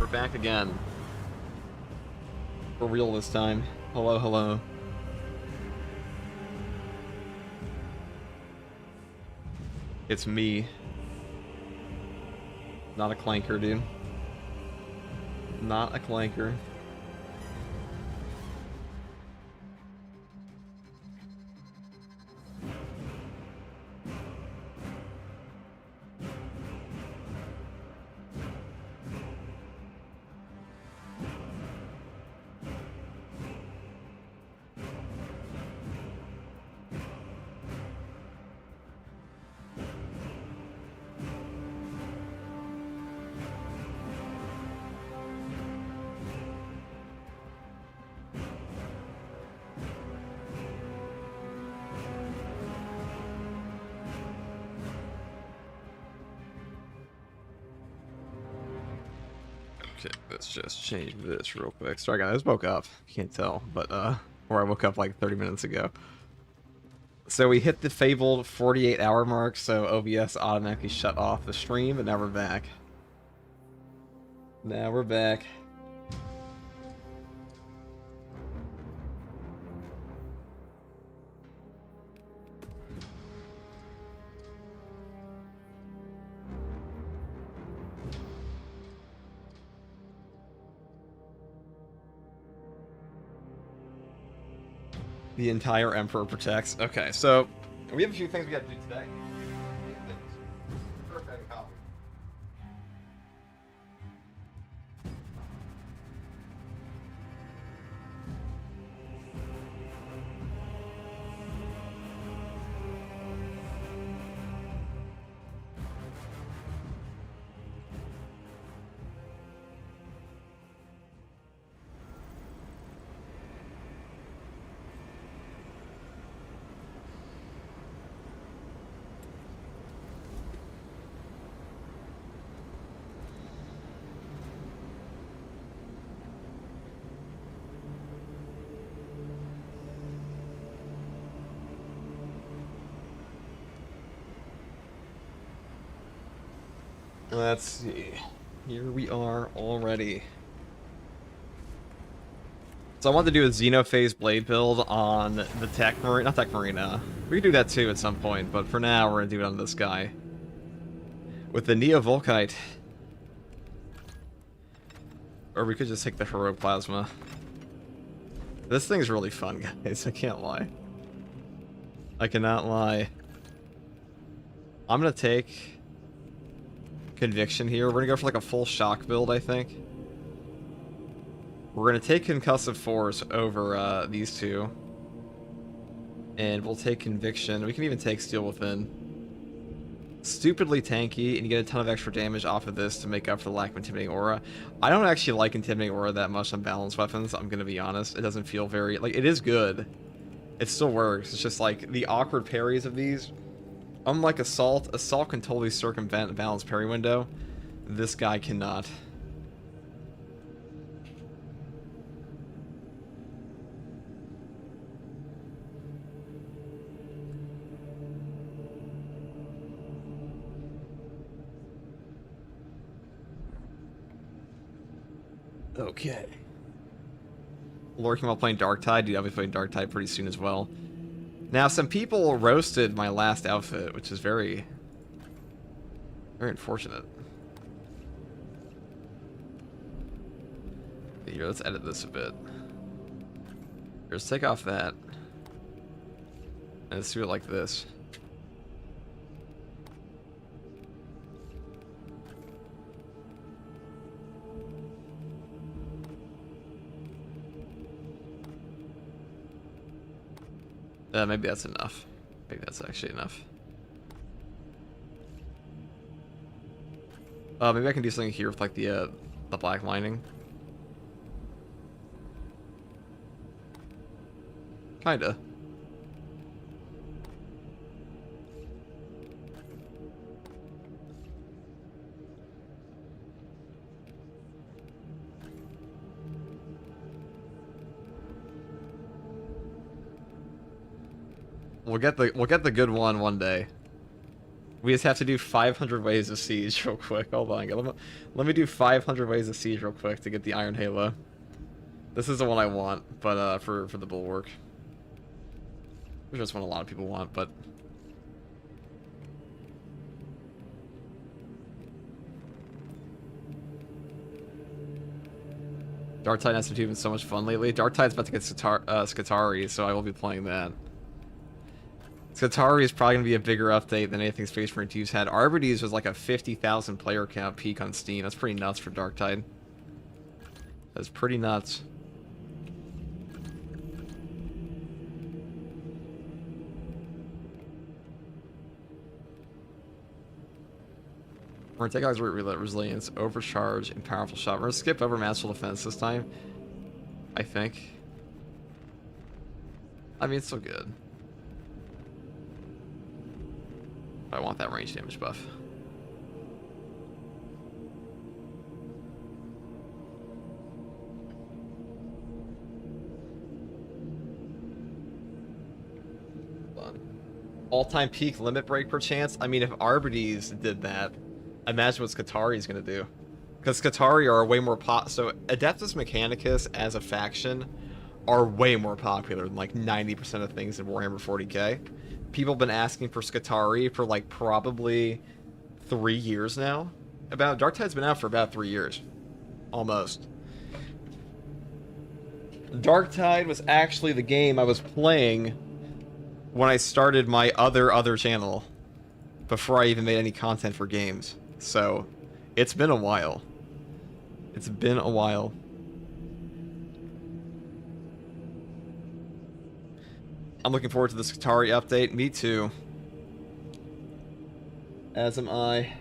We're back again. For real this time. Hello, hello. It's me. Not a clanker, dude. Not a clanker. Okay, let's just change this real quick. Sorry guys, I just woke up. Can't tell, but or I woke up like 30 minutes ago. So we hit the fabled 48-hour mark, so OBS automatically shut off the stream, and now we're back. Now we're back. The entire Emperor protects. Okay, so we have a few things we got to do today. Perfect copy. Let's see. Here we are already. So I wanted to do a Xenophase blade build on the Tech Marine, not Tech Marina. We can do that too at some point, but for now we're gonna do it on this guy. With the Neo Volkite. Or we could just take the Heroic Plasma. This thing's really fun, guys, I can't lie. I cannot lie. I'm gonna take Conviction here. We're gonna go for like a full shock build, I think. We're gonna take Concussive Force over these two. And we'll take Conviction. We can even take Steel Within. Stupidly tanky, and you get a ton of extra damage off of this to make up for the lack of Intimidating Aura. I don't actually like Intimidating Aura that much on balanced weapons, I'm gonna be honest. It doesn't feel very... like, it is good. It still works. It's just like, the awkward parries of these... Unlike Assault can totally circumvent the balanced parry window. This guy cannot. Okay. Lurking while playing Darktide. Dude, I'll be playing Darktide pretty soon as well. Now, some people roasted my last outfit, which is very, very unfortunate. Here, let's edit this a bit. Here, let's take off that. And let's do it like this. Maybe that's enough. Maybe that's actually enough. Maybe I can do something here with like the black lining. Kinda. We'll get the good one day. We just have to do 500 ways of siege real quick. Hold on. Let me do 500 ways of siege real quick to get the Iron Halo. This is the one I want, but for the Bulwark. Which is one a lot of people want, but... Dark Tide has been so much fun lately. Dark Tide's about to get Skitarii, so I will be playing that. Skitarii is probably going to be a bigger update than anything Space Marine 2's had. Arbides was like a 50,000 player count peak on Steam. That's pretty nuts for Dark Tide. That's pretty nuts. We're going to take out resilience, overcharge, and powerful shot. We're going to skip over masterful defense this time. I think. I mean, it's still good. But I want that range damage buff. All-time peak limit break per chance? I mean, if Arbides did that, imagine what Skitarii is going to do. Because Skitarii are way more so Adeptus Mechanicus as a faction are way more popular than like 90% of things in Warhammer 40k. People have been asking for Skitarii for like probably 3 years now. Dark Tide's been out for about 3 years. Almost. Dark Tide was actually the game I was playing when I started my other channel. Before I even made any content for games. So, it's been a while. It's been a while. I'm looking forward to the Skitarii update. Me too. As am I.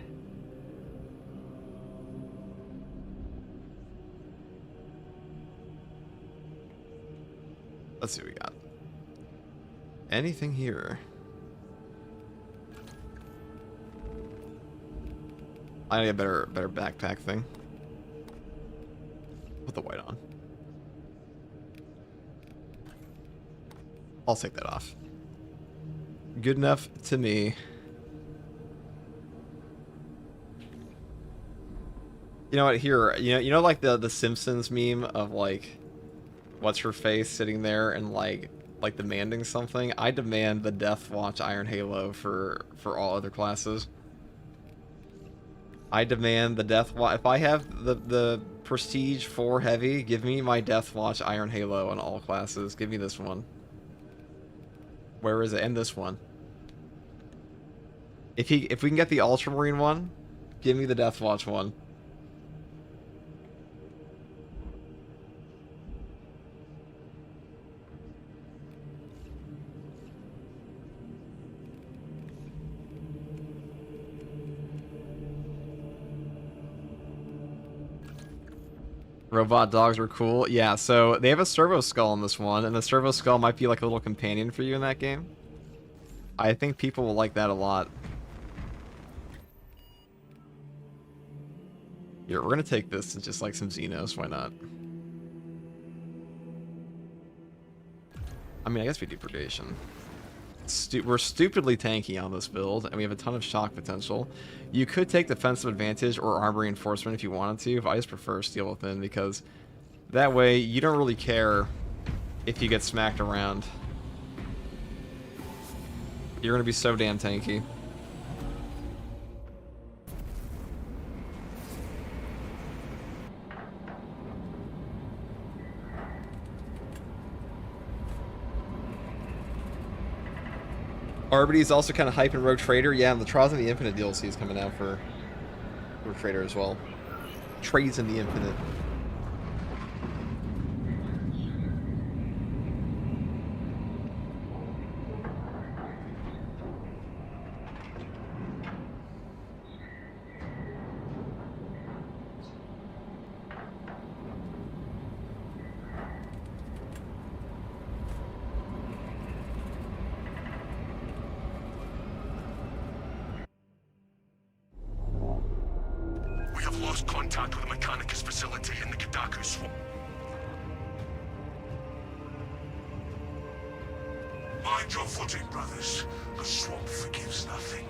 Let's see what we got. Anything here? I need a better backpack thing. Put the white on. I'll take that off. Good enough to me. You know what? Here, you know, like the Simpsons meme of like, what's her face sitting there and like demanding something. I demand the Deathwatch Iron Halo for all other classes. I demand the Deathwatch. If I have the Prestige 4 Heavy, give me my Deathwatch Iron Halo on all classes. Give me this one. Where is it? And this one. If we can get the Ultramarine one, give me the Deathwatch one. Robot dogs were cool. Yeah, so they have a servo skull in this one, and the servo skull might be like a little companion for you in that game. I think people will like that a lot. Here, we're gonna take this and just like some Xenos, why not? I mean, I guess we do Purgation. We're stupidly tanky on this build, and we have a ton of shock potential. You could take defensive advantage or armor reinforcement if you wanted to, but I just prefer Steel Within because that way you don't really care if you get smacked around. You're gonna be so damn tanky. Arbides also kind of hyping Rogue Trader. Yeah, and the Trials in the Infinite DLC is coming out for Rogue Trader as well. Trades in the Infinite. Contact with the Mechanicus facility in the Kadaku swamp. Mind your footing, brothers. The swamp forgives nothing.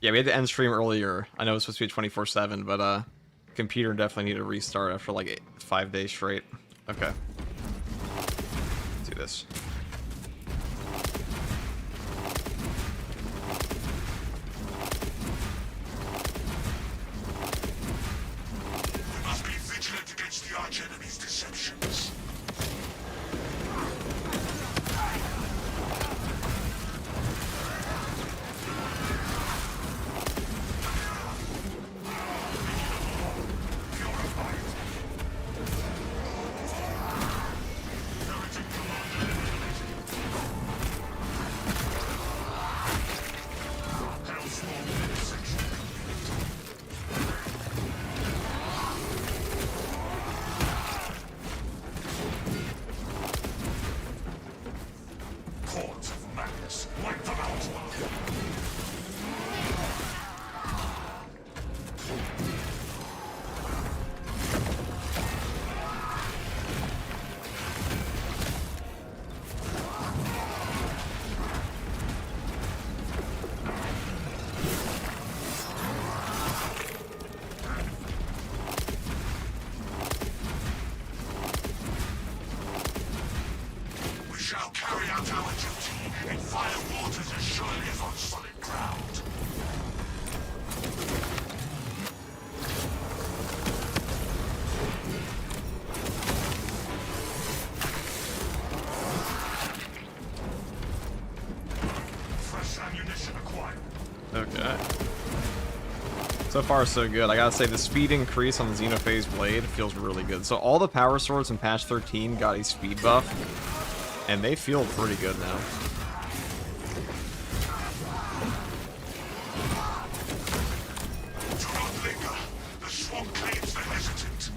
Yeah, we had to end stream earlier. I know it was supposed to be 24/7, but computer definitely needed a restart after like 5 days straight. Okay. Let's do this. We must be vigilant against the arch enemy's deceptions. Okay. So far, so good. I gotta say, the speed increase on the Xenophase Blade feels really good. So all the power swords in patch 13 got a speed buff, and they feel pretty good now. Do not linger. The swamp claims the hesitant.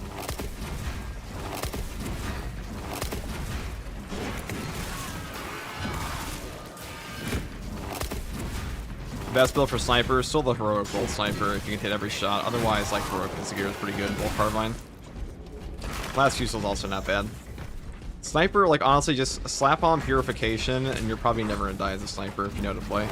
Best build for sniper, still the heroic bolt sniper if you can hit every shot. Otherwise, like heroic Instigator is pretty good. Bolt carbine. Last fusil's also not bad. Sniper, like honestly, just slap on purification, and you're probably never gonna die as a sniper if you know how to play.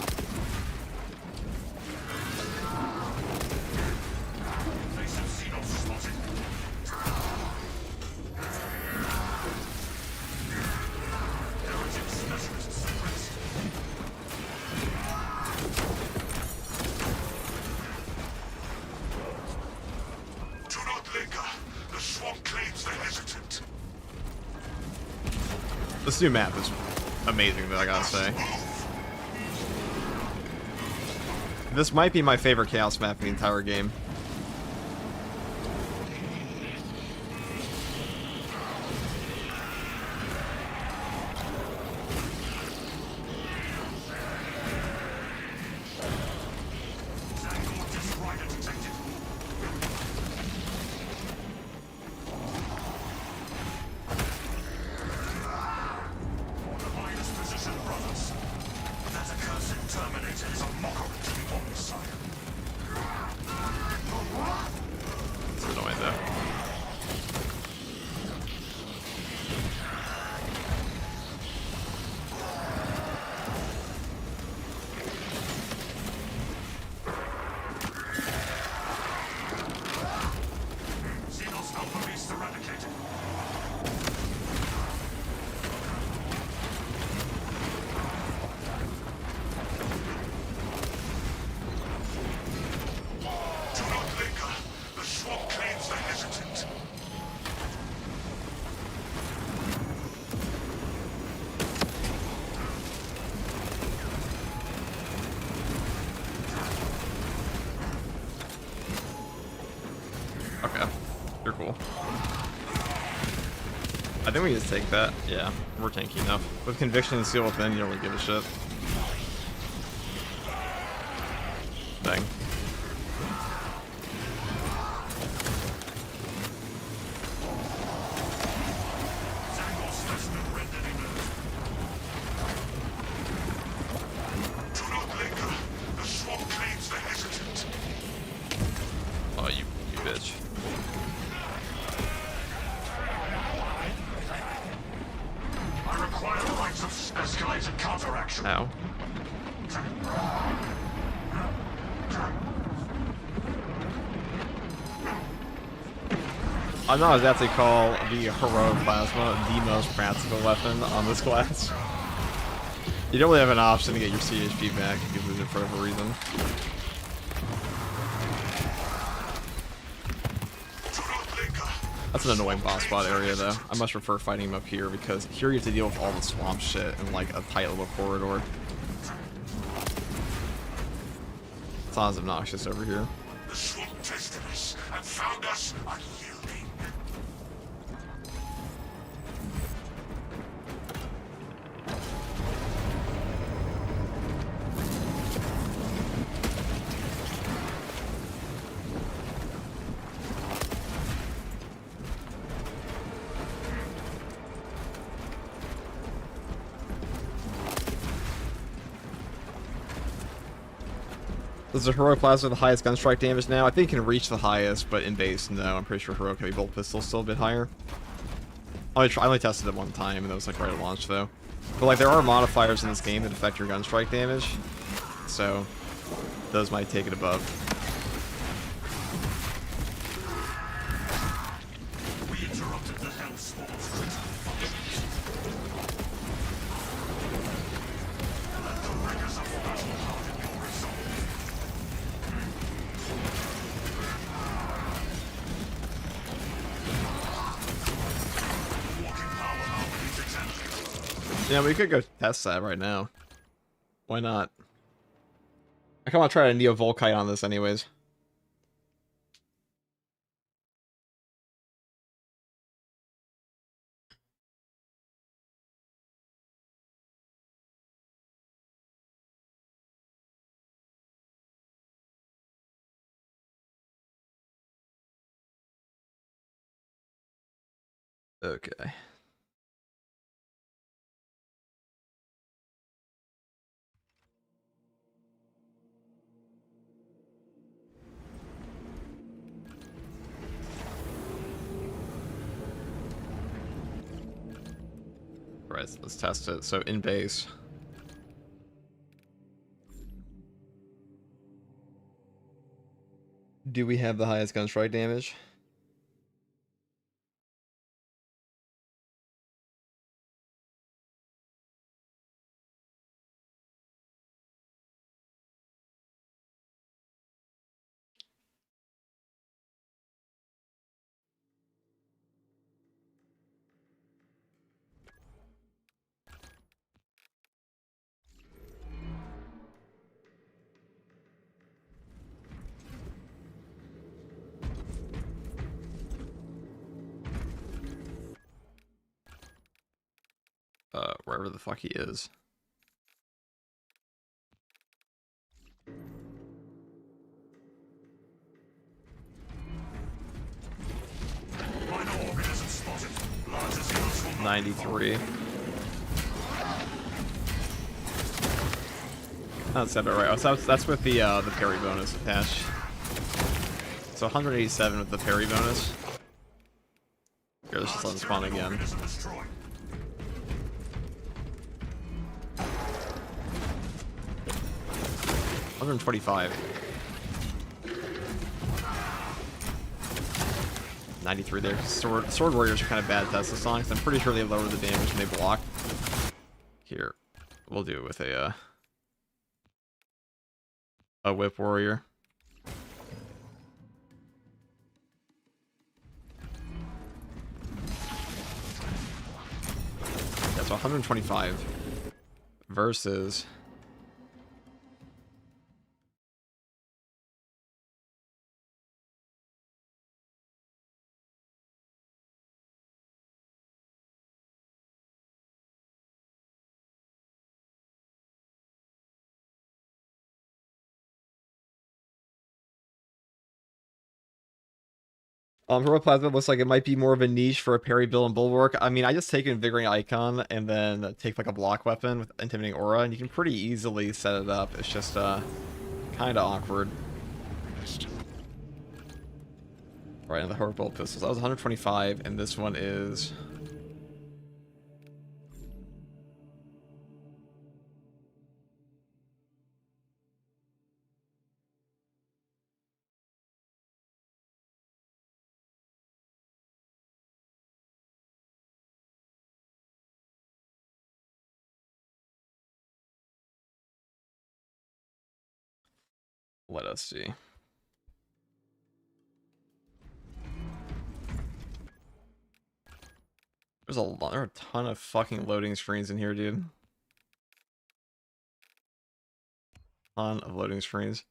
This new map is amazing, though, I gotta say. This might be my favorite Chaos map in the entire game. You're cool. I think we just take that. Yeah, we're tanky enough. With Conviction and Seal Within, you don't really give a shit. Dang. Oh, you bitch. I require the rights of escalated counteraction. Ow. I'm not exactly call the heroic plasma the most practical weapon on this class. You don't really have an option to get your CHP back if you lose it for whatever reason. That's an annoying boss spot area, though. I much prefer fighting him up here, because here you have to deal with all the swamp shit in, like, a tight little corridor. It's not as obnoxious over here. The swamp tested us and found us unyielding. Does the heroic plasma have the highest gun strike damage now? I think it can reach the highest, but in base, no. I'm pretty sure heroic heavy bolt pistol's still a bit higher. I only tested it one time, and that was like right at launch, though. But like, there are modifiers in this game that affect your gun strike damage, so those might take it above. We interrupted the Hellspawn's critical functions. Let the rigors of battle harden your resolve. Walking power harmonies examined. Yeah, we could go test that right now. Why not? I kind of want to try a Neo Volkite on this anyways. Okay. Right, so let's test it. So in base. Do we have the highest gun strike damage? Wherever the fuck he is. Minor organism spotted. Larger scales will not 93. That's about right. Oh, so that's with the parry bonus attached. So 187 with the parry bonus. Here, let's just let him spawn again. organism destroyed. 125. 93 there. Sword warriors are kind of bad Tesla songs. I'm pretty sure they lower the damage when they block. Here, we'll do it with a whip warrior. That's 125 versus. Heroic Plasma looks like it might be more of a niche for a parry build and bulwark. I mean, I just take an Invigorating Icon and then take like a block weapon with Intimidating Aura, and you can pretty easily set it up. It's just kind of awkward. Right, and the Heroic Bolt Pistols. That was 125, and this one is Let us see. There are a ton of fucking loading screens in here, dude. Ton of loading screens.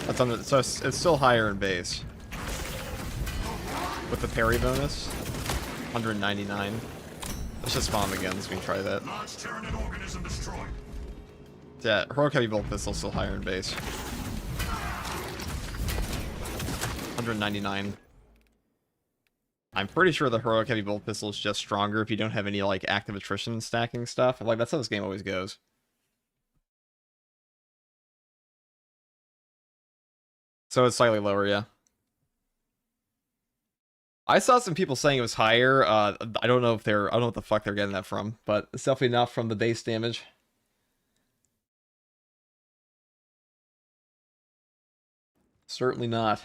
That's under, so it's still higher in base. With the parry bonus, 199. Let's just spawn again so we can try that. Large Tyranid organism destroyed. Yeah, heroic heavy bolt pistol still higher in base. 199. I'm pretty sure the heroic heavy bolt pistol is just stronger if you don't have any like active attrition stacking stuff. Like that's how this game always goes. So it's slightly lower, yeah. I saw some people saying it was higher. I don't know what the fuck they're getting that from, but it's definitely not from the base damage. Certainly not.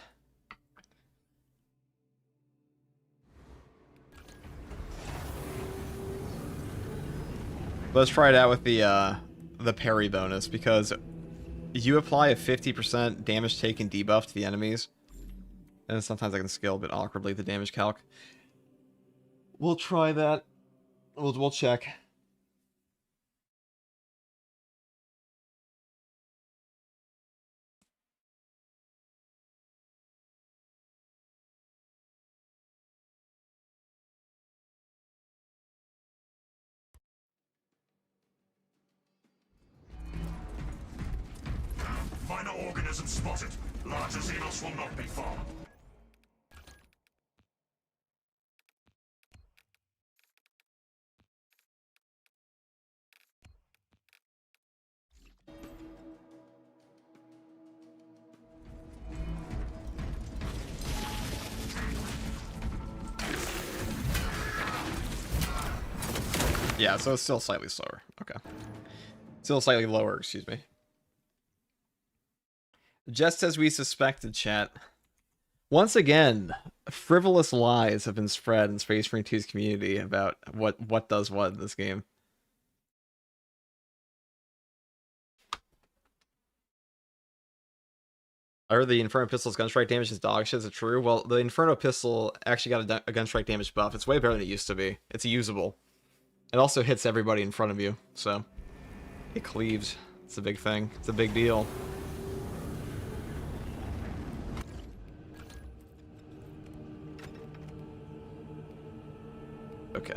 Let's try it out with the parry bonus, because you apply a 50% damage taken debuff to the enemies. And sometimes I can scale a bit awkwardly the damage calc. We'll try that. We'll check. Minor organism spotted. Larger Xenos will not be far. Yeah, so it's still slightly slower. Okay. Still slightly lower, excuse me. Just as we suspected, chat. Once again, frivolous lies have been spread in Space Marine 2's community about what does what in this game. I heard the Inferno Pistol's gunstrike damage is dog shit. Is it true? Well, the Inferno Pistol actually got a gunstrike damage buff. It's way better than it used to be. It's usable. It also hits everybody in front of you, so it cleaves. It's a big thing. It's a big deal. Okay.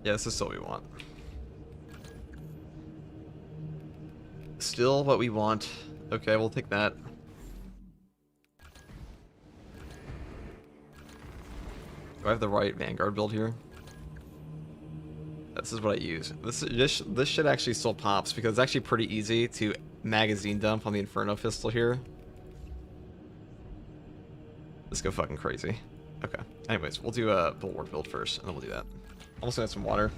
Yeah, this is still what we want. Still what we want. Okay, we'll take that. Do I have the right Vanguard build here? This is what I use. This shit actually still pops because it's actually pretty easy to magazine dump on the Inferno Pistol here. Let's go fucking crazy. Okay. Anyways, we'll do a Bulwark build first, and then we'll do that. I'm also gonna have some water.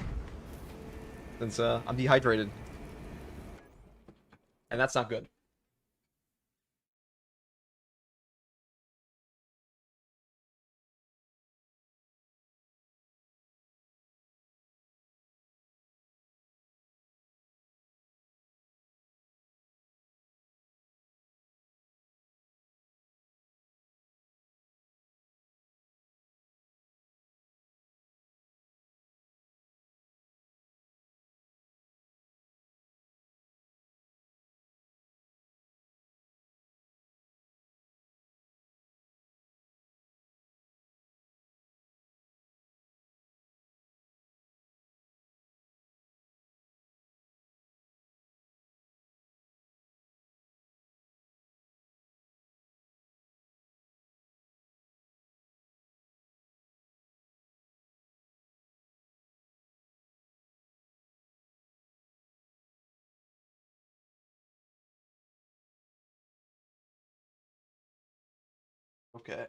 Since I'm dehydrated. And that's not good. Okay.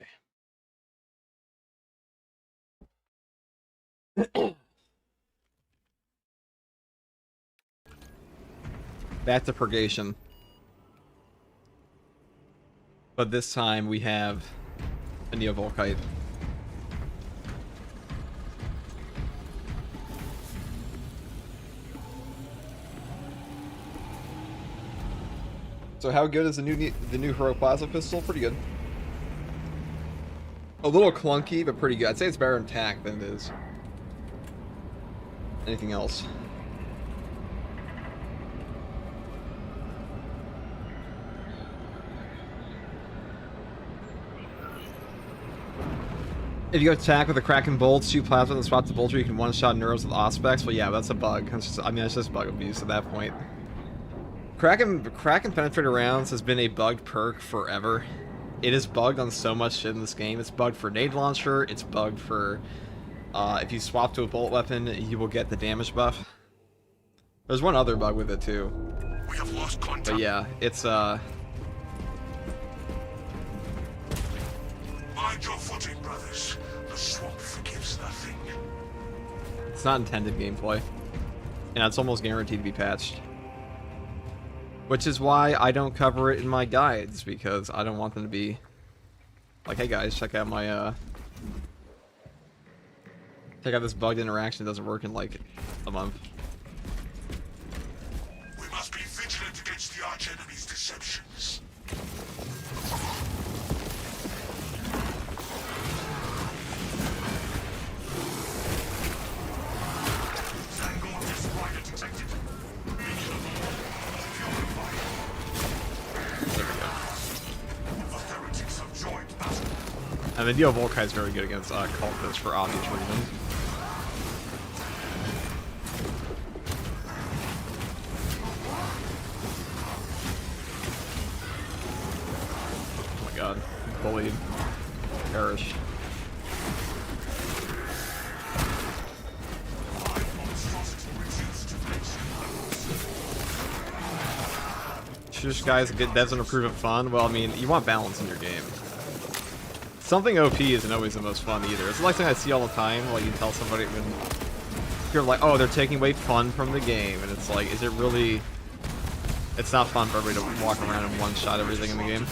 Back to Purgation. But this time we have A Neovolkite. So how good is the new heroic plasma pistol? Pretty good. A little clunky, but pretty good. I'd say it's better in tack than it is anything else. If you go attack with a Kraken Bolt, shoot plasma and spot the bolter, you can one-shot Neuros with Auspex. Well, yeah, that's a bug. That's just bug abuse at that point. Kraken Penetrator rounds has been a bugged perk forever. It is bugged on so much shit in this game. It's bugged for nade launcher. It's bugged for if you swap to a bolt weapon, you will get the damage buff. There's one other bug with it too. We have lost contact. But yeah, it's Mind your footing, brothers. The swamp forgives nothing. it's not intended gameplay, and it's almost guaranteed to be patched. Which is why I don't cover it in my guides, because I don't want them to be like, hey guys, check out my check out this bugged interaction that doesn't work in like a month. We must be vigilant against the arch enemy's deceptions. Tango destroyer detected. And the Neovolkite is very good against cultists for obvious reasons. Oh my god. Bullied. Perish. Shush guys, doesn't improve it fun? Well, I mean, you want balance in your game. Something OP isn't always the most fun either. It's like something I see all the time, like you tell somebody when you're like, oh, they're taking away fun from the game, and it's like, is it really? It's not fun for everybody to walk around and one-shot everything in the game.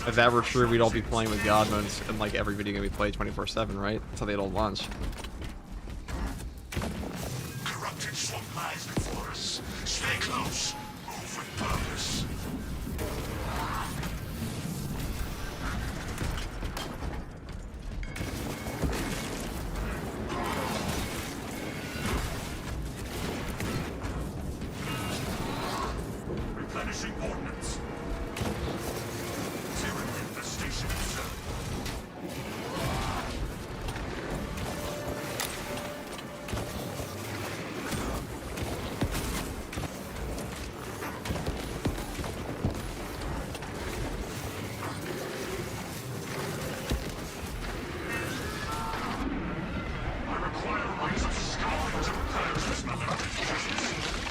If that were true, we'd all be playing with Guardsman in like every video game we play 24/7, right? That's how they'd all launch. Corrupted swamp lies before us. Stay close. Move with purpose. Replenishing ordnance. Zero infestation observed.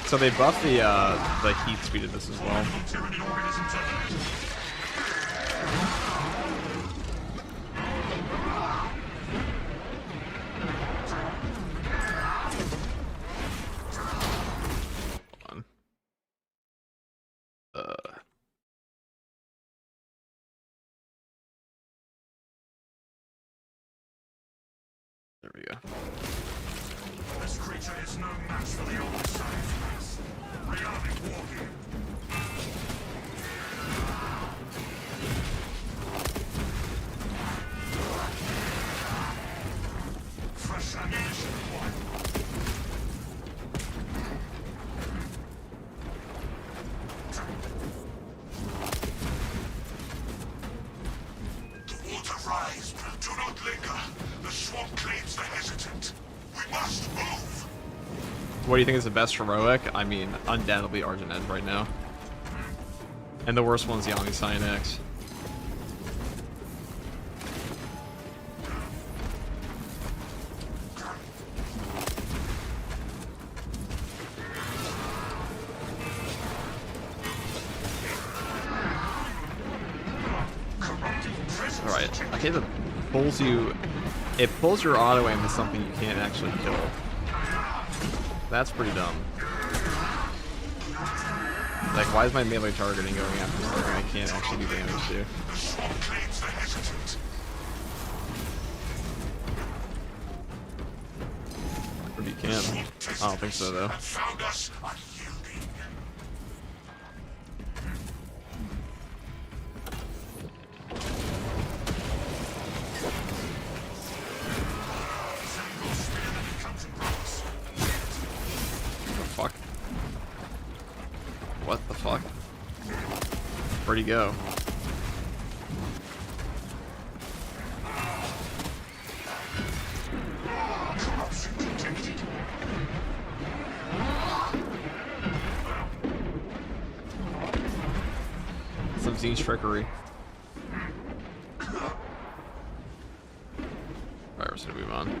So they buffed the heat speed of this as well. Hold on. There we go. This creature is no match for the old science race. Reality walking. Fresh ammunition required. The water rise, but do not linger. The swamp claims the hesitant. We must move. What do you think is the best heroic? I mean, undoubtedly Argent End right now. And the worst one's Yami Cyan X. Alright, okay, that pulls you... It pulls your auto aim to something you can't actually kill. That's pretty dumb. Like, why is my melee targeting going after something I can't actually do damage to? The swamp claims the hesitant. Maybe you can. I don't think so, though. And found us unyielding. Single spearman comes in cross. What the fuck? What the fuck? Where'd he go? Corruption detected. Some Zine trickery. Alright, we're just gonna move on.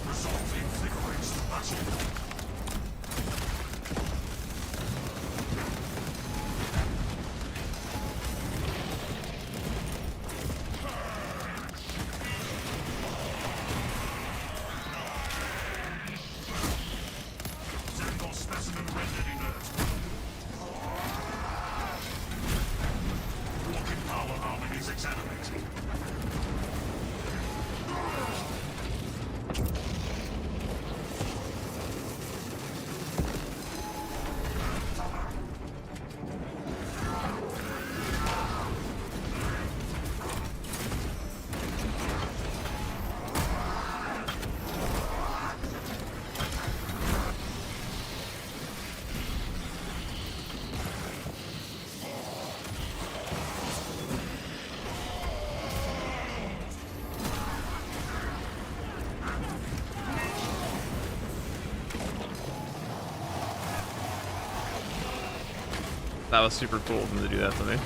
Resolve invigorates the battle. Single specimen rendered inert. Walking power harmonies examinated. That was super cool of him to do that to me.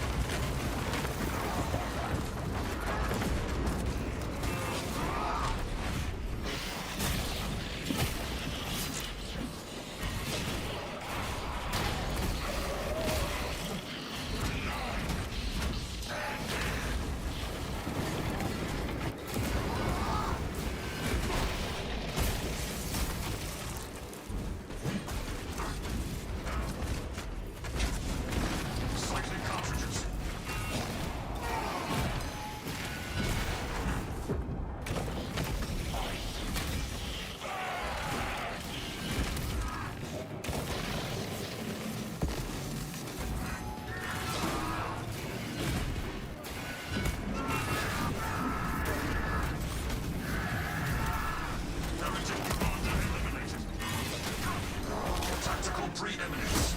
Cycling cartridges. Negative commander eliminated. Tactical preeminence.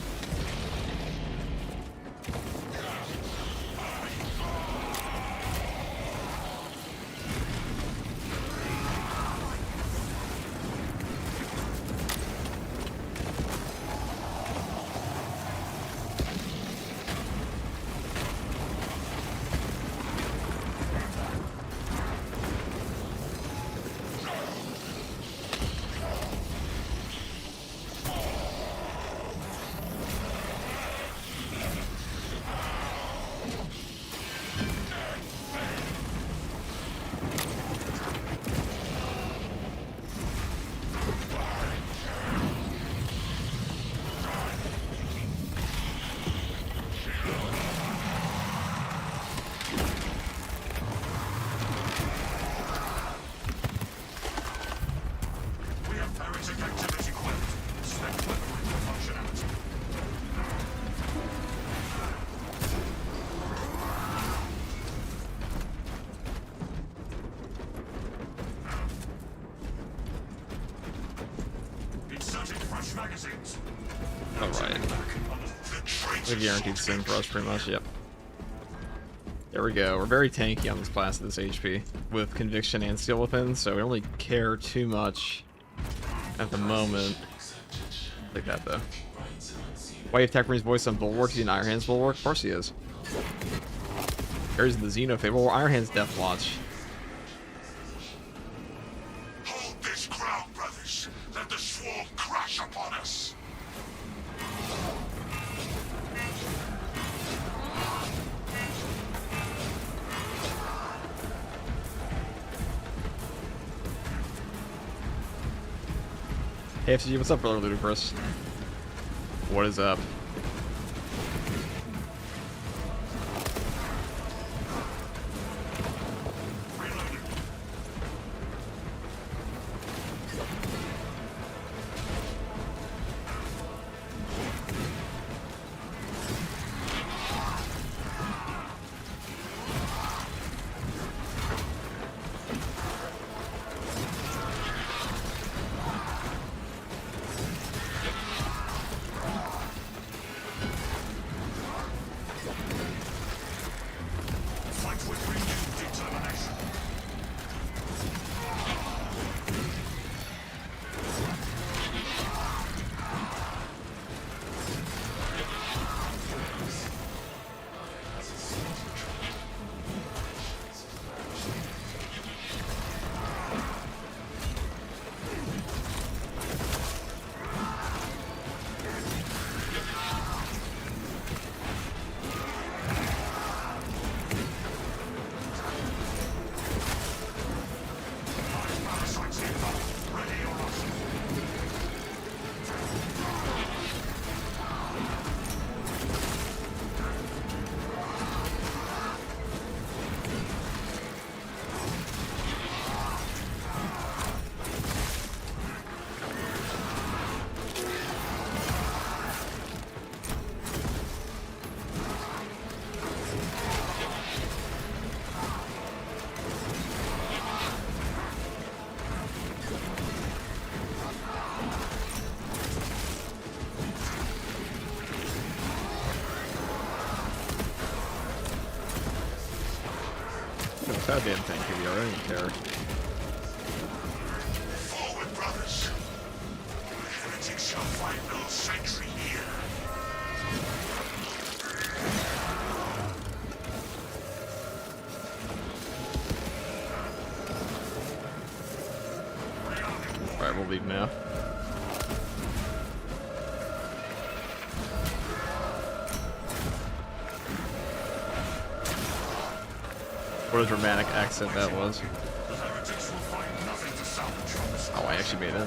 We have heretic activity quelled. Select weaponry for functionality. Inserting fresh magazines. Alright. The A guaranteed sim for us, pretty much, yep. There we go. We're very tanky on this class at this HP, with Conviction and Steel Within, so we don't really care too much at the moment. Like that, though. Why you have Tech Marine's voice on Bulwark? He's an Iron Hands Bulwark? Of course he is. There's the Xenofable. Iron Hand's Death Watch. Hold this ground, brothers. Let the swarm crash upon us. Hey, FCG, what's up, brother Ludicrous? What is up? Fight with renewed determination. Parasites involved. Ready or not. Goddamn tank here, I don't even care. Forward, brothers. The heretics shall find no sanctuary here. Alright, we'll leave now. What a dramatic accent that was. The heretics will find nothing to salvage from this. Oh, I actually made it.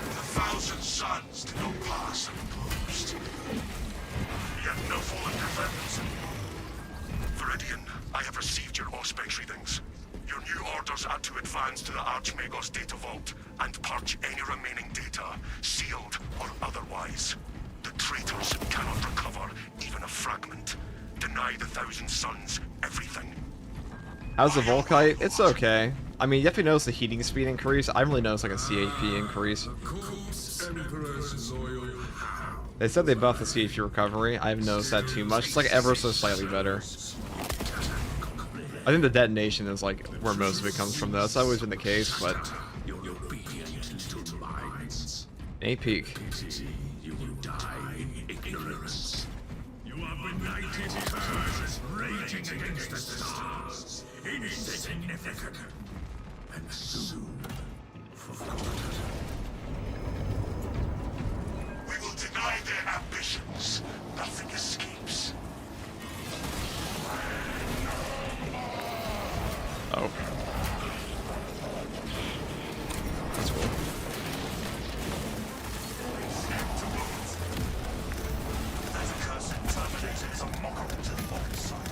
The thousand suns did not pass unopposed. Yet no fallen defenders. Viridian, I have received your Auspex readings. Your new orders are to advance to the Archmago's data vault and purge any remaining data, sealed or otherwise. The traitors cannot recover even a fragment. Deny the Thousand Suns everything. How's the Volkite? It's okay. I mean, you definitely notice the heating speed increase. I really noticed like a CHP increase. They said they buffed the CHP recovery. I haven't noticed that too much. It's like ever so slightly better. I think the detonation is like where most of it comes from though. That's always been the case, but... A peak. You will die in ignorance. You are benighted curses raging against the stars. Insignificant. And soon forgotten. We will deny their ambitions. Nothing escapes. Oh. That's cool. That accursed Terminator is a mockery to the old side.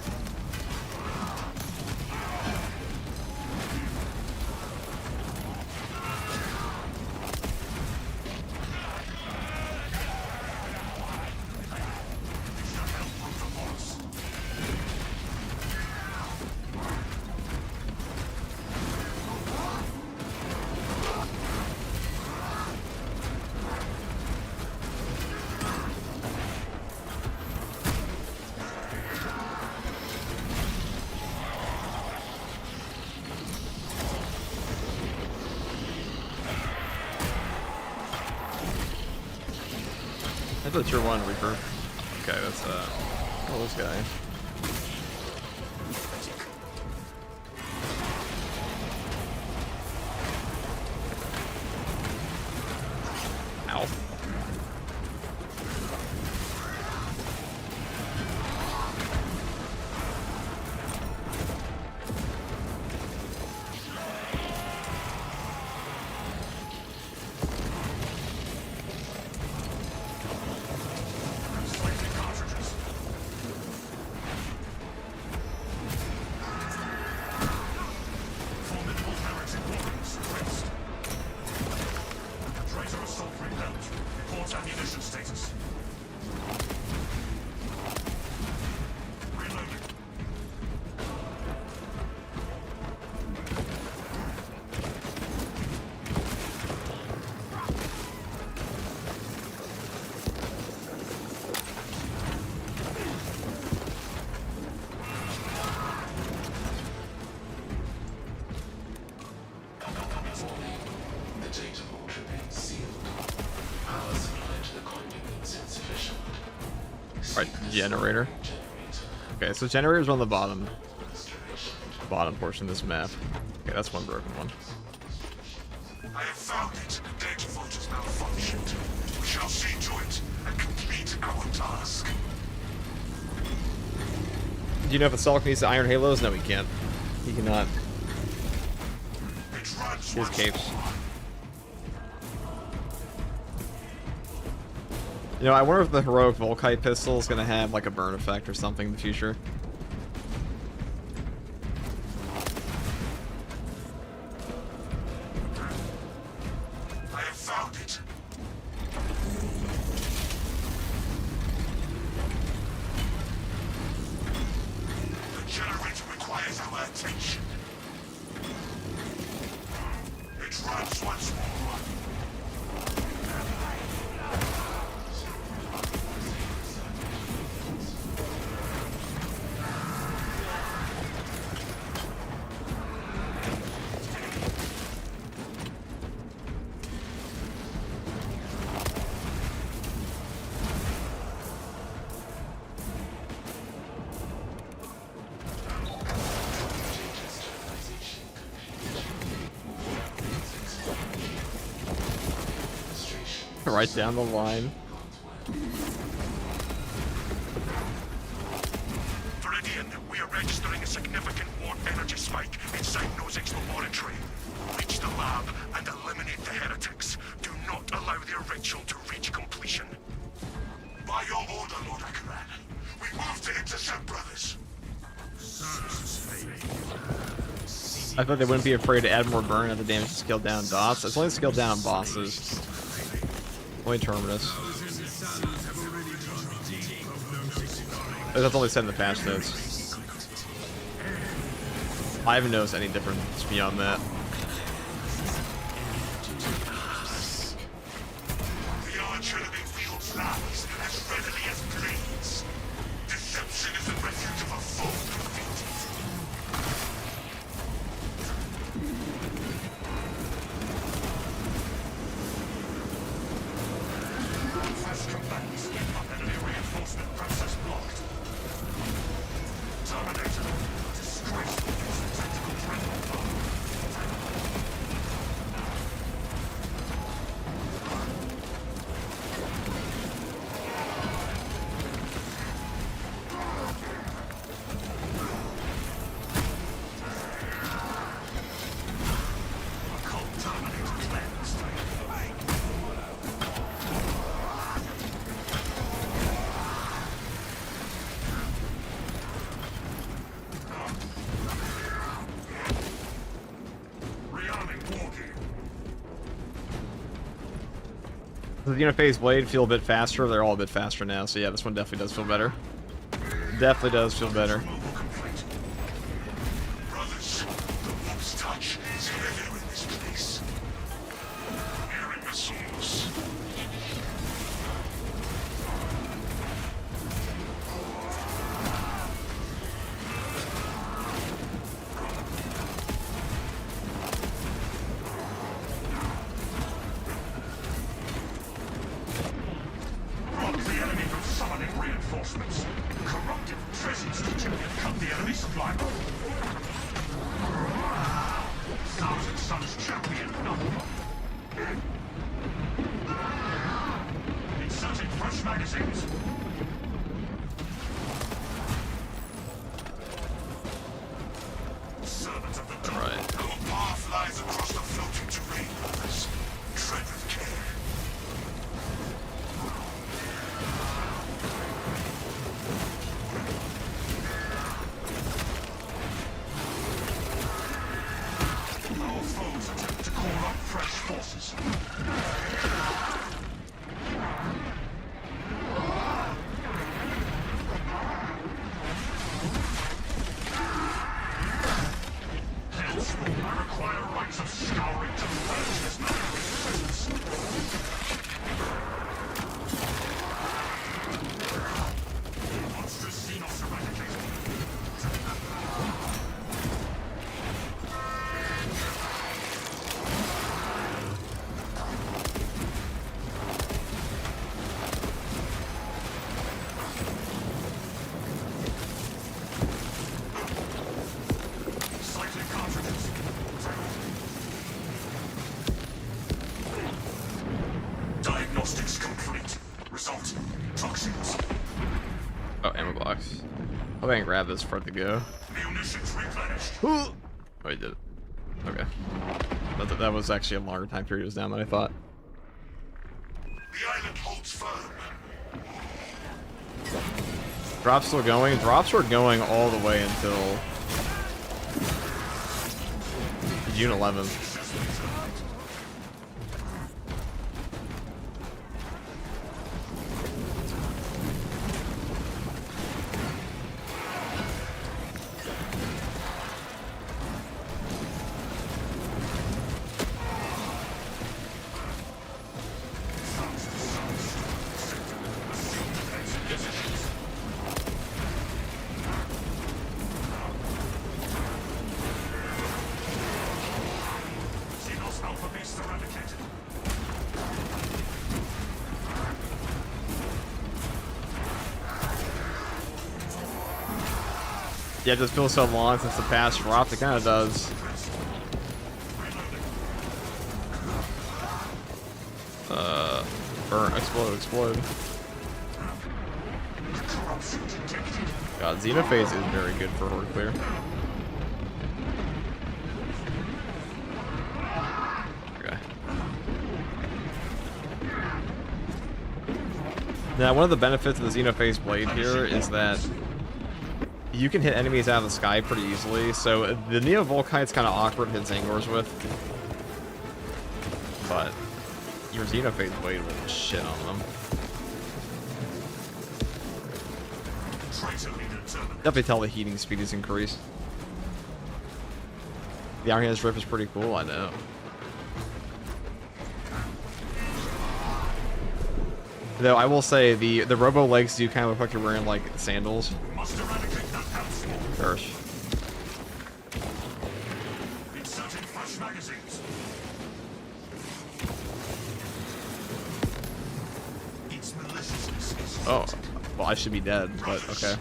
That's a tier 1 Reaper. Okay, that's oh, this guy. Ow. Right, generator. Okay, so generator's on the bottom portion of this map. Okay, that's one broken one. I have found it. Data vault is malfunctioned. We shall see to it and complete our task. Do you know if Assault needs the Iron Halos? No, he can't. He cannot. It runs His capes. You know, I wonder if the heroic Volkite pistol is gonna have like a burn effect or something in the future. I have found it. The generator requires our attention. It runs once more. Right down the line. Viridian, we are registering a significant warp energy spike inside Nozick's laboratory. Reach the lab and eliminate the heretics. Do not allow their ritual to reach completion. By your order, Lord Akaran, we move to intercept brothers. I thought they wouldn't be afraid to add more burn at the damage to scale down dots. It's only scaled down on bosses. Only Terminus. That's only said in the patch notes. I haven't noticed any difference beyond that. The archer wields knives as readily as blades. Deception is the refuge of a foe defeated. Fresh combatants, enemy reinforcement process blocked. Terminator, disgraceful use of tactical dreadnought power. Does the Uniphase Blade feel a bit faster? They're all a bit faster now, so yeah, this one definitely does feel better. Definitely does feel better. Brothers, the warp's touch is heavier in this place. Hearing missiles. The enemy supply. Thousand Sons champion number. Inserting fresh magazines. Servants of the dawn. Right. Our path lies across the floating terrain, brothers. Tread with care. Our foes attempt to call up fresh forces. Hellspawn, I require rights of scouring to purge this man. Monstrous Xenos eradicated. Cycling cartridges. Diagnostics complete. Result: toxins. Oh, ammo box. Hope I can grab this for it to go. Munitions replenished. Oh, I did it. Okay. That was actually a longer time period. It was down than I thought. The island holds firm. Drops still going. Drops were going all the way until June 11th. Xenos alpha base eradicated. Yeah, it just feels so long since the past dropped. It kind of does. Burn, explode, explode. Corruption detected. God, Xenophase is very good for horde clear. Okay. Now, one of the benefits of the Xenophase blade here is that you can hit enemies out of the sky pretty easily. So the Neo Volkite's kind of awkward to hit Zangors with, but your Xenophase blade will shit on them. Traitor leader terminated. Definitely tell the heating speed is increased. The Iron Hand's Rip is pretty cool, I know. Though I will say the Robo legs do kind of look like you're wearing like sandals. Must eradicate that hellspawn. Gosh. Inserting fresh magazines. Its maliciousness is Oh, well I should be dead, but okay.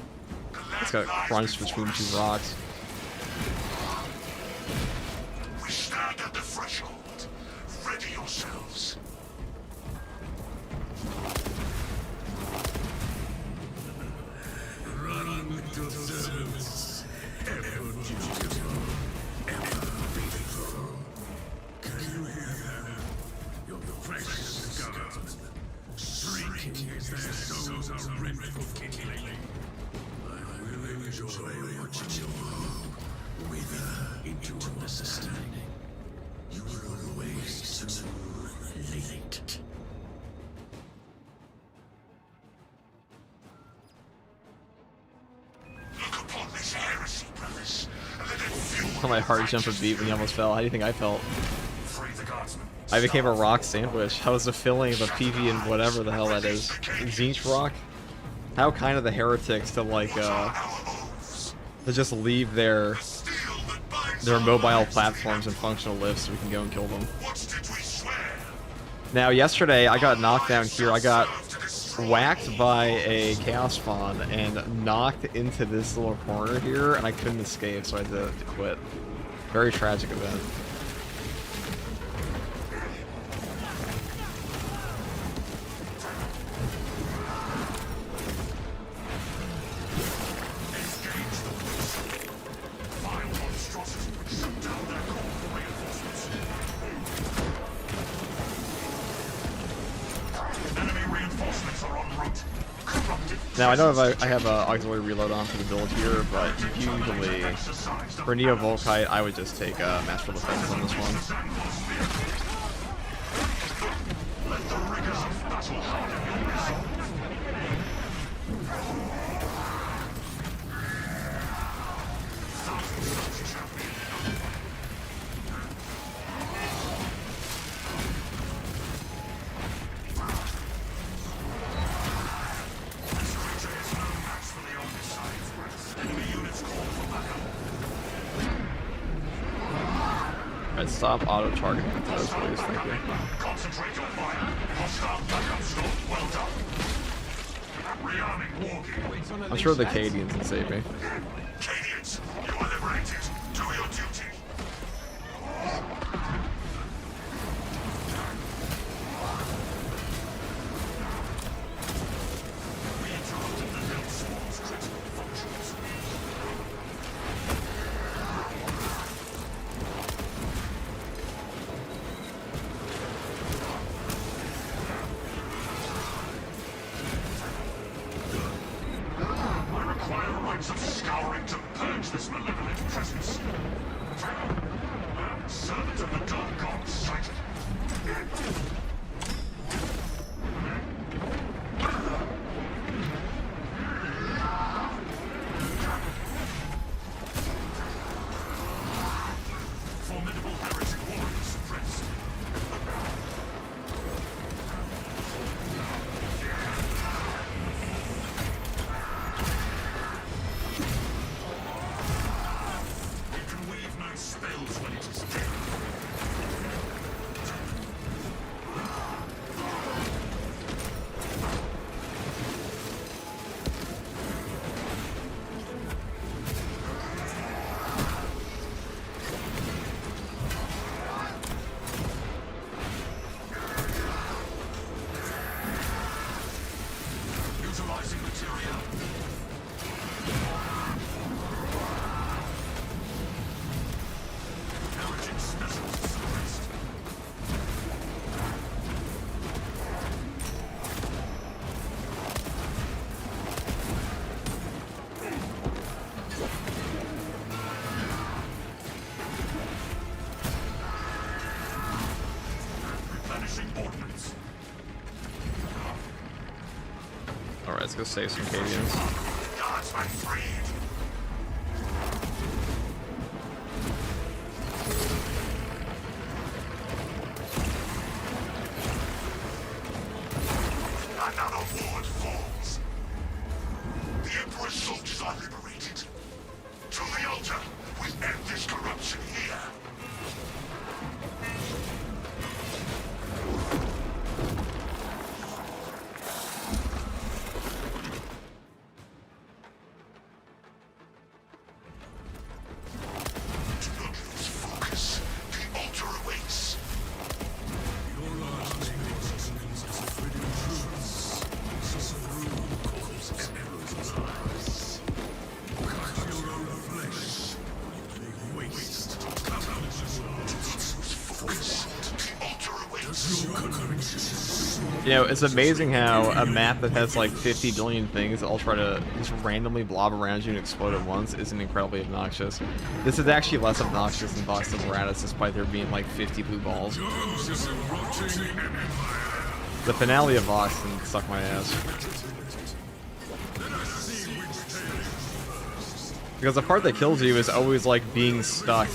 It's got crunched between two rocks. We stand at the threshold. Ready yourselves. Run with your servants. Ever dutiful, ever faithful. Can you hear them? Your precious guardsmen, shrieking as their souls are rent for killing. I will enjoy watching you wither into understanding. You were always too late. Look upon this heresy, brothers, and let it fuel My heart jumped a beat when you almost fell. How do you think I felt? Free the guardsmen. I became a rock sandwich. How was the feeling of a PV and whatever the hell that is? Zinch rock? How kind of the heretics to like Our oaths. to just leave their Steel that binds their our mobile lives platforms and functional lifts so we can go and kill them. together. What did we swear? Now yesterday I got knocked down here. I got whacked by a Chaos Fawn and knocked into this little corner here, and I couldn't escape, so I had to quit. Very tragic event. Now, I don't know if I have auxiliary reload on for the build here, but usually for Neo Volkite, I would just take Master Defense on this one. Alright, stop auto-targeting with those, please. Thank you. Concentrate your fire. Hostile backup stop. Well done. Rearming war gear. I'm sure the Cadians can save me. Cadians, you are liberated. Do your duty. We interrupted the Hill Swarm's critical functions. I require rites of scouring to purge this malevolent presence. Servant of the Dark God sighted. Formidable heretic warriors suppressed. It can weave no spells when it is dead. Utilizing material. Heretic specialists suppressed. Replenishing ordnance. Alright, let's go save some Cadians. Guardsman freed. Another ward falls. The Emperor's soldiers are liberated. To the altar, we end this corruption here. Do not lose focus. The altar awaits. Your last name contains a freedom truths. Through cause emerald lies. Cut your own flesh. You lay waste. Focus. The altar awaits. Your conscience. You know, it's amazing how a map that has like 50 billion things that all try to just randomly blob around you and explode at once isn't incredibly obnoxious. This is actually less obnoxious than Vox Apparatus, despite there being like 50 blue balls. Yours is a rotting empire. The finale of Vox can suck my ass. Let us see which tale is Because the part that kills you is always like being stuck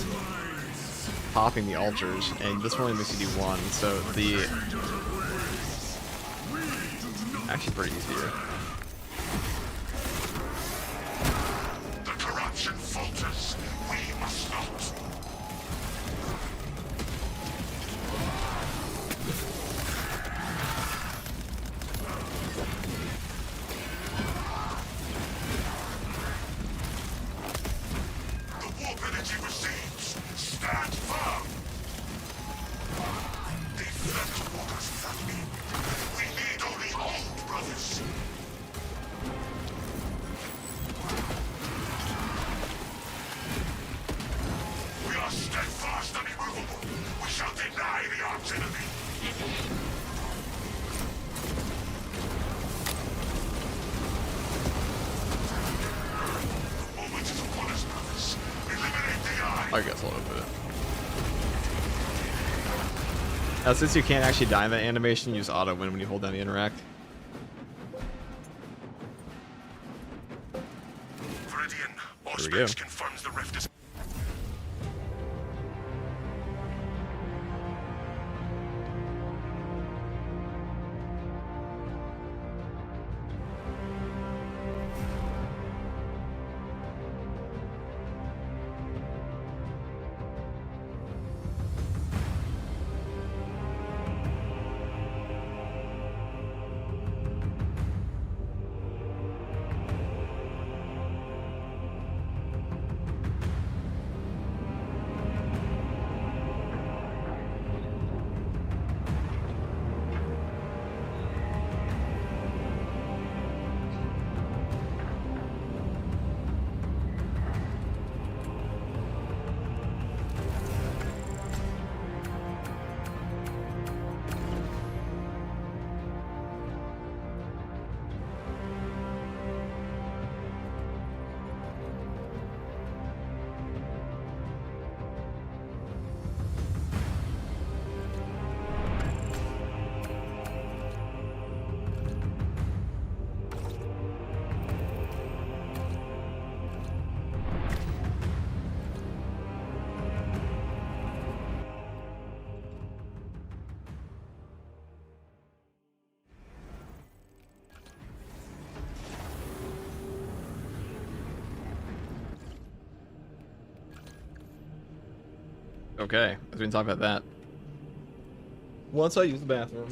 popping the altars, and this one only makes you do one, so the... Actually pretty easy here. The corruption falters. We must not. I guess I'll open it. Now, since you can't actually die in that animation, use auto win when you hold down the interact. Viridian, Here we go. Auspex confirms the rift is... Okay, we can talk about that. Once I use the bathroom.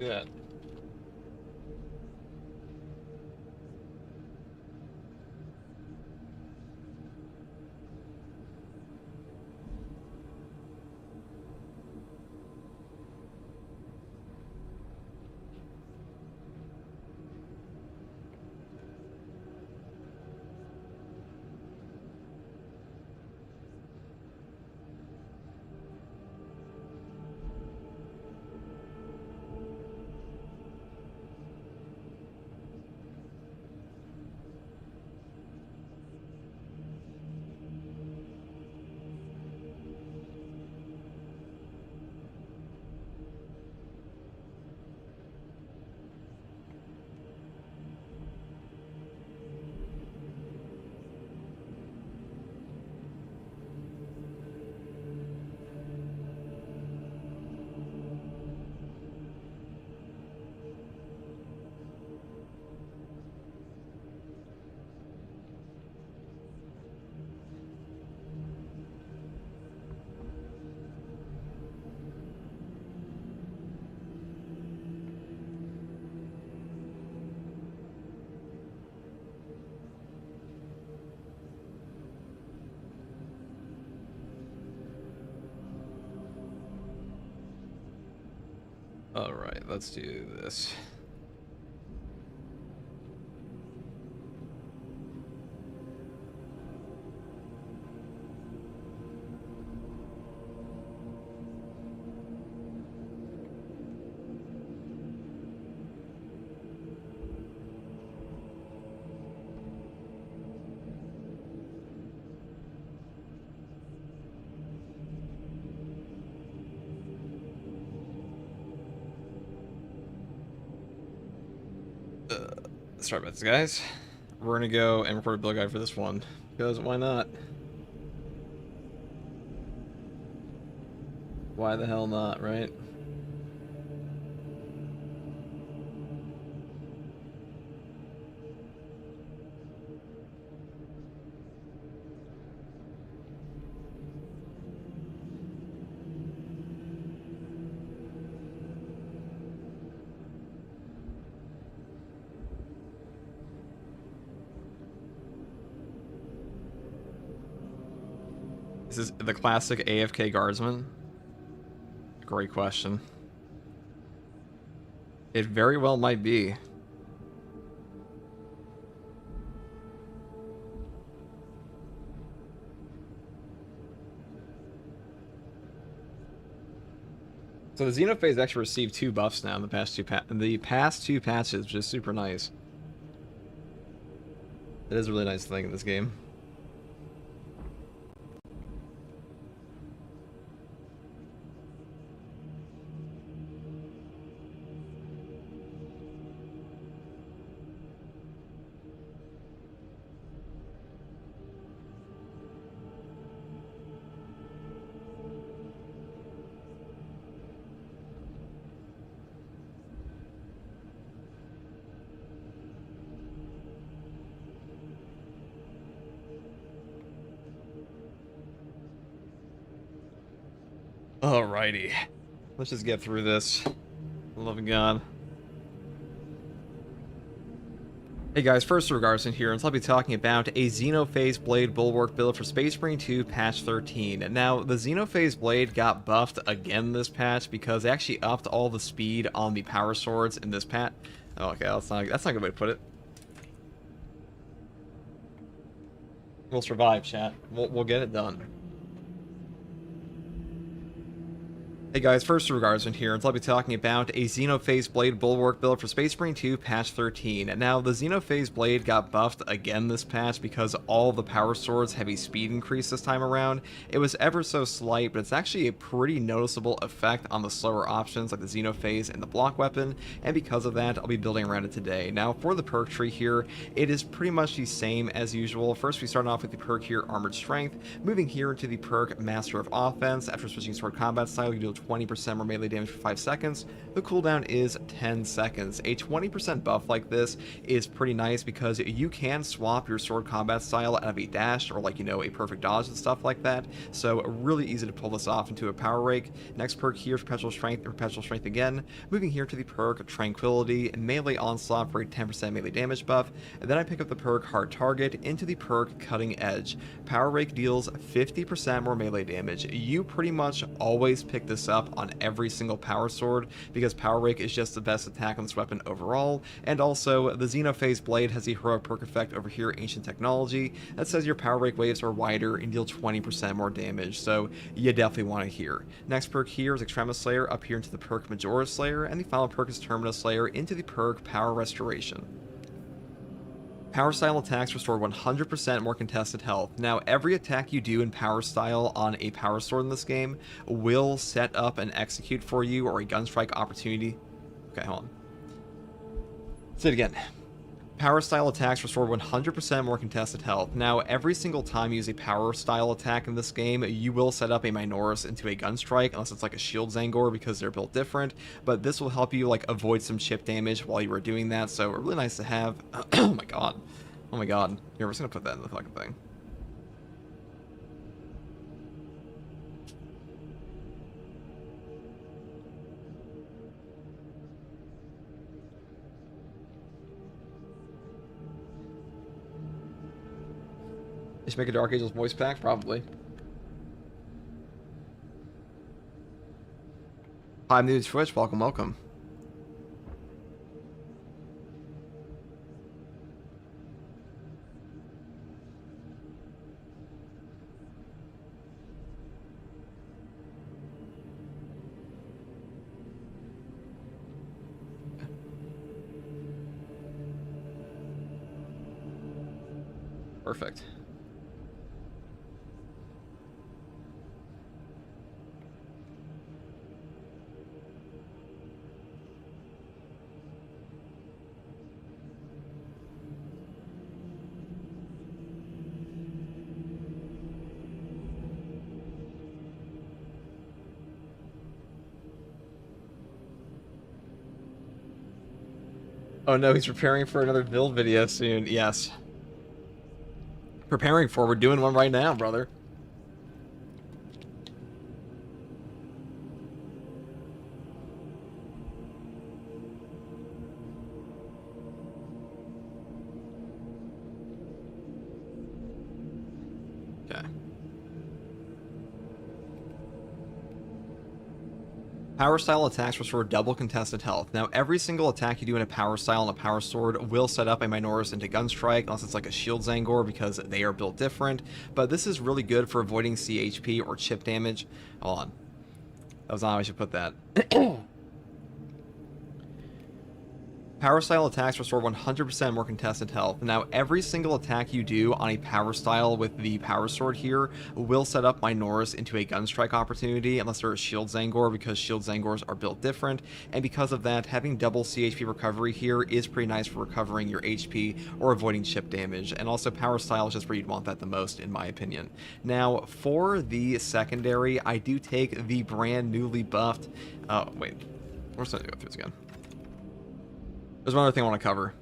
Yeah. Alright, let's do this. Sorry about this, guys. We're gonna go and record a build guide for this one, because why not? Why the hell not, right? This is the classic AFK Guardsman. Great question. It very well might be. So the Xenophase actually received 2 buffs now in the past two patches, which is super nice. It is a really nice thing in this game. Alrighty. Let's just get through this. Love of God. Hey guys, first Guardsman here, and I'll be talking about a Xenophase Blade Bulwark build for Space Marine 2 patch 13. Now, the Xenophase Blade got buffed again this patch because they actually upped all the speed on the power swords in this patch. Oh, okay, that's not a good way to put it. We'll survive, chat. We'll get it done. Hey guys, first Guardsman here, and I'll be talking about a Xenophase Blade Bulwark build for Space Marine 2 patch 13. Now, the Xenophase Blade got buffed again this patch because all the power swords have a speed increase this time around. It was ever so slight, but it's actually a pretty noticeable effect on the slower options like the Xenophase and the block weapon, and because of that, I'll be building around it today. Now, for the perk tree here, it is pretty much the same as usual. First, we start off with the perk here, Armored Strength. Moving here into the perk, Master of Offense. After switching sword combat style, you deal 20% more melee damage for 5 seconds. The cooldown is 10 seconds. A 20% buff like this is pretty nice because you can swap your sword combat style out of a dash or, like, you know, a perfect dodge and stuff like that. So really easy to pull this off into a power rake. Next perk here, Perpetual Strength and Perpetual Strength again. Moving here to the perk Tranquility and Melee Onslaught for a 10% melee damage buff. And then I pick up the perk Hard Target into the perk Cutting Edge. Power rake deals 50% more melee damage. You pretty much always pick this up on every single power sword because power rake is just the best attack on this weapon overall. And also the Xenophase Blade has a heroic perk effect over here, Ancient Technology, that says your power rake waves are wider and deal 20% more damage, so you definitely want it here. Next perk here is Extremis Slayer up here into the perk Majora Slayer, and the final perk is Terminus Slayer into the perk Power Restoration. Power style attacks restore 100% more contested health. Now, every attack you do in power style on a power sword in this game will set up and execute for you, or a gunstrike opportunity. Okay, hold on. Say it again. Power style attacks restore 100% more contested health. Now, every single time you use a power style attack in this game, you will set up a Minoris into a gunstrike, unless it's like a shield Zangor because they're built different. But this will help you like avoid some chip damage while you are doing that, so really nice to have. Oh my god. Oh my god. Here, we're just gonna put that in the fucking thing. Just make a Dark Angels voice pack? Probably. Hi, I'm new to Twitch. Welcome, welcome. Perfect. Oh no, he's preparing for another build video soon. Yes. Preparing for, we're doing one right now, brother. Okay. Power style attacks restore double contested health. Now, every single attack you do in a power style and a power sword will set up a Minoris into Gunstrike, unless it's like a Shield Zangor, because they are built different. But this is really good for avoiding CHP or chip damage. Hold on. That was not how I should put that. Power style attacks restore 100% more contested health. Now, every single attack you do on a power style with the power sword here will set up Minoris into a gunstrike opportunity, unless they're a shield Zangor, because shield Zangors are built different. And because of that, having double CHP recovery here is pretty nice for recovering your HP or avoiding chip damage. And also, power style is just where you'd want that the most, in my opinion. Now, for the secondary, I do take the brand newly buffed. Oh, wait. We're just going to go through this again. There's one other thing I want to cover.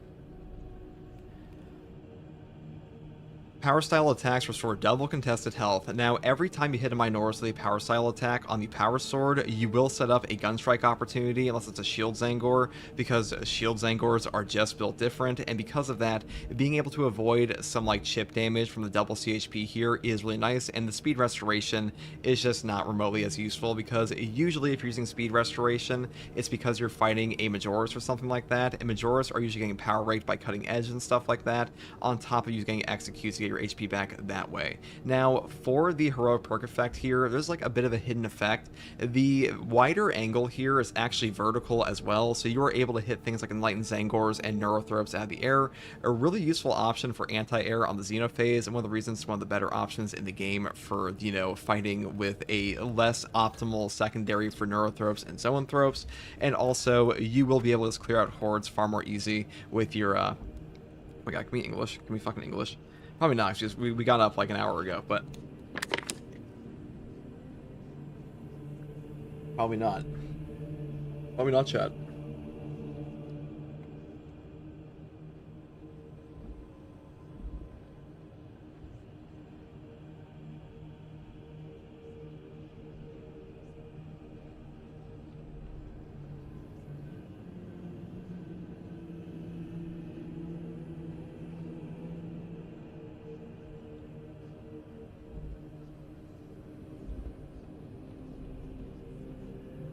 Power style attacks restore double contested health. Now, every time you hit a Minoris with a power style attack on the power sword, you will set up a gunstrike opportunity, unless it's a shield Zangor, because shield Zangors are just built different. And because of that, being able to avoid some like chip damage from the double CHP here is really nice. And the speed restoration is just not remotely as useful, because usually if you're using speed restoration, it's because you're fighting a Majoris or something like that. And Majoris are usually getting power raked by cutting edge and stuff like that, on top of you getting executes to get your HP back that way. Now, for the heroic perk effect here, there's like a bit of a hidden effect. The wider angle here is actually vertical as well, so you are able to hit things like Enlightened Zangors and Neurothropes out of the air. A really useful option for anti-air on the Xenophase, and one of the reasons it's one of the better options in the game for, you know, fighting with a less optimal secondary for Neurothropes and Zoanthropes. And also, you will be able to just clear out hordes far more easy with your, oh my god, can we English? Can we fucking English? Probably not, because we got up like an hour ago, but... Probably not. Probably not, chat.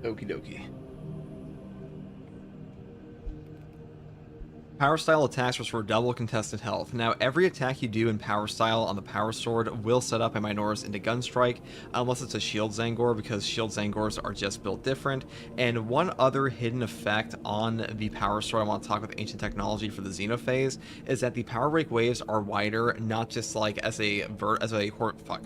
Okie dokie. Power style attacks restore double contested health. Now, every attack you do in power style on the power sword will set up a Minoris into Gunstrike, unless it's a shield Zangor, because shield Zangors are just built different. And one other hidden effect on the power sword I want to talk with ancient technology for the Xenophase is that the power break waves are wider, not just like as a fuck.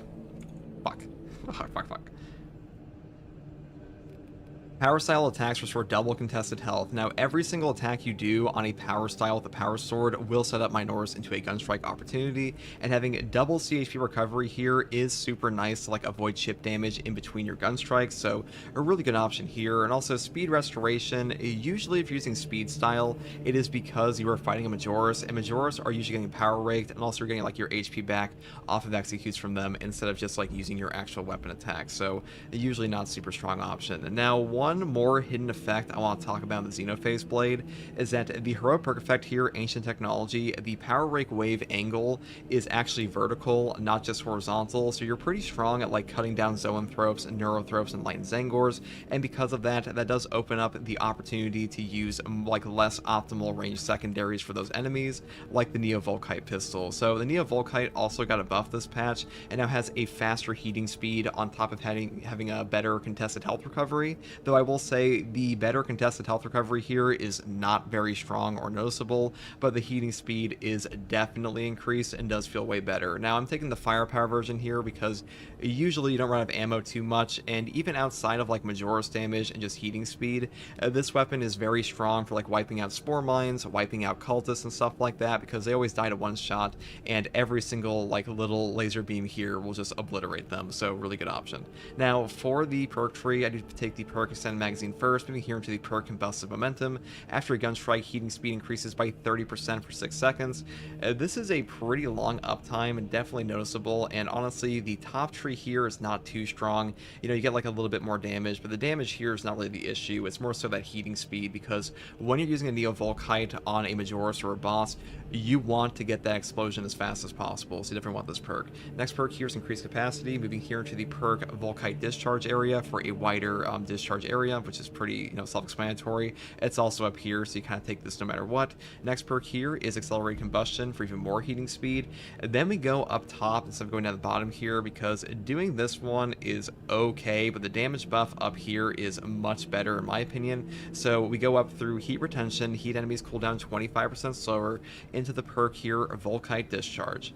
Power style attacks restore double contested health. Now, every single attack you do on a power style with a power sword will set up Minoris into a gunstrike opportunity, and having double CHP recovery here is super nice to like avoid chip damage in between your gunstrikes, so a really good option here. And also speed restoration, usually if you're using speed style, it is because you are fighting a Majoris, and Majoris are usually getting power raked, and also you're getting like your HP back off of executes from them instead of just like using your actual weapon attack, so usually not super strong option. And now, one more hidden effect I want to talk about in the Xenophase Blade is that the heroic perk effect here, ancient technology, the power rake wave angle is actually vertical, not just horizontal, so you're pretty strong at like cutting down Zoanthropes and Neurothropes and Enlightened Zangors, and because of that, that does open up the opportunity to use like less optimal range secondaries for those enemies, like the Neo-Volkite pistol. So the Neo-Volkite also got a buff this patch, and now has a faster heating speed on top of having a better contested health recovery, though I will say the better contested health recovery here is not very strong or noticeable, but the heating speed is definitely increased and does feel way better. Now, I'm taking the firepower version here because usually you don't run out of ammo too much, and even outside of like Majora's damage and just heating speed, this weapon is very strong for like wiping out spore mines, wiping out cultists and stuff like that, because they always die to one shot, and every single like little laser beam here will just obliterate them, so really good option. Now, for the perk tree, I do take the perk extended magazine first, moving here into the perk combustive momentum. After a gun strike, heating speed increases by 30% for 6 seconds. This is a pretty long uptime and definitely noticeable, and honestly, the top tree here is not too strong. You know, you get like a little bit more damage, but the damage here is not really the issue. It's more so that heating speed, because when you're using a Neo Volkite on a Majoris or a boss, you want to get that explosion as fast as possible, so you definitely want this perk. Next perk here is increased capacity, moving here into the perk Volkite discharge area for a wider discharge area, which is pretty, self-explanatory. It's also up here, so you kind of take this no matter what. Next perk here is accelerated combustion for even more heating speed. And then we go up top instead of going down the bottom here, because doing this one is okay, but the damage buff up here is much better in my opinion. So we go up through heat retention, heat enemies cool down 25% slower, into the perk here, Volkite discharge.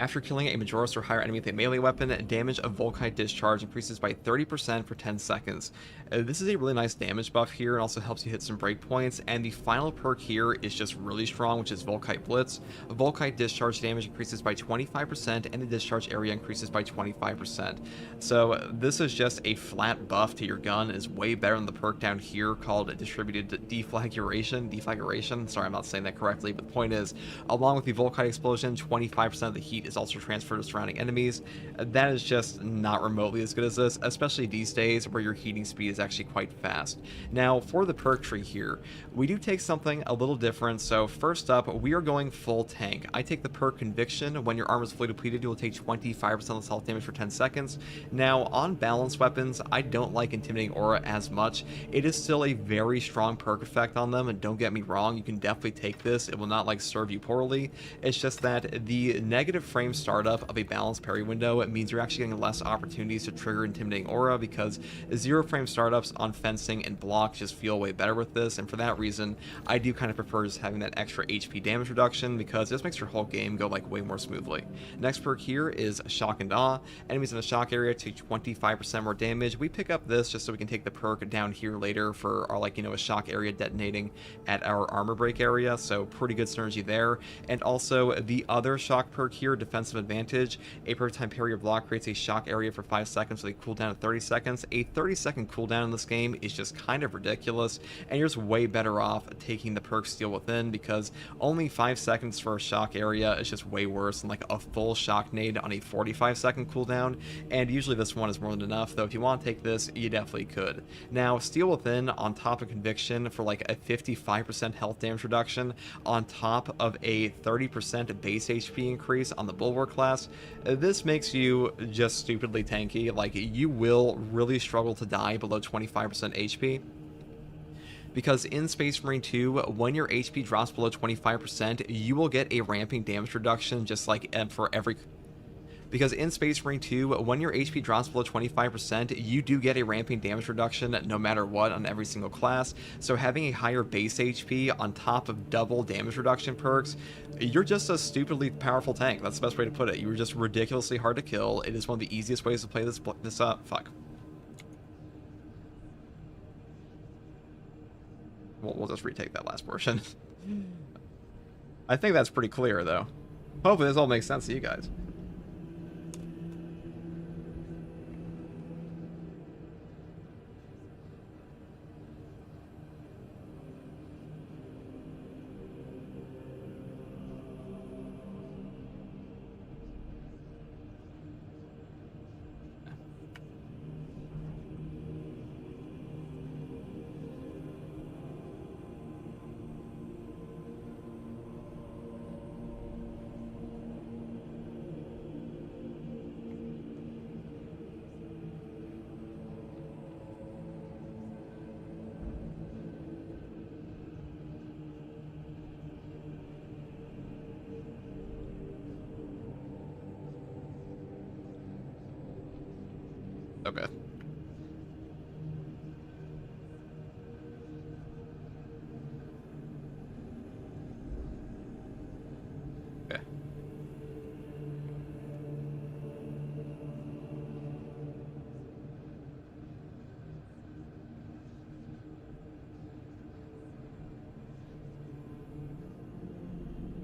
After killing a Majoris or higher enemy with a melee weapon, damage of Volkite discharge increases by 30% for 10 seconds. This is a really nice damage buff here, and also helps you hit some breakpoints, and the final perk here is just really strong, which is Volkite Blitz. Volkite discharge damage increases by 25%, and the discharge area increases by 25%. So this is just a flat buff to your gun. It is way better than the perk down here called Distributed Deflagration. Sorry, I'm not saying that correctly, but the point is, along with the Volkite explosion, 25% of the heat is also transferred to surrounding enemies. That is just not remotely as good as this, especially these days where your heating speed is actually quite fast. Now, for the perk tree here, we do take something a little different. So first up, we are going full tank. I take the perk Conviction. When your armor is fully depleted, you will take 25% less health damage for 10 seconds. Now, on balanced weapons, I don't like Intimidating Aura as much. It is still a very strong perk effect on them, and don't get me wrong, you can definitely take this. It will not like serve you poorly. It's just that the negative frame startup of a balanced parry window, it means you're actually getting less opportunities to trigger Intimidating Aura, because 0 frame startups on fencing and block just feel way better with this, and for that reason, I do kind of prefer just having that extra HP damage reduction, because it just makes your whole game go like way more smoothly. Next perk here is Shock and Awe. Enemies in the shock area take 25% more damage. We pick up this just so we can take the perk down here later for our a shock area detonating at our armor break area, so pretty good synergy there. And also the other shock perk here, Defensive Advantage. A per time parry or block creates a shock area for 5 seconds with a cooldown of 30 seconds. A 30-second cooldown in this game is just kind of ridiculous, and you're just way better off taking the perk Steel Within, because only 5 seconds for a shock area is just way worse than like a full shock nade on a 45-second cooldown, and usually this one is more than enough, though if you want to take this, you definitely could. Now, Steel Within on top of Conviction for like a 55% health damage reduction, on top of a 30% base HP increase on the Bulwark class, this makes you just stupidly tanky. Like, you will really struggle to die below 25% HP. Because in Space Marine 2, when your HP drops below 25%, you will get a ramping damage reduction just like for every... Because in Space Marine 2, when your HP drops below 25%, you do get a ramping damage reduction no matter what on every single class. So having a higher base HP on top of double damage reduction perks, you're just a stupidly powerful tank. That's the best way to put it. You're just ridiculously hard to kill. It is one of the easiest ways to play this fuck. We'll just retake that last portion. I think that's pretty clear, though. Hopefully this all makes sense to you guys. Okay.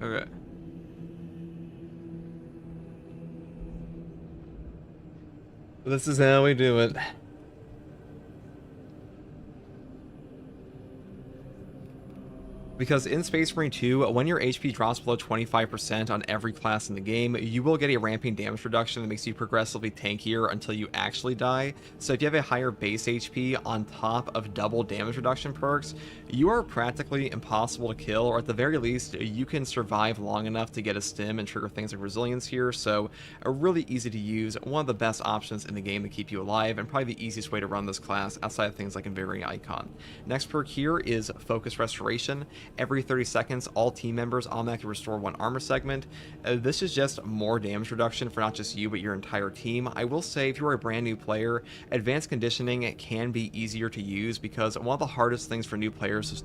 Okay. This is how we do it. Because in Space Marine 2, when your HP drops below 25% on every class in the game, you will get a ramping damage reduction that makes you progressively tankier until you actually die. So if you have a higher base HP on top of double damage reduction perks, you are practically impossible to kill, or at the very least, you can survive long enough to get a stim and trigger things like resilience here. So a really easy to use, one of the best options in the game to keep you alive, and probably the easiest way to run this class outside of things like Invariant Icon. Next perk here is Focus Restoration. Every 30 seconds, all team members automatically restore 1 armor segment. This is just more damage reduction for not just you, but your entire team. I will say, if you are a brand new player, Advanced Conditioning can be easier to use, because one of the hardest things for new players is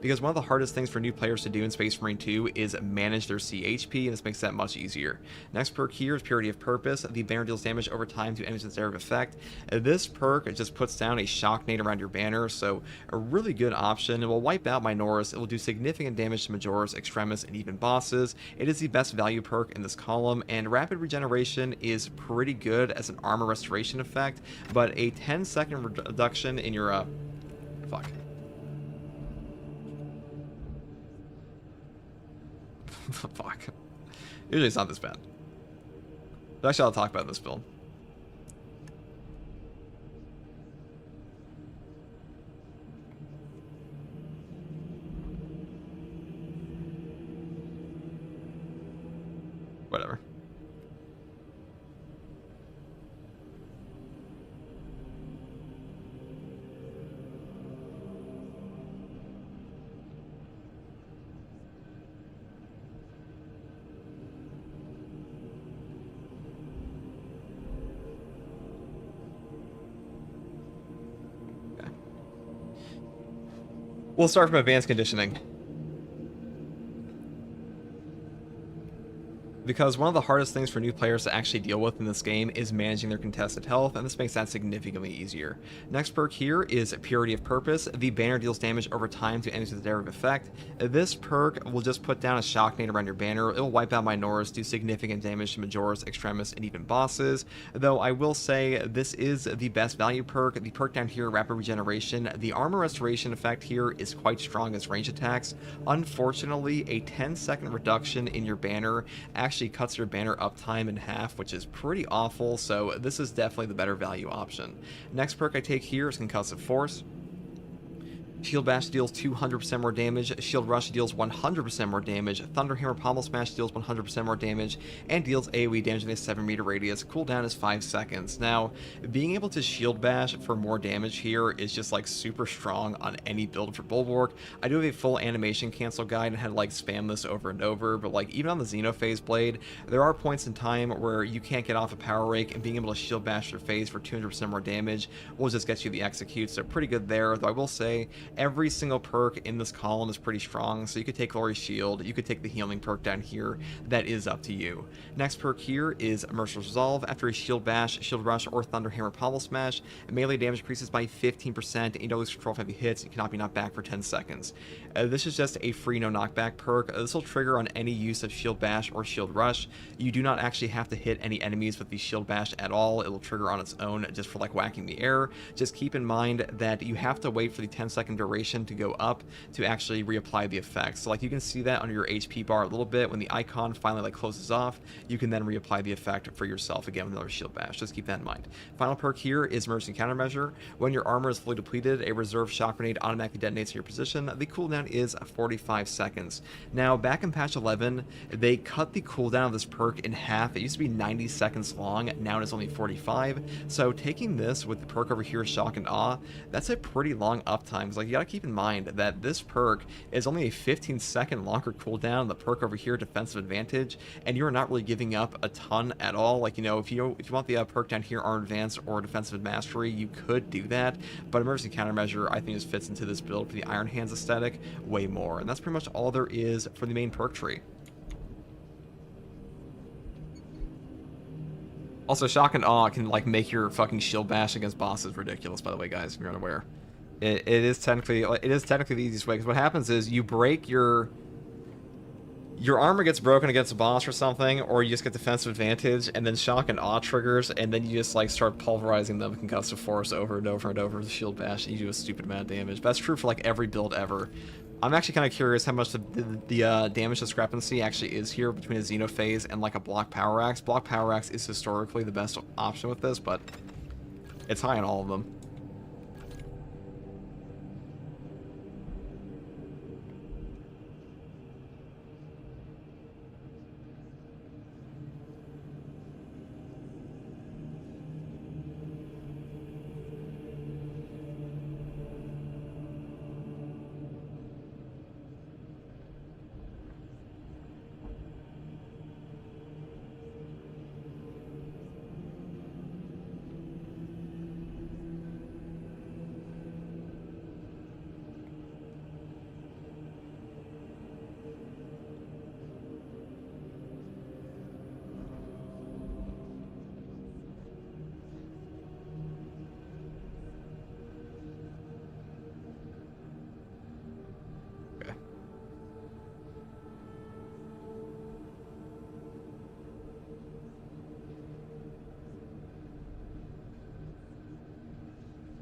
because one of the hardest things for new players to do in Space Marine 2 is manage their CHP, and this makes that much easier. Next perk here is Purity of Purpose. The banner deals damage over time to enemies with its area of effect. This perk just puts down a shock nade around your banner, so a really good option. It will wipe out Minoris. It will do significant damage to Majoris, Extremis, and even bosses. It is the best value perk in this column, and Rapid Regeneration is pretty good as an armor restoration effect, but a 10-second reduction in your... Fuck. Usually it's not this bad. But actually, I'll talk about this build. Whatever. We'll start from Advanced Conditioning. Because one of the hardest things for new players to actually deal with in this game is managing their contested health, and this makes that significantly easier. Next perk here is Purity of Purpose. The banner deals damage over time to enemies with its area of effect. This perk will just put down a shock nade around your banner. It will wipe out Minoris, do significant damage to Majoris, Extremis, and even bosses. Though I will say this is the best value perk. The perk down here, Rapid Regeneration. The armor restoration effect here is quite strong as range attacks. Unfortunately, a 10-second reduction in your banner actually cuts your banner uptime in half, which is pretty awful, so this is definitely the better value option. Next perk I take here is Concussive Force. Shield Bash deals 200% more damage, Shield Rush deals 100% more damage, Thunderhammer Pommel Smash deals 100% more damage, and deals AoE damage in a 7-meter radius. Cooldown is 5 seconds. Now, being able to Shield Bash for more damage here is just like super strong on any build for Bulwark. I do have a full animation cancel guide and had to like spam this over and over, but like even on the Xenophase Blade, there are points in time where you can't get off a Power Rake, and being able to Shield Bash your face for 200% more damage will just get you the execute, so pretty good there. Though I will say, every single perk in this column is pretty strong, so you could take Glory Shield, you could take the healing perk down here, that is up to you. Next perk here is Merciless Resolve. After a Shield Bash, Shield Rush, or Thunderhammer Pommel Smash, melee damage increases by 15%, and you don't lose control of heavy hits, you cannot be knocked back for 10 seconds. This is just a free no knockback perk. This will trigger on any use of Shield Bash or Shield Rush. You do not actually have to hit any enemies with the Shield Bash at all. It will trigger on its own just for like whacking the air. Just keep in mind that you have to wait for the 10-second duration to go up to actually reapply the effect. So like you can see that under your HP bar a little bit. When the icon finally like closes off, you can then reapply the effect for yourself again with another Shield Bash. Just keep that in mind. Final perk here is Emergency Countermeasure. When your armor is fully depleted, a reserve shock grenade automatically detonates in your position. The cooldown is 45 seconds. Now, back in patch 11, they cut the cooldown of this perk in half. It used to be 90 seconds long, now it's only 45. So taking this with the perk over here, Shock and Awe, that's a pretty long uptime. Like, you gotta keep in mind that this perk is only a 15-second longer cooldown. The perk over here, Defensive Advantage, and you're not really giving up a ton at all. Like, you know, if you want the perk down here, Armed Advance or Defensive Mastery, you could do that. But Emergency Countermeasure, I think, just fits into this build for the Iron Hands aesthetic way more. And that's pretty much all there is for the main perk tree. Also, Shock and Awe can like make your fucking Shield Bash against bosses ridiculous, by the way, guys, if you're unaware. It is technically the easiest way, because what happens is you break your your armor gets broken against a boss or something, or you just get defensive advantage, and then shock and awe triggers, and then you just like start pulverizing them with concussive force over and over and over with the shield bash, and you do a stupid amount of damage. But that's true for like every build ever. I'm actually kind of curious how much the damage discrepancy actually is here between a Xenophase and like a Block Power Axe. Block Power Axe is historically the best option with this, but it's high on all of them.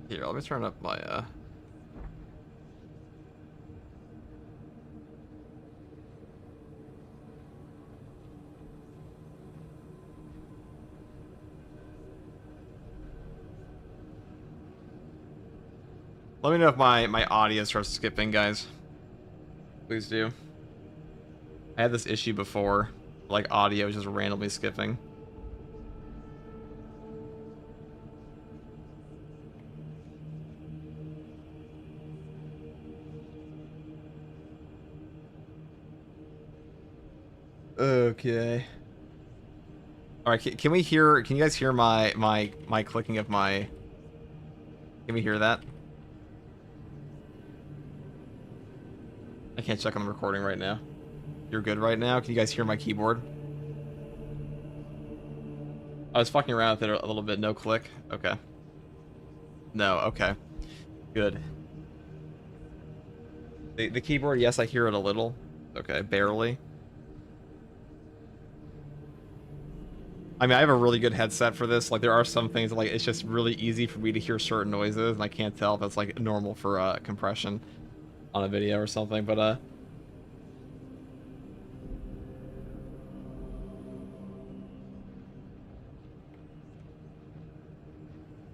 Here, let me turn up my, Let me know if my audio starts skipping, guys. Please do. I had this issue before, like audio just randomly skipping. Okay. All right, can we hear? Can you guys hear my clicking of my? Can we hear that? I can't check on the recording right now. You're good right now? Can you guys hear my keyboard? I was fucking around with it a little bit. No click. Okay. No. Okay. Good. The keyboard, yes, I hear it a little. Okay, barely. I mean, I have a really good headset for this. Like, there are some things like it's just really easy for me to hear certain noises, and I can't tell if that's like normal for compression on a video or something. But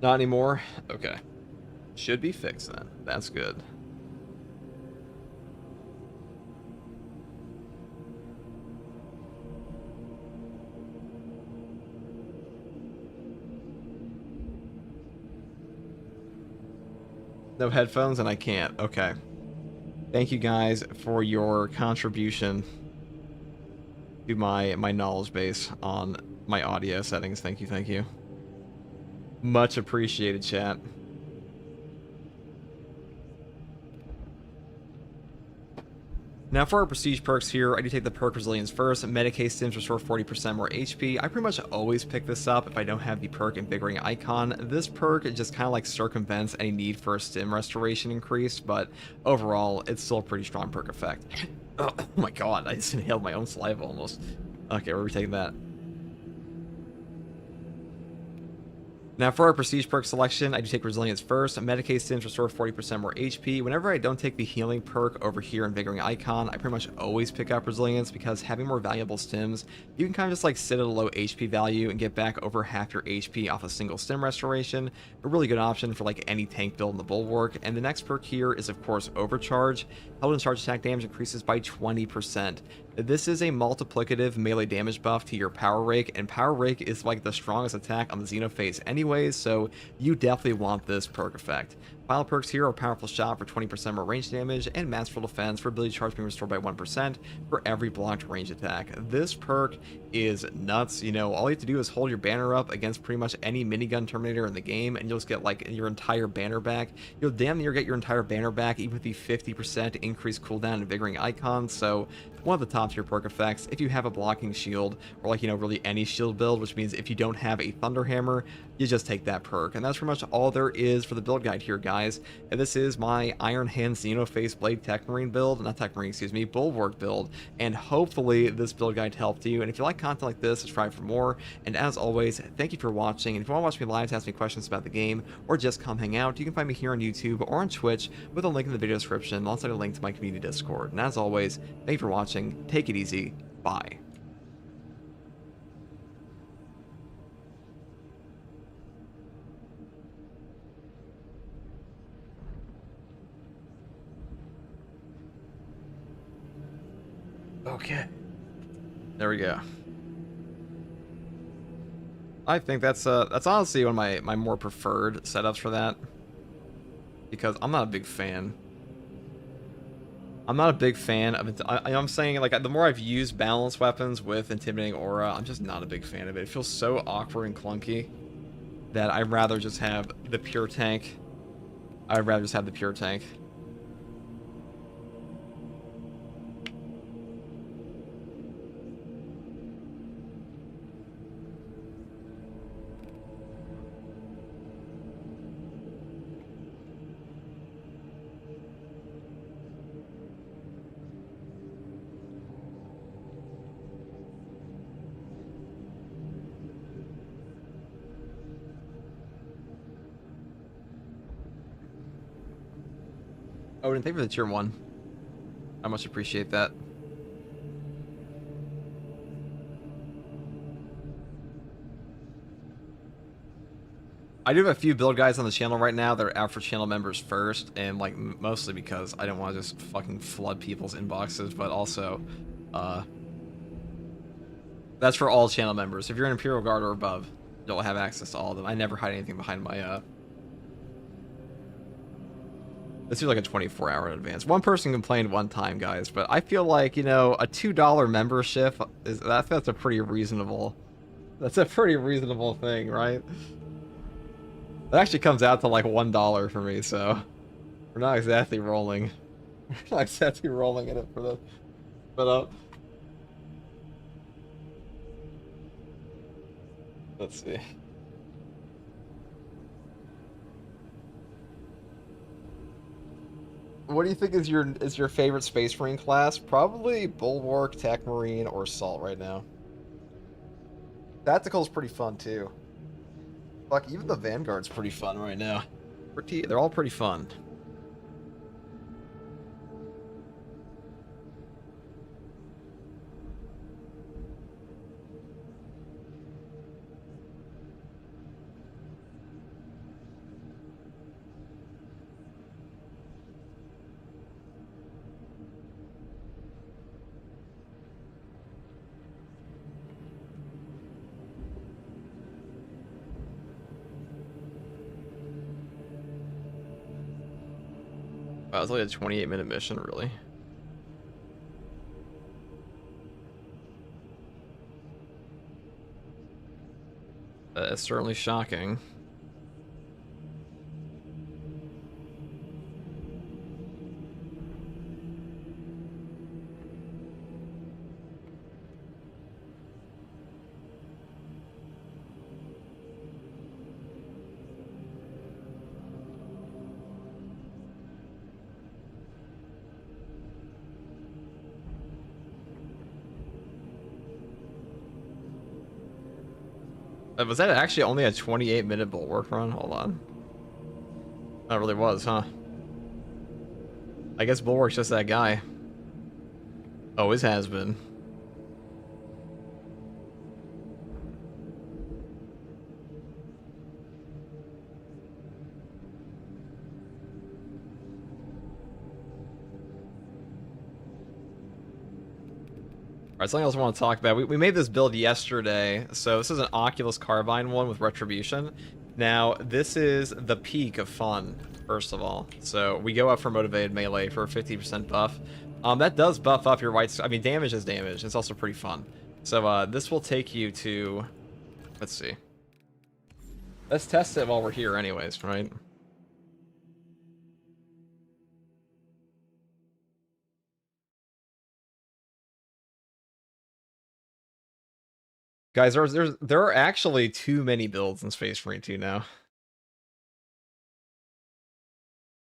not anymore. Okay, should be fixed then. That's good. No headphones, and I can't. Okay. Thank you guys for your contribution to my knowledge base on my audio settings. Thank you, thank you. Much appreciated, chat. Now for our prestige perks here, I do take the perk Resilience first. Medicae stims restore 40% more HP. I pretty much always pick this up if I don't have the perk Invigorating Icon. This perk just kind of like circumvents any need for a stim restoration increase, but overall, it's still a pretty strong perk effect. Oh my god, I just inhaled my own saliva almost. Okay, where are we taking that? Now for our prestige perk selection, I do take Resilience first. Medicae stims restore 40% more HP. Whenever I don't take the healing perk over here in Invigorating Icon, I pretty much always pick up Resilience because having more valuable stims, you can kind of just like sit at a low HP value and get back over half your HP off a single stim restoration. A really good option for like any tank build in the Bulwark. And the next perk here is of course Overcharge. Held and charge attack damage increases by 20%. This is a multiplicative melee damage buff to your Power Rake, and Power Rake is like the strongest attack on the Xenophase anyways, so you definitely want this perk effect. Final perks here are Powerful Shot for 20% more range damage, and Masterful Defense for ability charge being restored by 1% for every blocked range attack. This perk is nuts. You know, all you have to do is hold your banner up against pretty much any minigun terminator in the game, and you'll just get like your entire banner back. You'll damn near get your entire banner back, even with the 50% increased cooldown and Invigorating Icon, so one of the top tier perk effects if you have a blocking shield, or like, you know, really any shield build, which means if you don't have a Thunderhammer, you just take that perk. And that's pretty much all there is for the build guide here, guys. guys. And this is my Iron Hand Xenoface Blade Tech Marine build. Not Tech Marine, excuse me, Bulwark build. And hopefully this build guide helped you. And if you like content like this, subscribe for more. And as always, thank you for watching. And if you want to watch me live to ask me questions about the game, or just come hang out, you can find me here on YouTube or on Twitch with a link in the video description, alongside a link to my community Discord. And as always, thank you for watching. Take it easy. Bye. Okay. There we go. I think that's honestly one of my more preferred setups for that. Because I'm not a big fan. I'm not a big fan of it. I'm saying, like, the more I've used balanced weapons with Intimidating Aura, I'm just not a big fan of it. It feels so awkward and clunky that I'd rather just have the pure tank. I'd rather just have the pure tank. Oh, and thank you for the tier 1. I much appreciate that. I do have a few build guides on the channel right now that are out for channel members first, and like mostly because I don't want to just fucking flood people's inboxes, but also that's for all channel members. If you're an Imperial Guard or above, you'll have access to all of them. I never hide anything behind my This is like a 24-hour in advance. One person complained one time, guys, but I feel like, you know, a $2 membership that's a pretty reasonable. That's a pretty reasonable thing, right? That actually comes out to like $1 for me, so we're not exactly rolling. We're not exactly rolling in it for this, but let's see. What do you think is your favorite Space Marine class? Probably Bulwark, Tech Marine, or Assault right now. Tactical's pretty fun too. Fuck, even the Vanguard's pretty fun right now. They're all pretty fun. Wow, it's only a 28-minute mission, really. That's certainly shocking. Was that actually only a 28-minute Bulwark run? Hold on. That really was, huh? I guess Bulwark's just that guy. Always has been. Alright, something else I want to talk about. We made this build yesterday, so this is an Oculus Carbine one with Retribution. Now, this is the peak of fun, first of all. So, we go up for Motivated Melee for a 50% buff. That does buff up your I mean, damage is damage. It's also pretty fun. So, this will take you to... Let's see. Let's test it while we're here anyways, right? Guys, there are actually too many builds in Space Marine 2 now.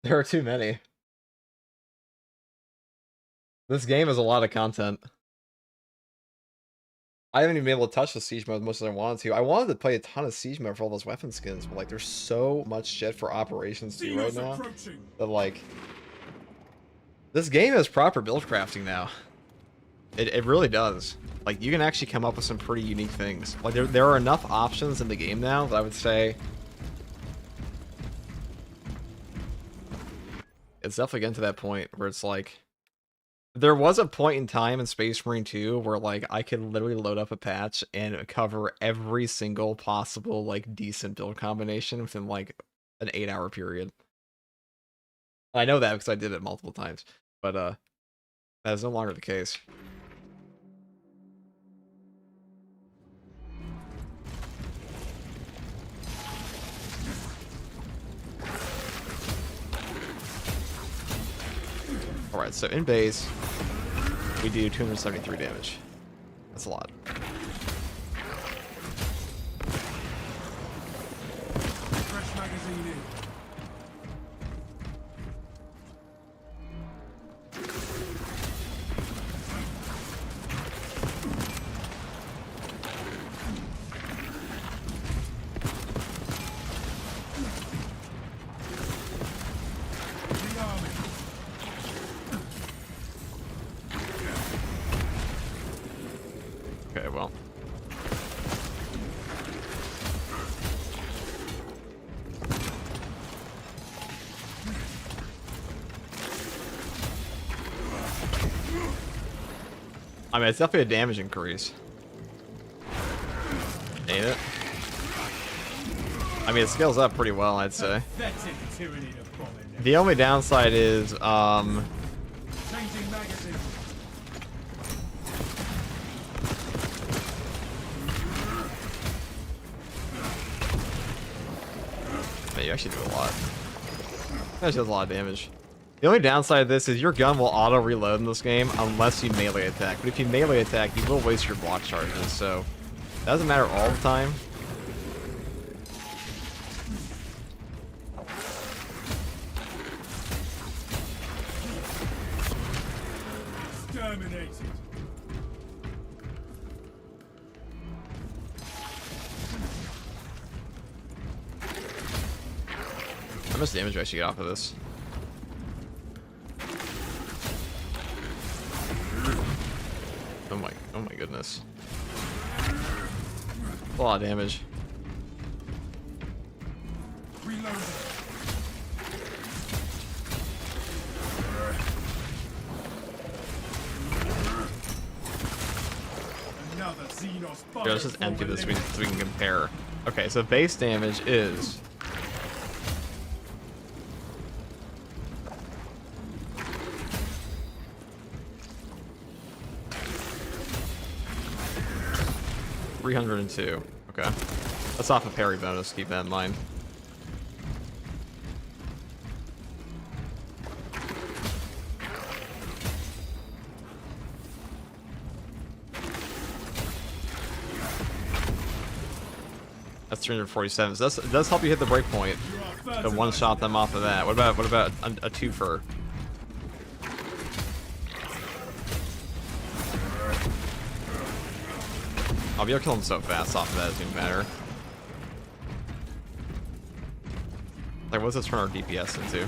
There are too many. This game has a lot of content. I haven't even been able to touch the siege mode as much as I wanted to. I wanted to play a ton of siege mode for all those weapon skins, but like there's so much shit for operations to do right now that like this game has proper build crafting now. It really does. Like you can actually come up with some pretty unique things. Like there are enough options in the game now that I would say it's definitely getting to that point where it's like there was a point in time in Space Marine 2 where like I could literally load up a patch and cover every single possible like decent build combination within like an 8-hour period. I know that because I did it multiple times, but that is no longer the case. Alright, so in base, we do 273 damage. That's a lot. Fresh magazine in. The army. Okay, well. I mean, it's definitely a damage increase. Ain't it? I mean, it scales up pretty well, I'd say. Pathetic tyranny of bombing. The only downside is, Changing magazine. man, you actually do a lot. That actually does a lot of damage. The only downside of this is your gun will auto-reload in this game unless you melee attack. But if you melee attack, you will waste your block charges, so that doesn't matter all the time. Exterminated. How much damage do I actually get off of this? Oh my goodness. A lot of damage. Reloading. Another Xenos fire. Here, let's just empty this so we can compare. Okay, so base damage is... $302. Okay. That's off a parry bonus, keep that in mind. That's 347. So it does help you hit the breakpoint. To one-shot them off of that. What about a twofer? I'll be able to kill him so fast off of that, it doesn't even matter. Like, what does this turn our DPS into?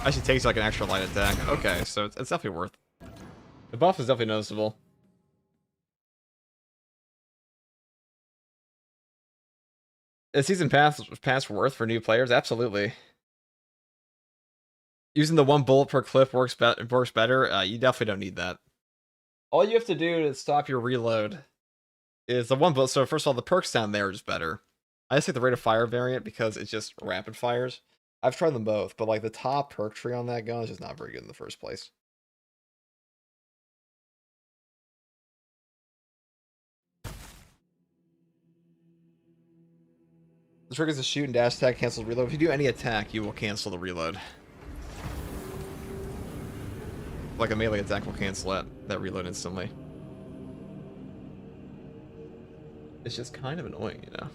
Actually takes like an extra light attack. Okay, so it's definitely worth. The buff is definitely noticeable. Is season pass worth for new players? Absolutely. Using the one bullet per clip works better. You definitely don't need that. All you have to do to stop your reload is the one bullet. So first of all, the perks down there are just better. I just like the rate of fire variant because it's just rapid fires. I've tried them both, but like the top perk tree on that gun is just not very good in the first place. The triggers a shoot and dash attack, cancels reload. If you do any attack, you will cancel the reload. Like a melee attack will cancel that reload instantly. It's just kind of annoying, you know?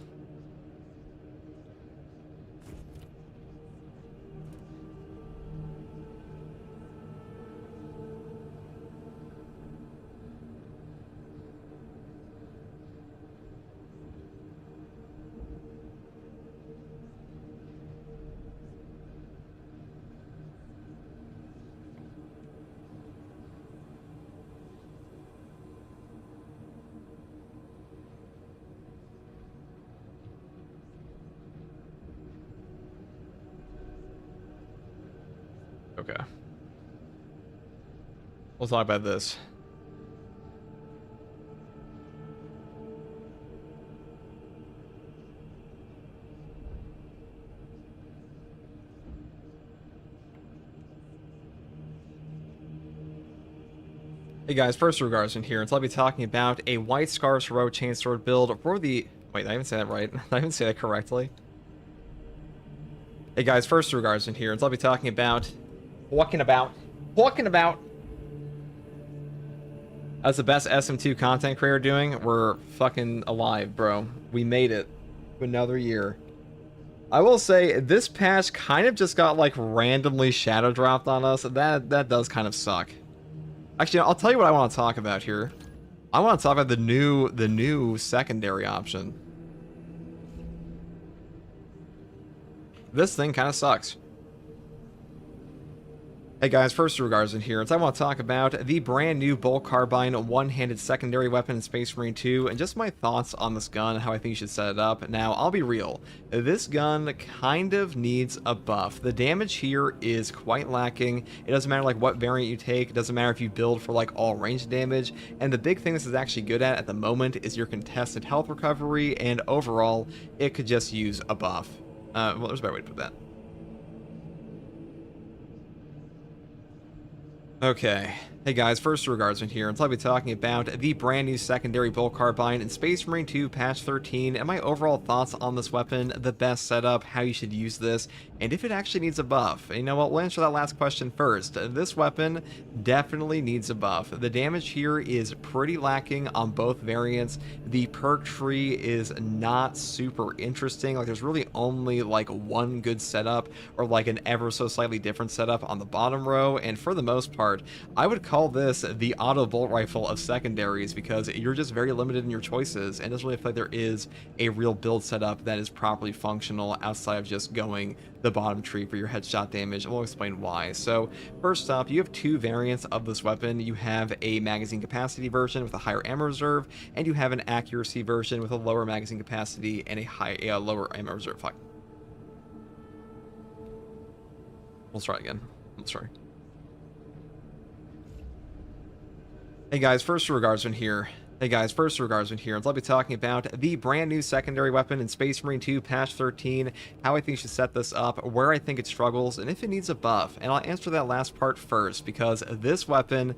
Okay. We'll talk about this. Hey guys, first Guardsman here, and so I'll be talking about a White Scars Heroic Chainsword build for the... Wait, I even say that right. I even say that correctly. Hey guys, first Guardsman here, and so I'll be talking about... Walking about. That's the best SM2 content creator doing. We're fucking alive, bro. We made it. Another year. I will say, this patch kind of just got, like, randomly shadow dropped on us. That does kind of suck. Actually, I'll tell you what I want to talk about here. I want to talk about the new secondary option. This thing kind of sucks. Hey guys, first Guardsman here, and so I want to talk about the brand new Bolt Carbine one-handed secondary weapon in Space Marine 2, and just my thoughts on this gun and how I think you should set it up. Now, I'll be real, this gun kind of needs a buff. The damage here is quite lacking. It doesn't matter like what variant you take, it doesn't matter if you build for like all range damage, and the big thing this is actually good at the moment is your contested health recovery, and overall, it could just use a buff. Well, there's a better way to put that. Okay. Hey guys, first Guardsman here, and so I'll be talking about the brand new secondary Bolt Carbine in Space Marine 2 Patch 13, and my overall thoughts on this weapon, the best setup, how you should use this, and if it actually needs a buff. And you know what, we'll answer that last question first. This weapon definitely needs a buff. The damage here is pretty lacking on both variants. The perk tree is not super interesting. Like, there's really only like one good setup, or like an ever so slightly different setup on the bottom row, and for the most part, I would call this the auto bolt rifle of secondaries, because you're just very limited in your choices, and it doesn't really feel like there is a real build setup that is properly functional outside of just going the bottom tree for your headshot damage. We'll explain why. So first up, you have two variants of this weapon. You have a magazine capacity version with a higher ammo reserve, and you have an accuracy version with a lower magazine capacity and a lower ammo reserve. Fuck. We'll try again. I'm sorry. Hey guys, first Guardsman here. And so I'll be talking about the brand new secondary weapon in Space Marine 2 Patch 13, how I think you should set this up, where I think it struggles, and if it needs a buff. And I'll answer that last part first, because this weapon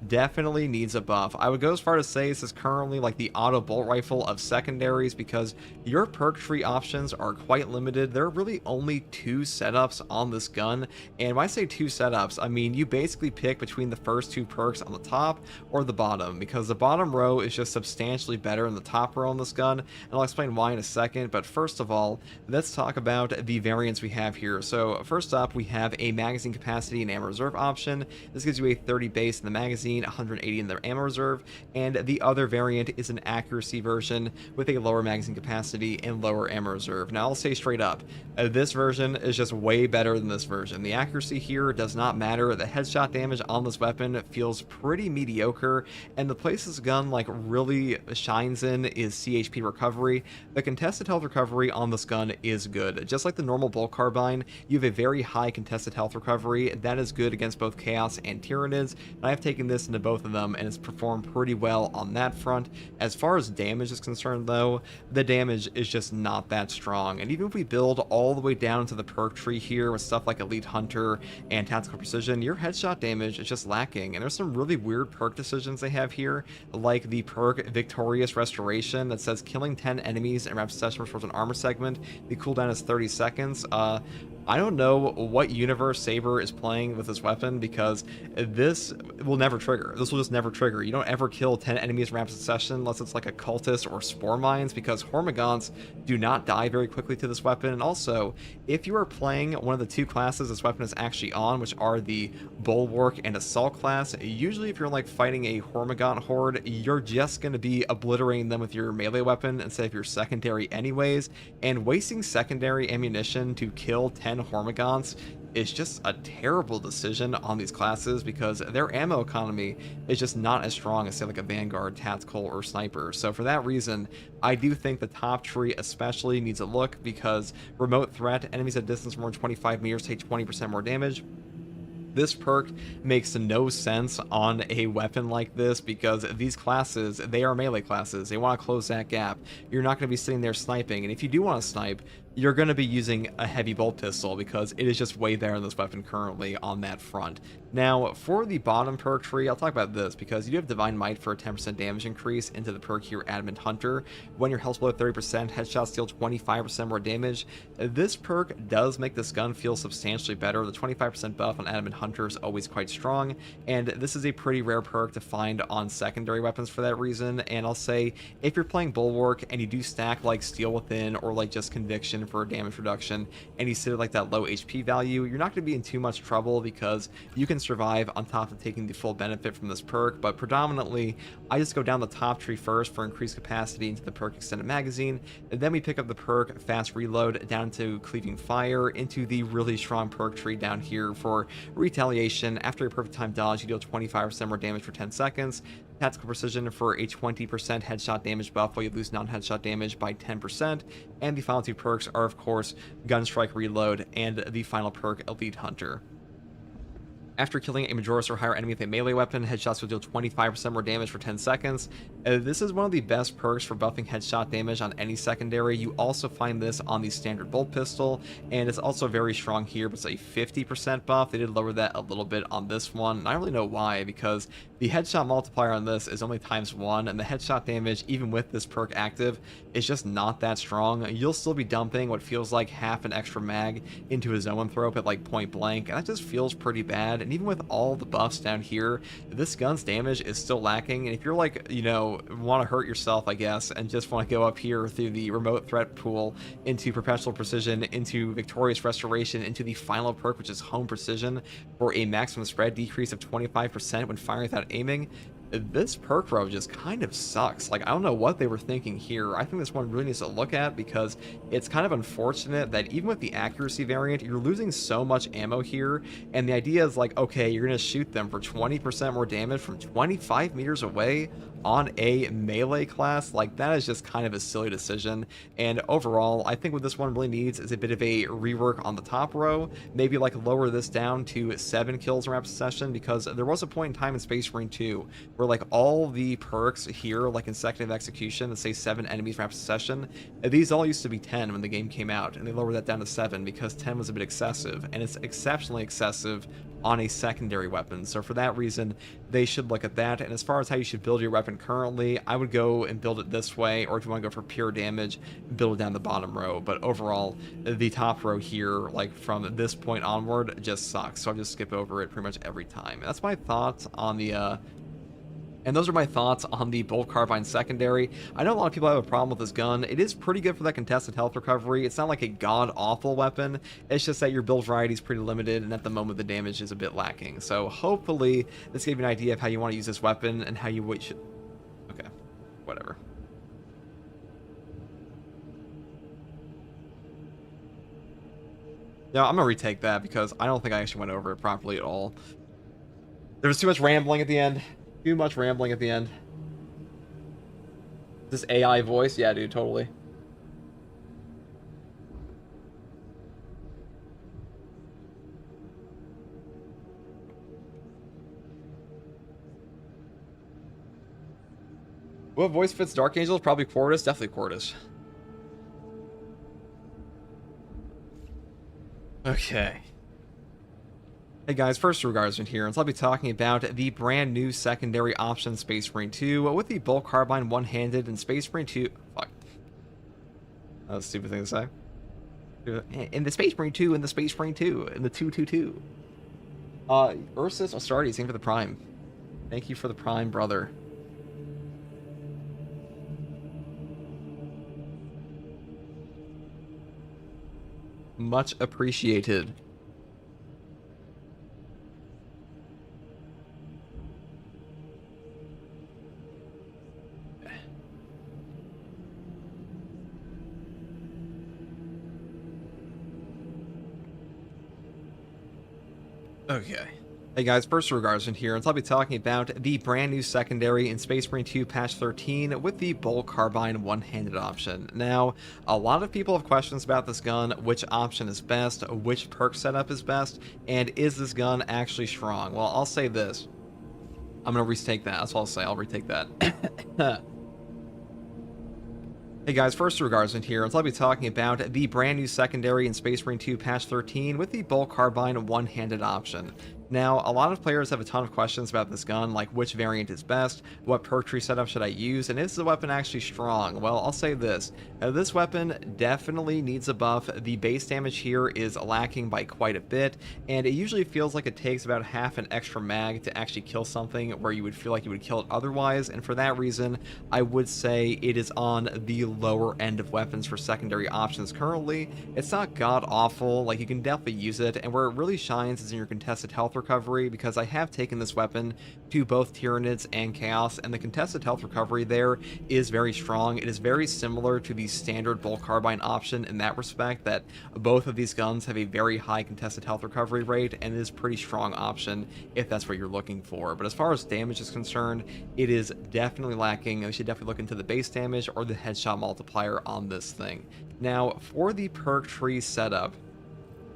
definitely needs a buff. I would go as far to say this is currently like the auto bolt rifle of secondaries, because your perk tree options are quite limited. There are really only two setups on this gun, and when I say two setups, I mean you basically pick between the first two perks on the top or the bottom, because the bottom row is just substantially better than the top row on this gun, and I'll explain why in a second. But first of all, let's talk about the variants we have here. So first up, we have a magazine capacity and ammo reserve option. This gives you a 30 base in the magazine, 180 in their ammo reserve, and the other variant is an accuracy version with a lower magazine capacity and lower ammo reserve. Now I'll say straight up, this version is just way better than this version. The accuracy here does not matter. The headshot damage on this weapon feels pretty mediocre, and the place this gun like really shines in is CHP recovery. The contested health recovery on this gun is good. Just like the normal Bolt Carbine, you have a very high contested health recovery that is good against both Chaos and Tyranids, and I've taken this this into both of them, and it's performed pretty well on that front. As far as damage is concerned, though, the damage is just not that strong. And even if we build all the way down to the perk tree here with stuff like Elite Hunter and Tactical Precision, your headshot damage is just lacking. And there's some really weird perk decisions they have here, like the perk Victorious Restoration that says killing 10 enemies in rapid succession restores an armor segment. The cooldown is 30 seconds. I don't know what universe Saber is playing with this weapon, because this will never trigger. This will just never trigger. You don't ever kill 10 enemies in rapid succession unless it's like a cultist or spore mines, because Hormagaunts do not die very quickly to this weapon. And also, if you are playing one of the two classes this weapon is actually on, which are the Bulwark and Assault class, usually if you're like fighting a Hormagaunt horde, you're just going to be obliterating them with your melee weapon instead of your secondary anyways, and wasting secondary ammunition to kill 10 Hormagaunts is just a terrible decision on these classes, because their ammo economy is just not as strong as, say, like a Vanguard, Tactical, or Sniper. So for that reason, I do think the top tree especially needs a look, because remote threat, enemies at a distance more than 25 meters take 20% more damage. This perk makes no sense on a weapon like this, because these classes, they are melee classes. They want to close that gap. You're not going to be sitting there sniping, and if you do want to snipe, you're going to be using a heavy bolt pistol, because it is just way there in this weapon currently on that front. Now, for the bottom perk tree, I'll talk about this, because you do have Divine Might for a 10% damage increase into the perk here, Adamant Hunter. When your health's below 30%, headshots deal 25% more damage. This perk does make this gun feel substantially better. The 25% buff on Adamant Hunter is always quite strong, and this is a pretty rare perk to find on secondary weapons for that reason. And I'll say, if you're playing Bulwark and you do stack like Steel Within or like just Conviction for damage reduction, and you sit at like that low HP value, you're not going to be in too much trouble, because you can survive on top of taking the full benefit from this perk. But predominantly, I just go down the top tree first for increased capacity into the perk Extended Magazine, and then we pick up the perk Fast Reload down to Cleaving Fire, into the really strong perk tree down here for Retaliation. After a perfect time dodge, you deal 25% more damage for 10 seconds. Tactical Precision for a 20% headshot damage buff while you lose non-headshot damage by 10%. And the final two perks are, of course, Gunstrike Reload and the final perk, Elite Hunter. After killing a Majoris or higher enemy with a melee weapon, headshots will deal 25% more damage for 10 seconds. This is one of the best perks for buffing headshot damage on any secondary. You also find this on the standard bolt pistol, and it's also very strong here, but it's a 50% buff. They did lower that a little bit on this one, and I don't really know why, because the headshot multiplier on this is only ×1, and the headshot damage, even with this perk active, is just not that strong. You'll still be dumping what feels like half an extra mag into a zoanthrope at like point blank, and that just feels pretty bad. And even with all the buffs down here, this gun's damage is still lacking. And if you're like, you know, want to hurt yourself, I guess, and just want to go up here through the remote threat pool into Perpetual Precision, into Victorious Restoration, into the final perk, which is Home Precision, for a maximum spread decrease of 25% when firing without aiming, this perk row just kind of sucks. Like, I don't know what they were thinking here. I think this one really needs to look at, because it's kind of unfortunate that even with the accuracy variant, you're losing so much ammo here, and the idea is like, okay, you're gonna shoot them for 20% more damage from 25 meters away on a melee class. Like, that is just kind of a silly decision. And overall, I think what this one really needs is a bit of a rework on the top row. Maybe like lower this down to 7 kills in rapid succession, because there was a point in time in Space Marine 2 where like all the perks here, like Consecutive Execution, that say 7 enemies rapid succession, these all used to be 10 when the game came out, and they lowered that down to 7 because 10 was a bit excessive, and it's exceptionally excessive on a secondary weapon. So for that reason, they should look at that. And as far as how you should build your weapon currently, I would go and build it this way, or if you want to go for pure damage, build it down the bottom row. But overall, the top row here, like from this point onward, just sucks. So I'll just skip over it pretty much every time. And that's my thoughts on the and those are my thoughts on the Bolt Carbine secondary. I know a lot of people have a problem with this gun. It is pretty good for that contested health recovery. It's not like a god-awful weapon. It's just that your build variety is pretty limited, and at the moment the damage is a bit lacking. So hopefully this gave you an idea of how you want to use this weapon and how you should... Okay, whatever. No, I'm gonna retake that because I don't think I actually went over it properly at all. There was too much rambling at the end. Too much rambling at the end. This AI voice? Yeah, dude, totally. What voice fits Dark Angel? Probably Quartus. Definitely Quartus. Okay. Hey guys, first Guardsman here, and so I'll be talking about the brand new secondary option Space Marine 2 with the Bolt Carbine one-handed and Space Marine 2. Fuck. That was a stupid thing to say. In the Space Marine 2, in the Space Marine 2, in the 222. Ursus Astartes, thank you for the Prime. Thank you for the Prime, brother. Much appreciated. Okay. Hey guys, first Guardsman here, and so I'll be talking about the brand new secondary in Space Marine 2 patch 13 with the Bolt Carbine one-handed option. Now, a lot of people have questions about this gun, which option is best, which perk setup is best, and is this gun actually strong? Well, I'll say this. I'm going to retake that. That's what I'll say. I'll retake that. Hey guys, first Guardsman here, and so I'll be talking about the brand new secondary in Space Marine 2 patch 13 with the Bolt Carbine one-handed option. Now, a lot of players have a ton of questions about this gun, like which variant is best, what perk tree setup should I use, and is the weapon actually strong? Well, I'll say this. This weapon definitely needs a buff. The base damage here is lacking by quite a bit, and it usually feels like it takes about half an extra mag to actually kill something where you would feel like you would kill it otherwise, and for that reason, I would say it is on the lower end of weapons for secondary options currently. It's not god-awful, like you can definitely use it, and where it really shines is in your contested health recovery, because I have taken this weapon to both Tyranids and Chaos, and the contested health recovery there is very strong. It is very similar to the standard Bolt Carbine option in that respect, that both of these guns have a very high contested health recovery rate, and it is a pretty strong option if that's what you're looking for. But as far as damage is concerned, it is definitely lacking, and we should definitely look into the base damage or the headshot multiplier on this thing. Now, for the perk tree setup,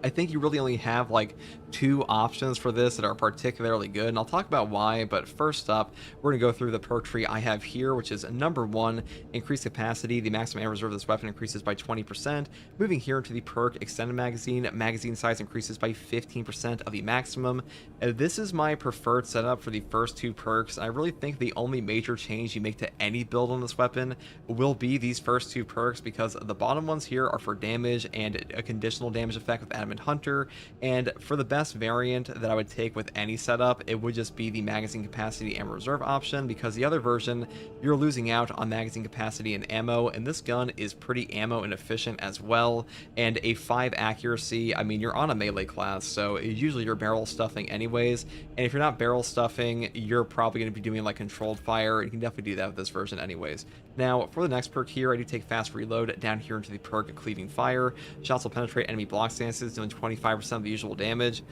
I think you really only have like two options for this that are particularly good, and I'll talk about why. But first up, we're going to go through the perk tree I have here, which is number 1, increased capacity. The maximum ammo reserve of this weapon increases by 20%. Moving here into the perk extended magazine, magazine size increases by 15% of the maximum. This is my preferred setup for the first two perks. I really think the only major change you make to any build on this weapon will be these first two perks, because the bottom ones here are for damage and a conditional damage effect with Adamant Hunter, and for the best variant that I would take with any setup, it would just be the magazine capacity ammo reserve option, because the other version, you're losing out on magazine capacity and ammo, and this gun is pretty ammo inefficient as well, and a 5 accuracy, I mean, you're on a melee class, so usually you're barrel stuffing anyways, and if you're not barrel stuffing, you're probably going to be doing like controlled fire, and you can definitely do that with this version anyways. Now, for the next perk here, I do take fast reload down here into the perk cleaving fire. Shots will penetrate enemy block stances, doing 25% of the usual damage.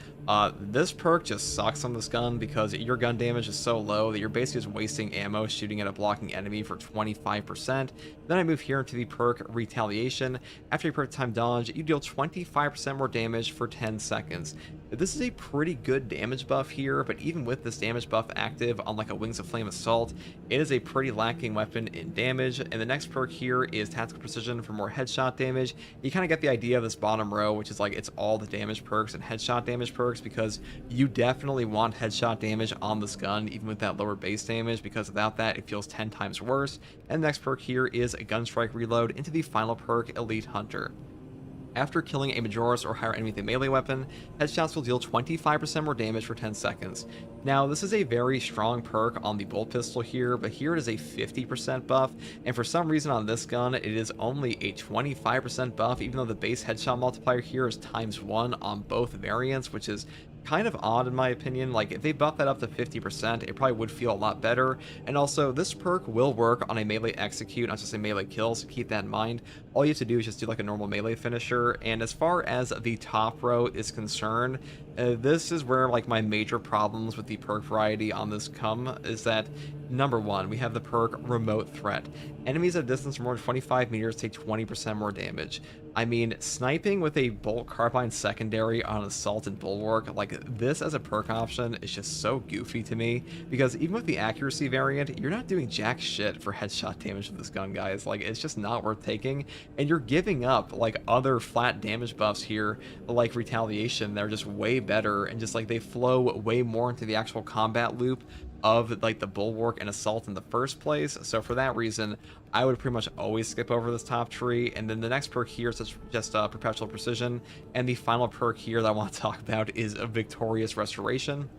This perk just sucks on this gun because your gun damage is so low that you're basically just wasting ammo shooting at a blocking enemy for 25%. Then I move here into the perk retaliation. After your perk time dodge, you deal 25% more damage for 10 seconds. This is a pretty good damage buff here, but even with this damage buff active on like a Wings of Flame Assault, it is a pretty lacking weapon in damage. And the next perk here is Tactical Precision for more headshot damage. You kind of get the idea of this bottom row, which is like it's all the damage perks and headshot damage perks, because you definitely want headshot damage on this gun, even with that lower base damage, because without that, it feels 10 times worse. And the next perk here is a Gunstrike Reload into the final perk, Elite Hunter. After killing a Majoris or higher enemy with a melee weapon, headshots will deal 25% more damage for 10 seconds. Now, this is a very strong perk on the bolt pistol here, but here it is a 50% buff, and for some reason on this gun, it is only a 25% buff, even though the base headshot multiplier here is ×1 on both variants, which is kind of odd in my opinion. Like, if they buff that up to 50%, it probably would feel a lot better. And also, this perk will work on a melee execute, not just a melee kill, so keep that in mind. All you have to do is just do like a normal melee finisher. And as far as the top row is concerned, this is where like my major problems with the perk variety on this come, is that Number 1, we have the perk Remote Threat. Enemies at a distance of more than 25 meters take 20% more damage. I mean, sniping with a bolt carbine secondary on Assault and Bulwark, like this as a perk option is just so goofy to me, because even with the accuracy variant, you're not doing jack shit for headshot damage with this gun, guys. Like, it's just not worth taking, and you're giving up, like, other flat damage buffs here, like Retaliation. They're just way better, and just, like, they flow way more into the actual combat loop of like the Bulwark and Assault in the first place. So for that reason, I would pretty much always skip over this top tree. And then the next perk here is just Perpetual Precision, and the final perk here that I want to talk about is a Victorious Restoration.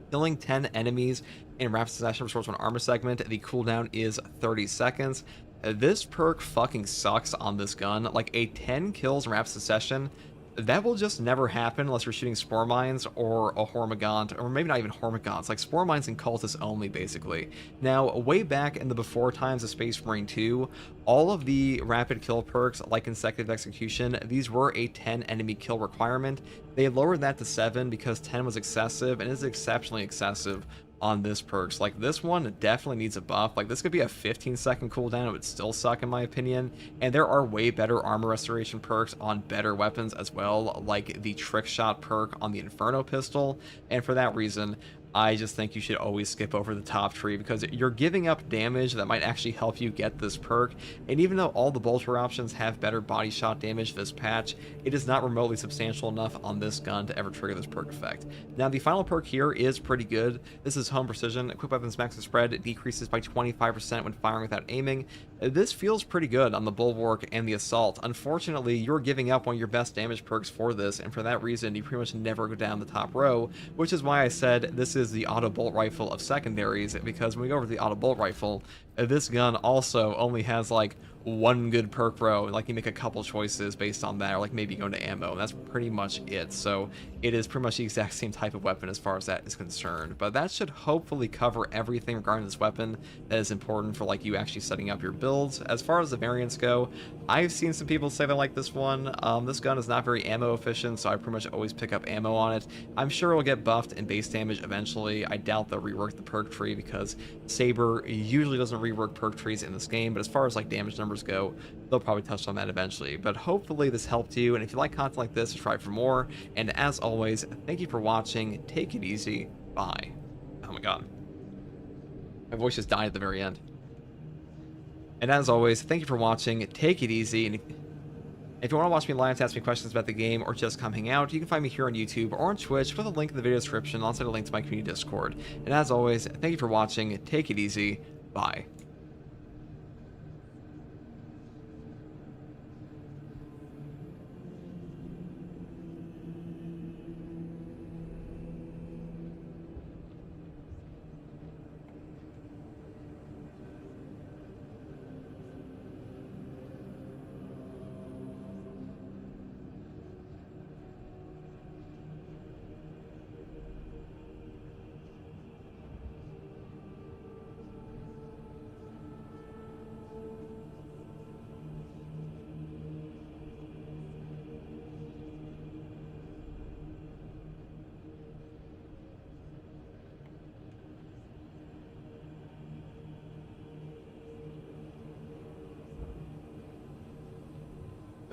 Killing 10 enemies in rapid succession restores one armor segment. The cooldown is 30 seconds. This perk fucking sucks on this gun. Like, a 10 kills in rapid succession, that will just never happen unless you're shooting Spore Mines or a Hormigaunt, or maybe not even Hormigaunts, like Spore Mines and Cultists only, basically. Now, way back in the before times of Space Marine 2, all of the rapid kill perks, like Consecutive Execution, these were a 10 enemy kill requirement. They lowered that to 7 because 10 was excessive, and is exceptionally excessive on this perks. Like, this one definitely needs a buff. Like, this could be a 15-second cooldown, it would still suck in my opinion. And there are way better armor restoration perks on better weapons as well, like the trick shot perk on the Inferno pistol. And for that reason, I just think you should always skip over the top tree, because you're giving up damage that might actually help you get this perk. And even though all the bolter options have better body shot damage this patch, it is not remotely substantial enough on this gun to ever trigger this perk effect. Now, the final perk here is pretty good. This is Home Precision. Quick Weapons Max Spread. It decreases by 25% when firing without aiming. This feels pretty good on the Bulwark and the Assault. Unfortunately, you're giving up one of your best damage perks for this, and for that reason, you pretty much never go down the top row, which is why I said this is the auto bolt rifle of secondaries, because when we go over to the auto bolt rifle, this gun also only has like one good perk row, like you make a couple choices based on that, or like maybe going to ammo, and that's pretty much it. So it is pretty much the exact same type of weapon as far as that is concerned, but that should hopefully cover everything regarding this weapon that is important for like you actually setting up your builds. As far as the variants go, I've seen some people say they like this one. This gun is not very ammo efficient, so I pretty much always pick up ammo on it. I'm sure it'll get buffed in base damage eventually. I doubt they'll rework the perk tree, because Saber usually doesn't rework perk trees in this game, but as far as like damage numbers go, they'll probably touch on that eventually. But hopefully this helped you, and if you like content like this, subscribe for more. And as always, thank you for watching. Take it easy. Bye. Oh my god, my voice just died at the very end. And as always, thank you for watching. Take it easy. And if you want to watch me live to ask me questions about the game, or just come hang out, you can find me here on YouTube or on Twitch with a link in the video description, also a link to my community Discord. And as always, thank you for watching. Take it easy. Bye.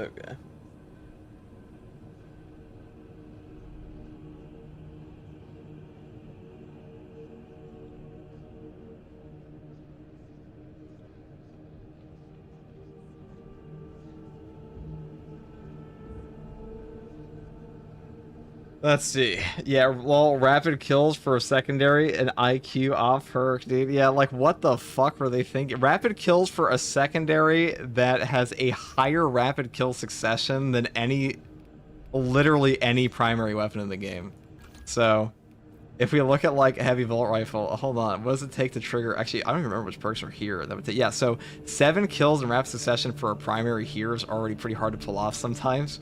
Okay. Let's see. Yeah, well, rapid kills for a secondary, an IQ off perk, dude. Yeah, like, what the fuck were they thinking? Rapid kills for a secondary that has a higher rapid kill succession than literally any primary weapon in the game. So, if we look at, like, a heavy bolt rifle, hold on, what does it take to trigger? Actually, I don't even remember which perks are here. That would take, yeah, so 7 kills in rapid succession for a primary here is already pretty hard to pull off sometimes.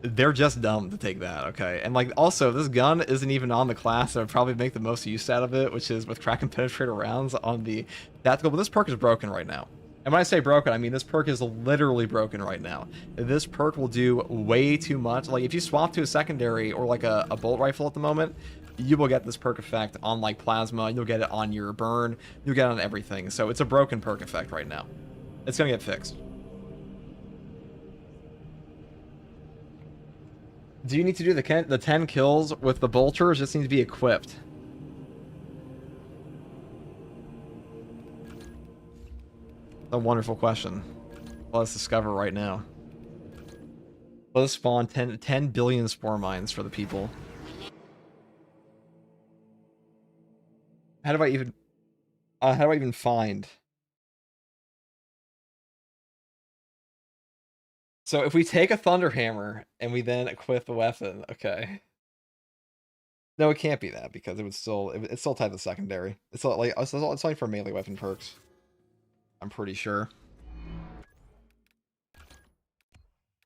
They're just dumb to take that, okay? And, like, also, this gun isn't even on the class that would probably make the most use out of it, which is with crack and penetrator rounds on the tactical, but this perk is broken right now. And when I say broken, I mean this perk is literally broken right now. This perk will do way too much. Like, if you swap to a secondary or, like, a bolt rifle at the moment, you will get this perk effect on like plasma. You'll get it on your burn. You'll get it on everything. So it's a broken perk effect right now. It's gonna get fixed. Do you need to do the 10 kills with the bolters? Just need to be equipped. A wonderful question. Let's discover right now. Let's spawn 10 billion spore mines for the people. How do I even find? So if we take a thunder hammer and we then equip the weapon, okay. No, it can't be that because it's still tied to secondary. It's still, like it's only for melee weapon perks. I'm pretty sure.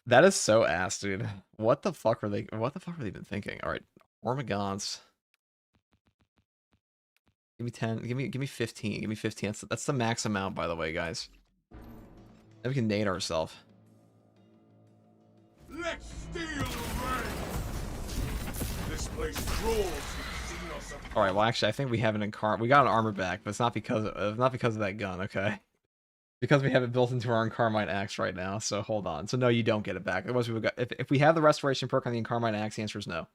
That is so ass, dude. What the fuck were they even thinking? All right, Ormagons. Give me 10. Give me 15. Give me 15. That's the max amount, by the way, guys. Then we can nade ourselves. Let's steal the rain. This place crawls with Xenos. All right. Well, actually, I think we have we got an armor back, but it's not because of that gun. Okay. Because we have it built into our Incarmine Axe right now. So hold on. So no, you don't get it back. Otherwise, we would got if we have the restoration perk on the Incarmine Axe, the answer is no.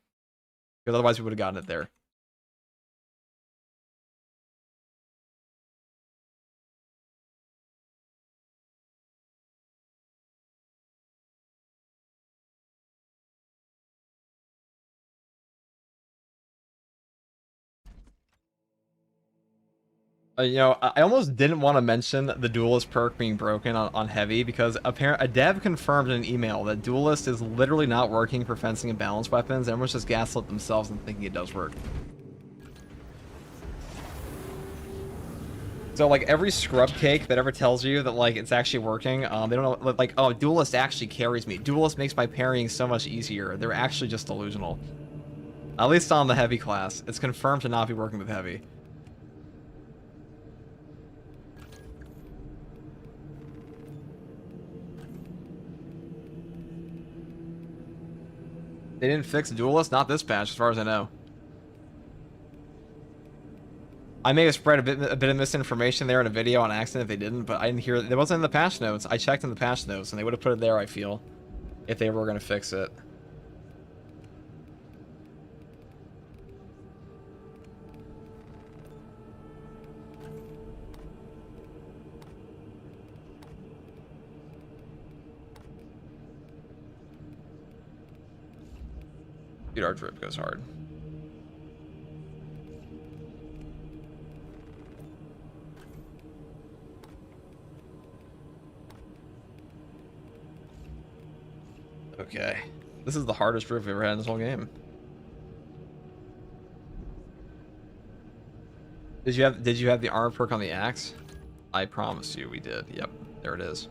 Because otherwise, we would have gotten it there. You know, I almost didn't want to mention the Duelist perk being broken on Heavy because a dev confirmed in an email that Duelist is literally not working for fencing and balanced weapons. Everyone's just gaslit themselves and thinking it does work. So, like, every scrub cake that ever tells you that, like, it's actually working, they don't know, like, oh, Duelist actually carries me. Duelist makes my parrying so much easier. They're actually just delusional. At least on the Heavy class. It's confirmed to not be working with Heavy. They didn't fix Duelist? Not this patch, as far as I know. I may have spread a bit of misinformation there in a video on accident if they didn't, but I didn't hear it. It wasn't in the patch notes. I checked in the patch notes, and they would have put it there, I feel, if they were going to fix it. Dude, our drip goes hard. Okay. This is the hardest drip we've ever had in this whole game. Did you have the armor perk on the axe? I promise you we did. Yep, there it is.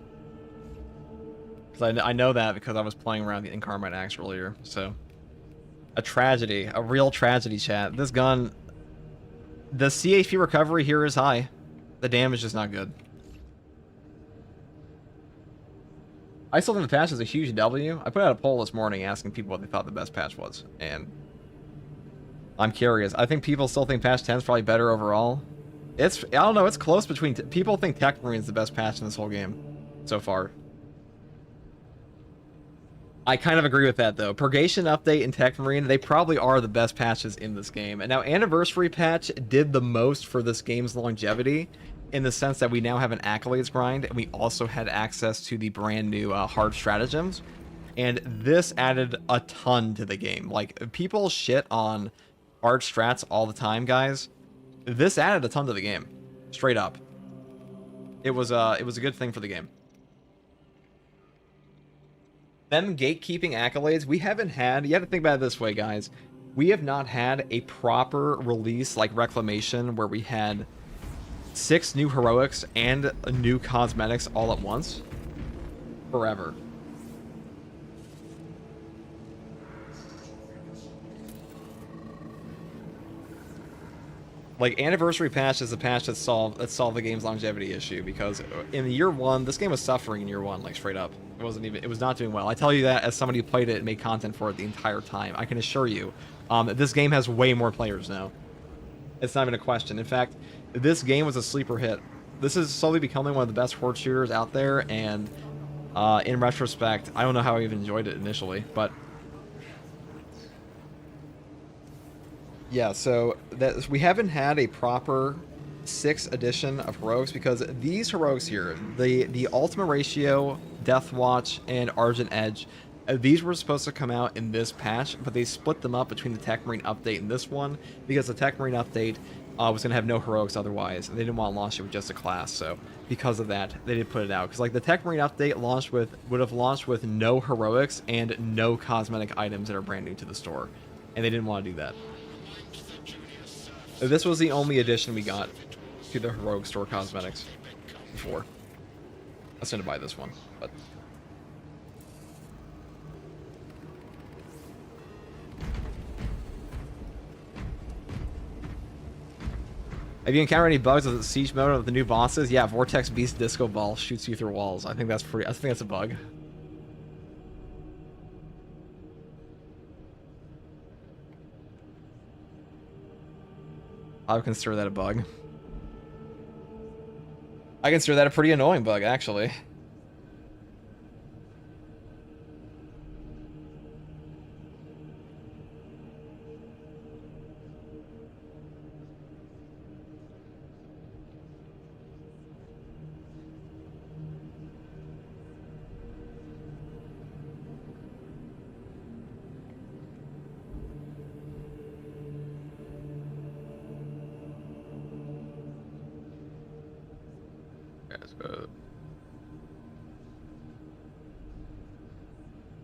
Because I know that because I was playing around the Incarmine Axe earlier, so... A tragedy. A real tragedy, chat. This gun... The CHP recovery here is high. The damage is not good. I still think the patch is a huge W. I put out a poll this morning asking people what they thought the best patch was, and... I'm curious. I think people still think patch 10 is probably better overall. I don't know, it's close between... People think Tech Marine is the best patch in this whole game so far. I kind of agree with that, though. Purgation Update and Tech Marine, they probably are the best patches in this game. And now Anniversary Patch did the most for this game's longevity, in the sense that we now have an Accolades grind, and we also had access to the brand new hard stratagems. And this added a ton to the game. Like, people shit on hard strats all the time, guys. This added a ton to the game. Straight up. It was a good thing for the game. Them gatekeeping accolades, we haven't had... You have to think about it this way, guys. We have not had a proper release like Reclamation where we had 6 new heroics and new cosmetics all at once. Forever. Like, Anniversary Patch is the patch that solved the game's longevity issue, because in year 1, this game was suffering in year 1, like, straight up. It was not doing well. I tell you that as somebody who played it and made content for it the entire time. I can assure you, this game has way more players now. It's not even a question. In fact, this game was a sleeper hit. This is slowly becoming one of the best horde shooters out there, and in retrospect, I don't know how I even enjoyed it initially, but yeah, so we haven't had a proper 6th edition of heroics, because these heroics here, the Ultima Ratio, Death Watch, and Argent Edge, these were supposed to come out in this patch, but they split them up between the Tech Marine update and this one, because the Tech Marine update was going to have no heroics otherwise, and they didn't want to launch it with just a class, so because of that, they did put it out. Because like the Tech Marine update would have launched with no heroics and no cosmetic items that are brand new to the store, and they didn't want to do that. This was the only addition we got to the heroic store cosmetics before. I was going to buy this one, but have you encountered any bugs with the siege mode of the new bosses? Yeah, Vortex Beast Disco Ball shoots you through walls. I think that's a bug. I would consider that a bug. I consider that a pretty annoying bug, actually.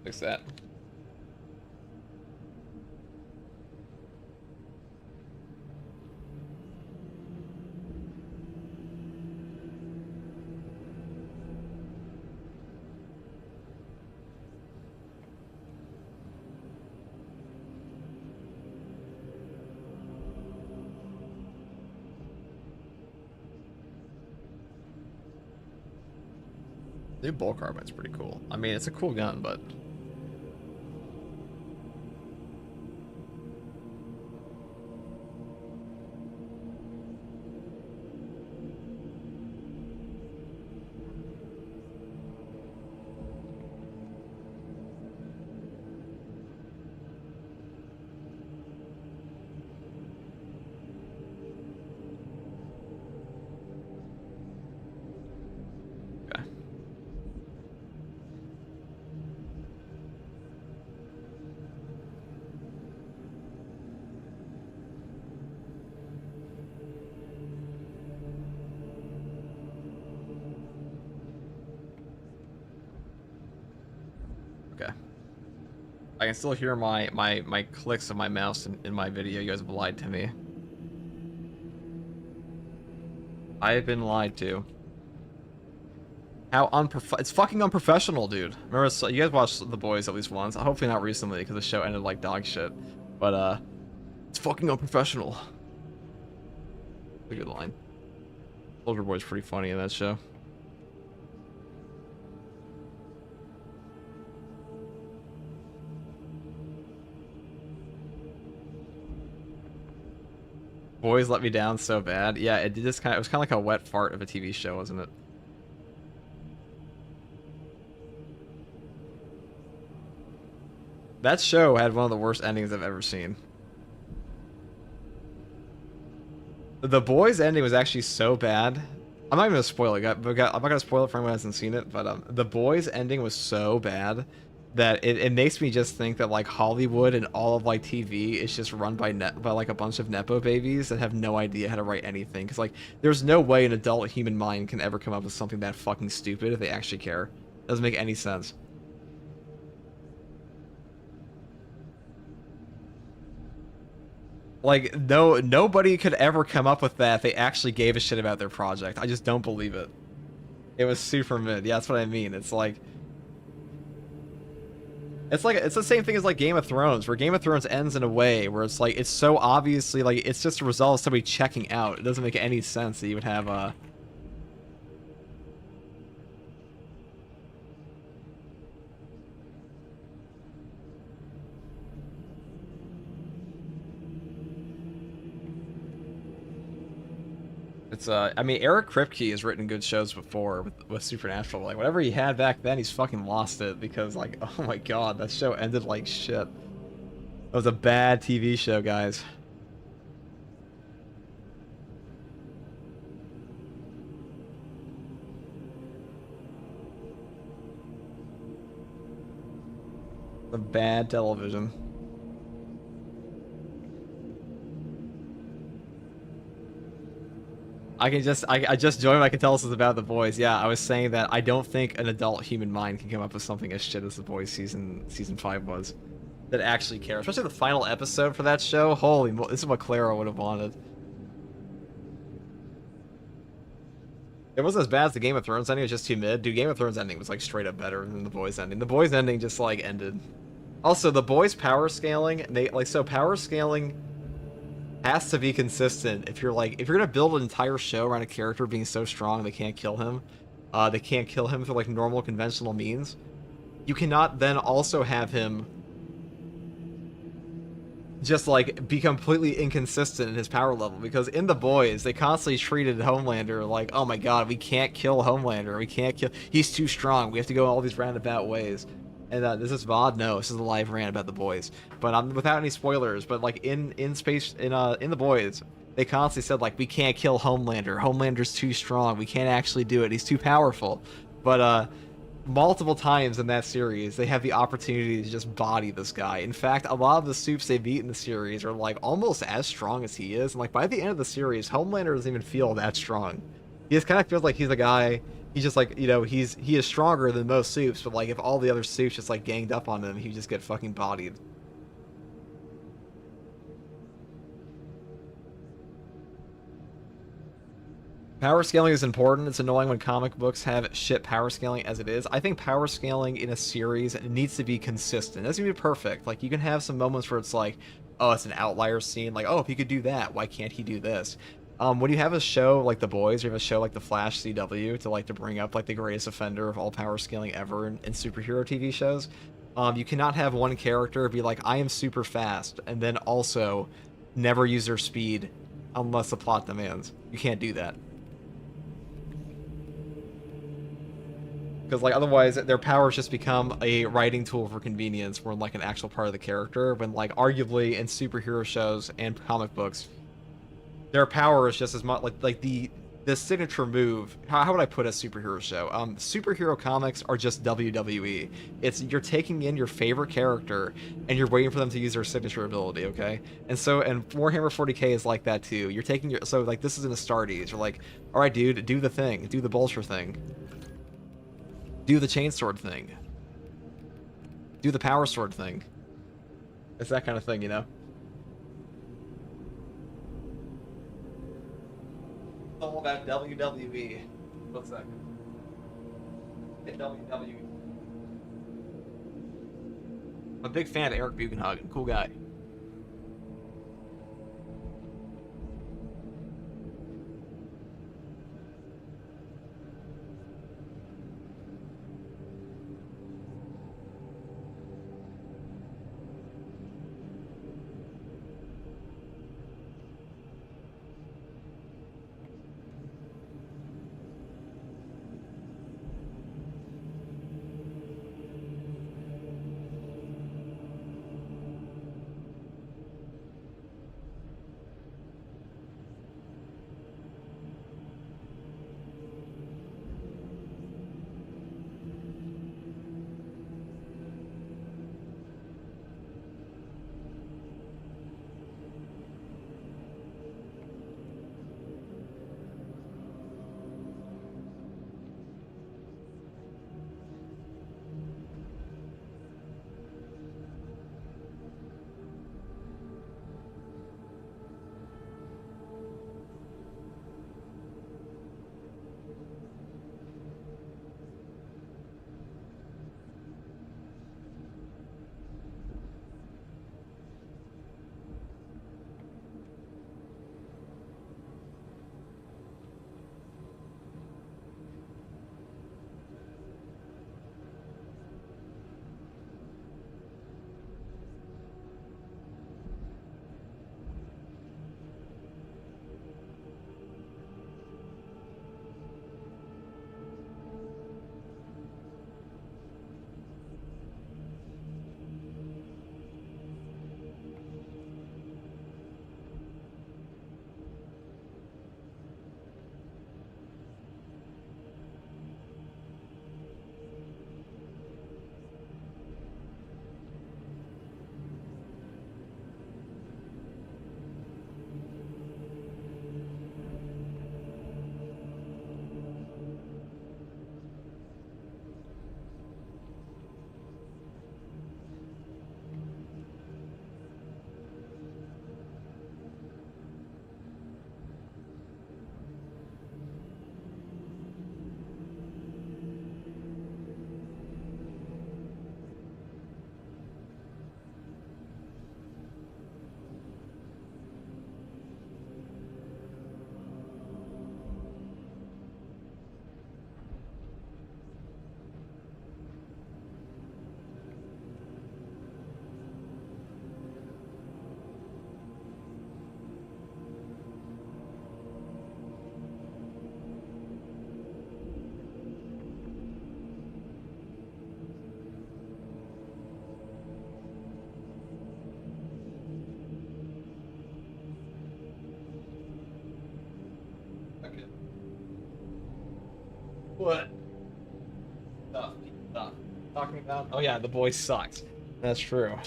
Fix that. New bolt carbine's pretty cool. I mean, it's a cool gun, but I can still hear my clicks of my mouse in my video. You guys have lied to me. I have been lied to. How it's fucking unprofessional, dude. Remember, so you guys watched The Boys at least once. Hopefully not recently, because the show ended like dog shit. But it's fucking unprofessional. A good line. Soldier Boy's pretty funny in that show. Boys let me down so bad. Yeah, it was kind of like a wet fart of a TV show, wasn't it? That show had one of the worst endings I've ever seen. The Boys ending was actually so bad. I'm not even gonna spoil it. I'm not gonna spoil it for anyone who hasn't seen it, but the Boys ending was so bad that it makes me just think that like Hollywood and all of like TV is just run by like a bunch of nepo babies that have no idea how to write anything. Because like there's no way an adult human mind can ever come up with something that fucking stupid if they actually care. It doesn't make any sense. Like nobody could ever come up with that if they actually gave a shit about their project. I just don't believe it. It was super mid. Yeah, that's what I mean. It's like It's like it's the same thing as like Game of Thrones, where Game of Thrones ends in a way where it's like it's so obviously like it's just a result of somebody checking out. It doesn't make any sense that you would have It's I mean Eric Kripke has written good shows before with Supernatural. Like whatever he had back then, he's fucking lost it because like oh my god, that show ended like shit. That was a bad TV show, guys. The bad television. I just joined my catalysis about The Boys. Yeah, I was saying that I don't think an adult human mind can come up with something as shit as The Boys season 5 was. That actually cares. Especially the final episode for that show. Holy this is what Clara would have wanted. It wasn't as bad as the Game of Thrones ending, it was just too mid. Dude, Game of Thrones ending was like straight up better than The Boys ending. The Boys ending just like ended. Also, The Boys power scaling, power scaling has to be consistent. If you're gonna build an entire show around a character being so strong they can't kill him, through like normal conventional means, you cannot then also have him just like be completely inconsistent in his power level, because in The Boys they constantly treated Homelander like, oh my god, we can't kill Homelander, he's too strong, we have to go all these roundabout ways. And this is VOD? No, this is a live rant about The Boys. But without any spoilers, but like in The Boys, they constantly said like we can't kill Homelander. Homelander's too strong. We can't actually do it. He's too powerful. But multiple times in that series, they have the opportunity to just body this guy. In fact, a lot of the supes they beat in the series are like almost as strong as he is. And like by the end of the series, Homelander doesn't even feel that strong. He just kind of feels like he's a guy. He's just like, you know, he is stronger than most supes, but like if all the other supes just like ganged up on him, he'd just get fucking bodied. Power scaling is important. It's annoying when comic books have shit power scaling as it is. I think power scaling in a series needs to be consistent. It doesn't need to be perfect. Like you can have some moments where it's like, oh, it's an outlier scene. Like, oh, if he could do that, why can't he do this? When you have a show like The Boys, or you have a show like The Flash CW to bring up like the greatest offender of all power scaling ever in superhero TV shows, you cannot have one character be like, I am super fast, and then also never use their speed unless the plot demands. You can't do that. Because like otherwise their powers just become a writing tool for convenience more than like an actual part of the character, when like arguably in superhero shows and comic books, their power is just as much like the signature move. How would I put a superhero show? Superhero comics are just WWE. It's you're taking in your favorite character and you're waiting for them to use their signature ability, okay? And Warhammer 40k is like that too. You're taking like this is in Astartes. You're like, all right, dude, do the thing, do the Bolter thing, do the chainsword thing, do the power sword thing. It's that kind of thing, you know. All about WWE. What's that? WWE. I'm a big fan of Eric Bugenhagen. Cool guy. What? Stuff. Talking about? Oh yeah, the boy sucks. That's true.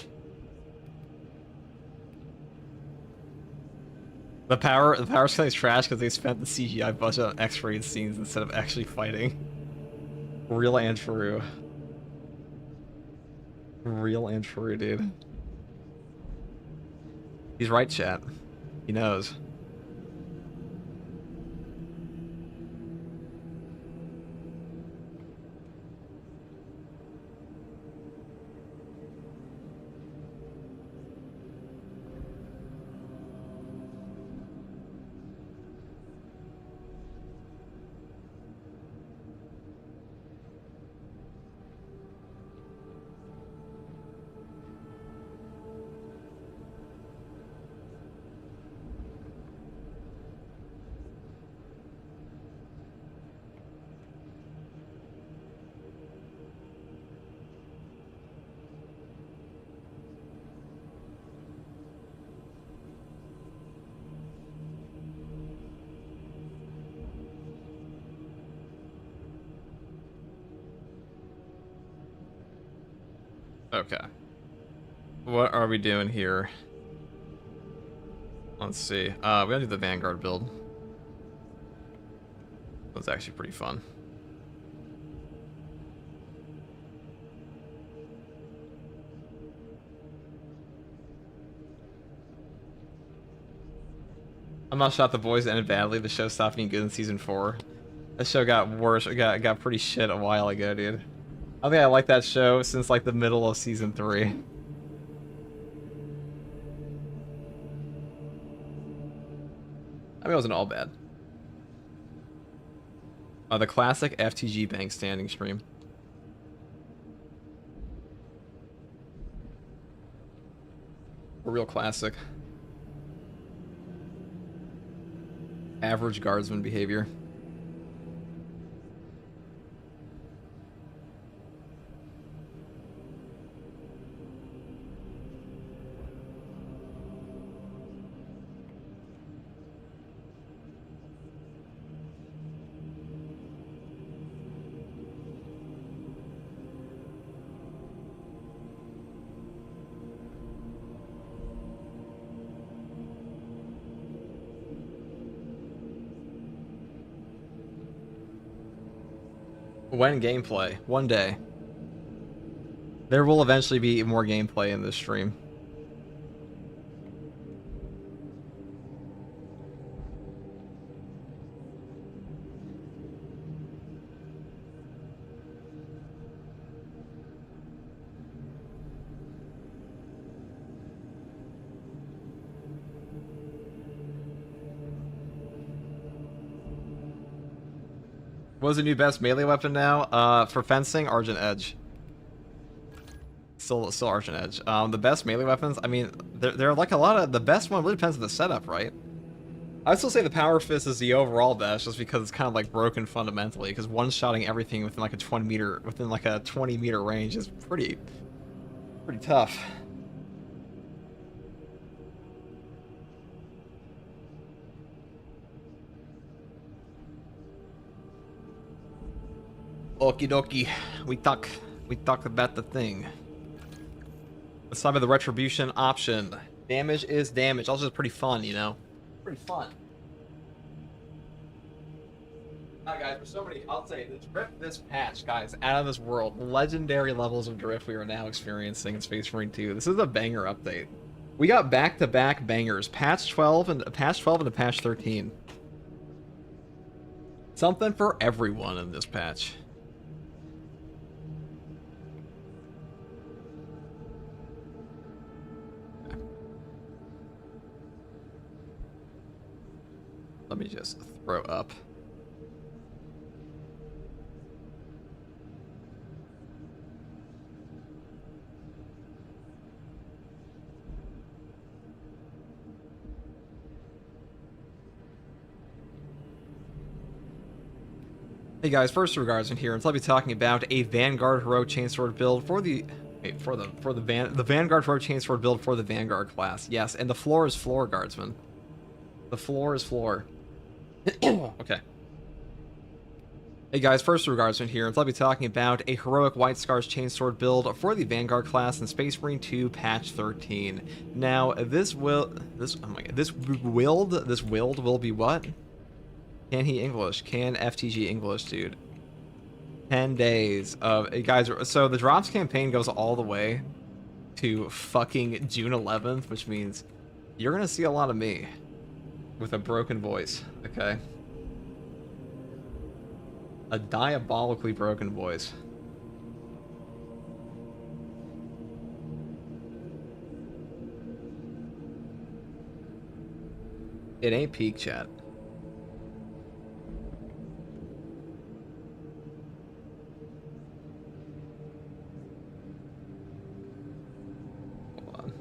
The power scaling is trash because they spent the CGI budget on X-rated scenes instead of actually fighting. Real and true. Real and true, dude. He's right, chat. He knows. Okay. What are we doing here? Let's see. We gotta do the Vanguard build. That's actually pretty fun. I'm not shot the boys ended badly. The show stopped being good in season 4. The show got worse. It got pretty shit a while ago, dude. I think I like that show since like the middle of season 3. I mean, it wasn't all bad. The classic FTG bank standing stream. A real classic. Average guardsman behavior. When gameplay? One day. There will eventually be more gameplay in this stream. What's the new best melee weapon now? For fencing, Argent Edge. Still Argent Edge. The best melee weapons, I mean, there are like a lot of... The best one really depends on the setup, right? I'd still say the Power Fist is the overall best, just because it's kind of like broken fundamentally, because one-shotting everything within like a 20 meter range is pretty tough. Okie dokie, we talk about the thing. Let's talk about the retribution option. Damage is damage. Also, it's pretty fun, you know. Pretty fun. Alright, guys, there's so many. I'll say the drift this patch, guys, out of this world. Legendary levels of drift we are now experiencing in Space Marine 2. This is a banger update. We got back-to-back bangers. Patch 12 and patch 13. Something for everyone in this patch. Let me just throw up. Hey guys, first Guardsman here, and I'll be talking about a Vanguard Heroic Chainsword build for the Vanguard Heroic Chainsword build for the Vanguard class. Yes, and the floor is floor, Guardsman. The floor is floor. Okay. Hey guys, first Guardsman here, and I'll be talking about a heroic White Scars Chainsword build for the Vanguard class in Space Marine 2 Patch 13. Now, this wild will be what? Can he English? Can FTG English, dude? 10 days of guys. So the drops campaign goes all the way to fucking June 11th, which means you're gonna see a lot of me with a broken voice. Okay. A diabolically broken voice. It ain't peak, chat. Hold on.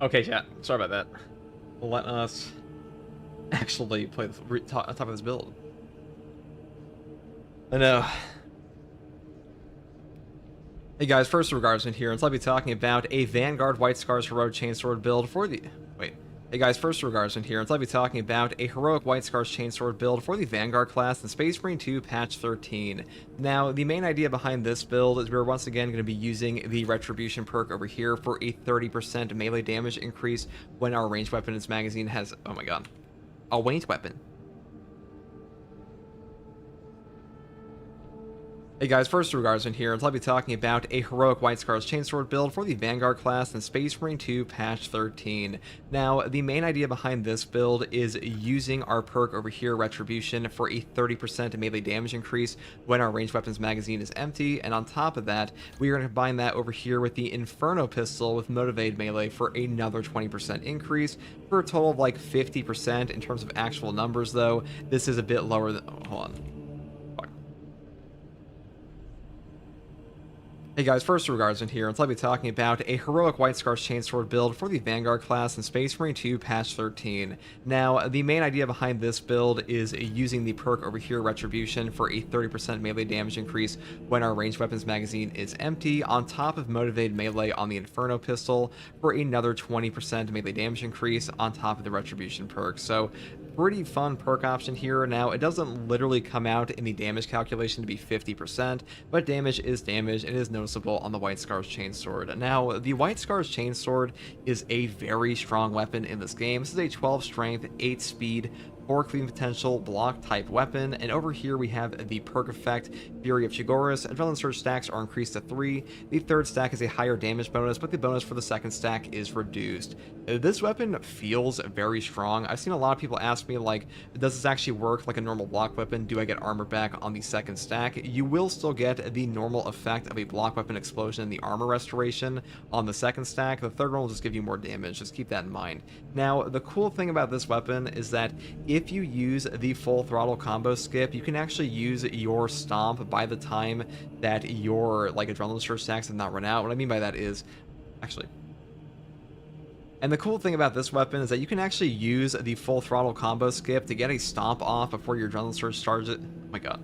Okay, chat. Sorry about that. Let us actually play the top of this build. I know. Hey guys, first Guardsman here, and I'll be talking about a Vanguard White Scars Heroic Chainsword build for the... Wait. Hey guys, first Guardsman here, and I'll be talking about a heroic White Scars Chainsword build for the Vanguard class in Space Marine 2 Patch 13. Now, the main idea behind this build is we're once again going to be using the Retribution perk over here for a 30% melee damage increase when our ranged weapon in its magazine has... Oh my god. A ranged weapon. Hey guys, first Guardsman here, and I'll be talking about a heroic White Scars Chainsword build for the Vanguard class in Space Marine 2 Patch 13. Now, the main idea behind this build is using our perk over here, Retribution, for a 30% melee damage increase when our ranged weapons magazine is empty, and on top of that, we are going to combine that over here with the Inferno pistol with Motivated Melee for another 20% increase, for a total of like 50% in terms of actual numbers though. This is a bit lower than... Oh, hold on. Hey guys, first Guardsman here, and I'll be talking about a heroic White Scars Chainsword build for the Vanguard class in Space Marine 2 Patch 13. Now, the main idea behind this build is using the perk over here, Retribution, for a 30% melee damage increase when our ranged weapons magazine is empty, on top of Motivated Melee on the Inferno pistol for another 20% melee damage increase on top of the Retribution perk. So, pretty fun perk option here. Now, it doesn't literally come out in the damage calculation to be 50%, but damage is damage and is noticeable on the White Scars Chainsword. Now, the White Scars Chainsword is a very strong weapon in this game. This is a 12 strength, 8 speed, 4 cleaving potential block type weapon, and over here we have the perk effect Fury of Chigoris. Adrenaline Surge stacks are increased to 3. The third stack is a higher damage bonus, but the bonus for the second stack is reduced. This weapon feels very strong. I've seen a lot of people ask me, like, does this actually work like a normal block weapon? Do I get armor back on the second stack? You will still get the normal effect of a block weapon explosion and the armor restoration on the second stack. The third one will just give you more damage. Just keep that in mind. Now, the cool thing about this weapon is that if you use the full throttle combo skip, you can actually use your stomp by the time that your like adrenaline surge stacks have not run out. What I mean by that is actually, and the cool thing about this weapon is that you can actually use the full throttle combo skip to get a stomp off before your adrenaline surge starts it. Oh my god.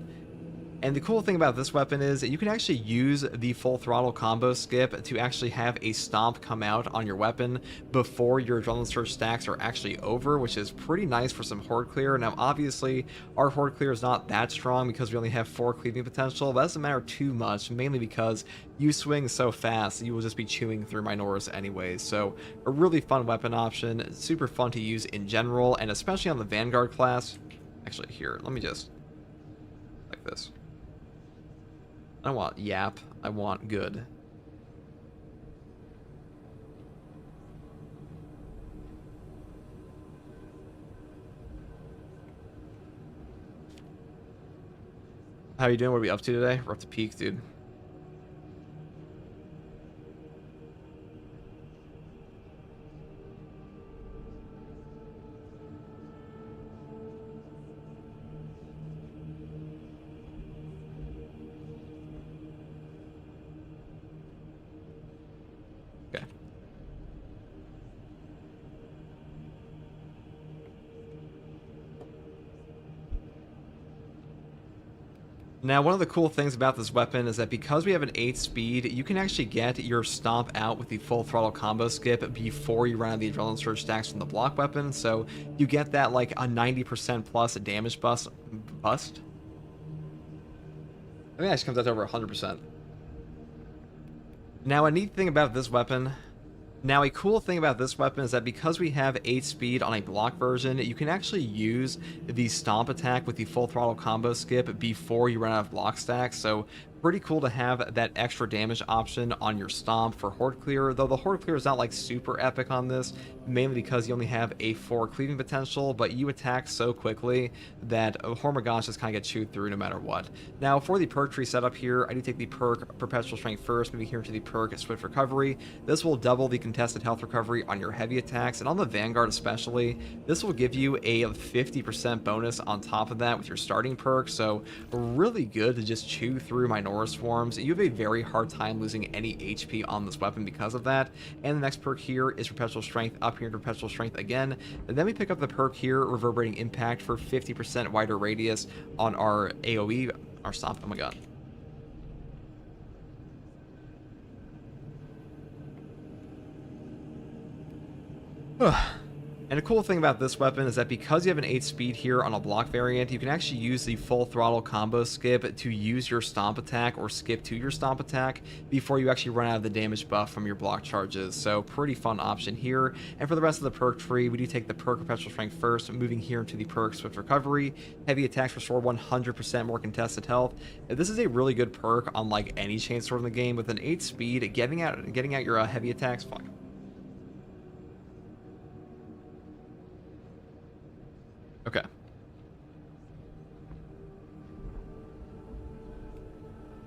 And the cool thing about this weapon is that you can actually use the full throttle combo skip to actually have a stomp come out on your weapon before your adrenaline surge stacks are actually over, which is pretty nice for some horde clear. Now, obviously, our horde clear is not that strong because we only have 4 cleaving potential, but that doesn't matter too much, mainly because you swing so fast, you will just be chewing through Minoris anyways. So, a really fun weapon option, super fun to use in general, and especially on the Vanguard class. Actually, here, let me just, like this. I don't want yap, I want good. How you doing? What are we up to today? We're up to peak, dude. Okay. Now, one of the cool things about this weapon is that because we have an 8 speed, you can actually get your stomp out with the full throttle combo skip before you run out of the adrenaline surge stacks from the block weapon. So you get that like a 90% plus damage bust. I think it actually comes out to over 100%. Now, a neat thing about this weapon. Now, a cool thing about this weapon is that because we have 8 speed on a block version, you can actually use the stomp attack with the full throttle combo skip before you run out of block stacks. So pretty cool to have that extra damage option on your stomp for horde clear, though the horde clear is not like super epic on this, mainly because you only have a 4 cleaving potential, but you attack so quickly that Hormagaunts just kind of get chewed through no matter what. Now, for the perk tree setup here, I do take the perk Perpetual Strength first, moving here to the perk Swift Recovery. This will double the contested health recovery on your heavy attacks, and on the Vanguard especially, this will give you a 50% bonus on top of that with your starting perk, so really good to just chew through Minoru Swarms. You have a very hard time losing any HP on this weapon because of that. And the next perk here is Perpetual Strength, up here to Perpetual Strength again. And then we pick up the perk here, Reverberating Impact, for 50% wider radius on our AoE, our stomp. Oh my god. And a cool thing about this weapon is that because you have an 8 speed here on a block variant, you can actually use the full throttle combo skip to use your stomp attack or skip to your stomp attack before you actually run out of the damage buff from your block charges. So pretty fun option here. And for the rest of the perk tree, we do take the perk Perpetual Strength first, moving here into the perk Swift Recovery. Heavy attacks restore 100% more contested health. This is a really good perk on like any chainsword in the game. With an 8 speed, getting out your heavy attacks, fuck. Okay.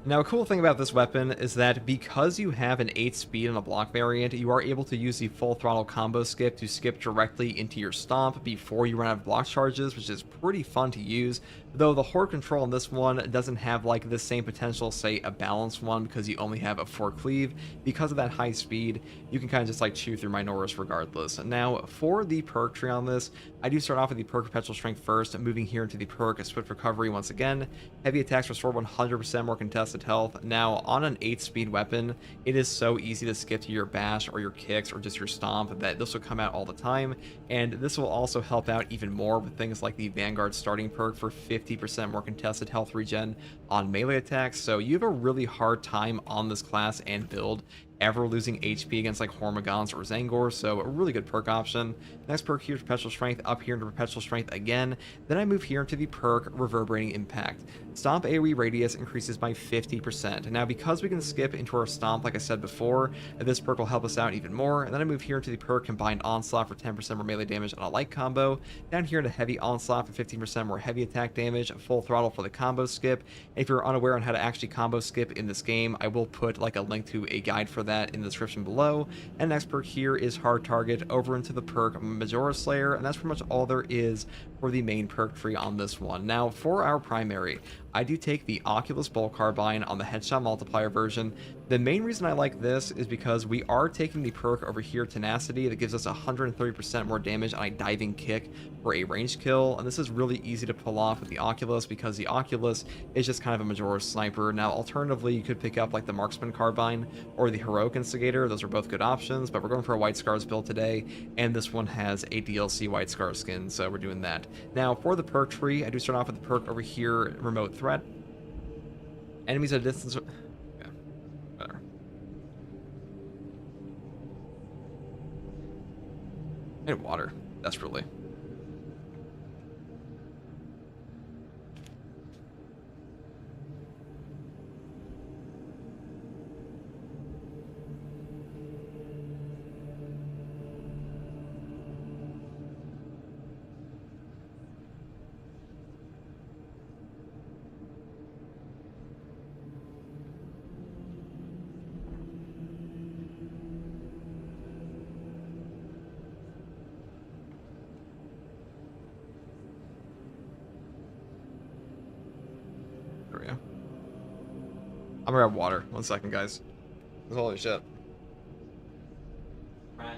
Now, a cool thing about this weapon is that because you have an 8 speed on a block variant, you are able to use the full throttle combo skip to skip directly into your stomp before you run out of block charges, which is pretty fun to use. Though the horde control on this one doesn't have like the same potential, say a balanced one, because you only have a 4 cleave. Because of that high speed, you can kind of just like chew through Minoru regardless. Now, for the perk tree on this, I do start off with the perk Perpetual Strength first, moving here into the perk Swift Recovery once again. Heavy attacks restore 100% more contested health. Now, on an 8 speed weapon, it is so easy to skip to your bash or your kicks or just your stomp that this will come out all the time. And this will also help out even more with things like the Vanguard starting perk for 50% more contested health regen on melee attacks. So you have a really hard time on this class and build ever losing HP against like Hormagaunts or Zangor, so a really good perk option. Next perk here is Perpetual Strength, up here into Perpetual Strength again. Then I move here into the perk Reverberating Impact. Stomp AoE radius increases by 50%. Now, because we can skip into our Stomp, like I said before, this perk will help us out even more. And then I move here into the perk Combined Onslaught for 10% more melee damage on a light combo. Down here into Heavy Onslaught for 15% more heavy attack damage, full throttle for the combo skip. If you're unaware on how to actually combo skip in this game, I will put like a link to a guide for that in the description below. And next perk here is Hard Target over into the perk Majora Slayer, and that's pretty much all there is for the main perk tree on this one. Now, for our primary, I do take the Oculus Bolt Carbine on the Headshot Multiplier version. The main reason I like this is because we are taking the perk over here, Tenacity, that gives us 130% more damage on a diving kick for a ranged kill, and this is really easy to pull off with the Oculus because the Oculus is just kind of a Majora sniper. Now, alternatively, you could pick up like the Marksman Carbine or the Heroic Instigator. Those are both good options, but we're going for a White Scars build today, and this one has a DLC White Scar skin, so we're doing that. Now, for the perk tree, I do start off with the perk over here, Remote Threat. Enemies at a distance. Yeah, whatever. I need water, desperately. There we go. I'm gonna grab water. 1 second, guys. Holy shit. Right.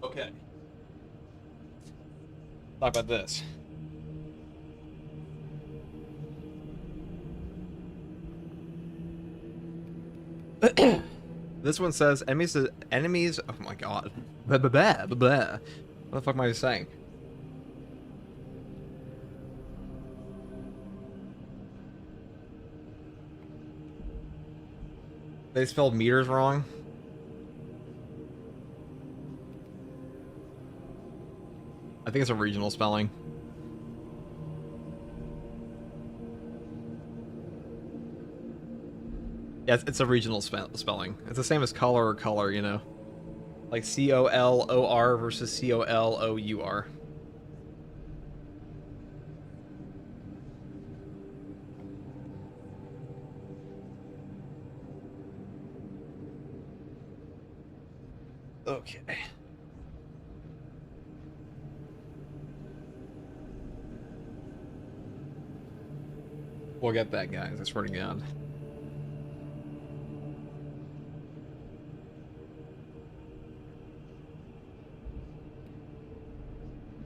Okay. Talk about this. This one says enemies. Oh my god. Blah, blah, blah, blah, blah. What the fuck am I saying? They spelled meters wrong. I think it's a regional spelling. Yeah, it's a regional spelling. It's the same as color or color, you know? Like C-O-L-O-R versus C-O-L-O-U-R. Okay. We'll get that, guys. I swear to God.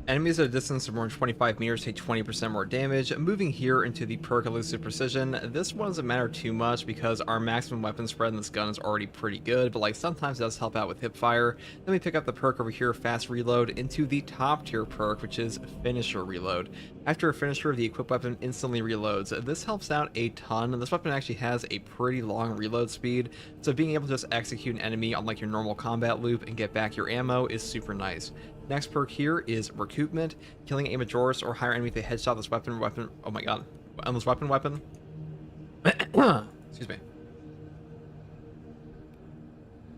Enemies at a distance of more than 25 meters take 20% more damage. Moving here into the perk Elusive Precision, this one doesn't matter too much because our maximum weapon spread in this gun is already pretty good, but like sometimes it does help out with hip fire. Then we pick up the perk over here, Fast Reload, into the top tier perk, which is Finisher Reload. After a finisher, the equipped weapon instantly reloads. This helps out a ton. This weapon actually has a pretty long reload speed, so being able to just execute an enemy on like your normal combat loop and get back your ammo is super nice. Next perk here is Recoupment. Killing a Majoris or higher enemy with a headshot this weapon. Oh my god. Endless weapon. Excuse me.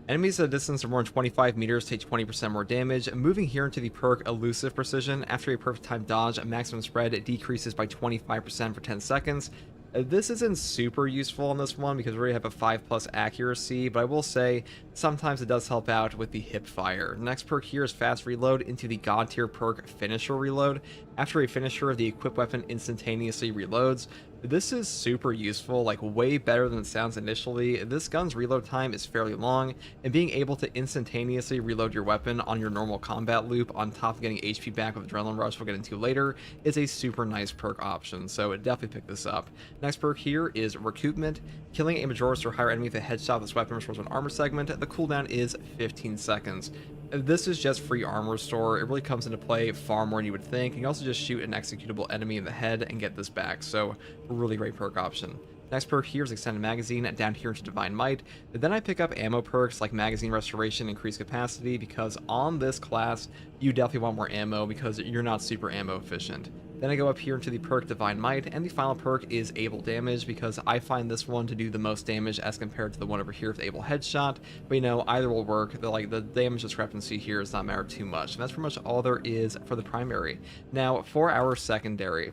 Enemies at a distance of more than 25 meters take 20% more damage. Moving here into the perk Elusive Precision. After a perfect time dodge, maximum spread decreases by 25% for 10 seconds. This isn't super useful on this one because we already have a 5+ accuracy, but I will say sometimes it does help out with the hip fire. Next perk here is Fast Reload into the God tier perk Finisher Reload. After a finisher, the equipped weapon instantaneously reloads. This is super useful, like way better than it sounds initially. This gun's reload time is fairly long, and being able to instantaneously reload your weapon on your normal combat loop on top of getting HP back with Adrenaline Rush we'll get into later is a super nice perk option, so definitely pick this up. Next perk here is Recoupment. Killing a Majoris or higher enemy with a headshot with this weapon restores an armor segment. The cooldown is 15 seconds. This is just free armor restore. It really comes into play far more than you would think. You can also just shoot an executable enemy in the head and get this back, so a really great perk option. Next perk here is Extended Magazine, down here into Divine Might. But then I pick up ammo perks like Magazine Restoration, Increased Capacity, because on this class, you definitely want more ammo because you're not super ammo efficient. Then I go up here into the perk Divine Might, and the final perk is Able Damage, because I find this one to do the most damage as compared to the one over here with Able Headshot, but you know, either will work. The damage discrepancy here does not matter too much, and that's pretty much all there is for the primary. Now, for our secondary,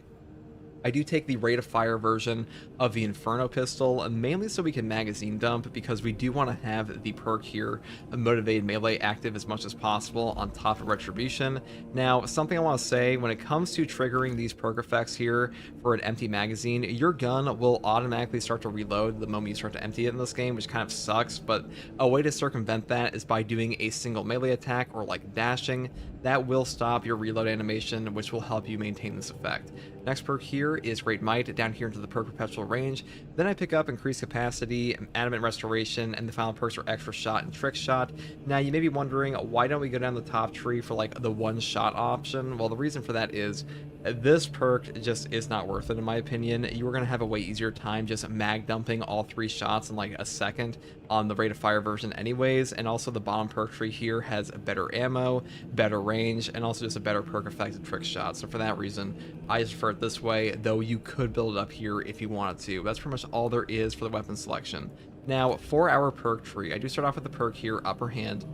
I do take the rate of fire version of the Inferno pistol, mainly so we can magazine dump, because we do want to have the perk here, motivated melee, active as much as possible on top of Retribution. Now, something I want to say, when it comes to triggering these perk effects here for an empty magazine, your gun will automatically start to reload the moment you start to empty it in this game, which kind of sucks, but a way to circumvent that is by doing a single melee attack or like dashing. That will stop your reload animation, which will help you maintain this effect. Next perk here is Great Might, down here into the perk Perpetual Range. Then I pick up Increased Capacity, Adamant Restoration, and the final perks are Extra Shot and Trick Shot. Now you may be wondering, why don't we go down the top tree for like the one shot option? Well, the reason for that is this perk just is not worth it in my opinion. You are going to have a way easier time just mag dumping all 3 shots in like a second on the rate of fire version anyways, and also the bottom perk tree here has better ammo, better range, and also just a better perk effect of Trick Shot. So for that reason, I just prefer it this way, though you could build it up here if you wanted to. That's pretty much all there is for the weapon selection. Now, for our perk tree, I do start off with the perk here, Upper Hand.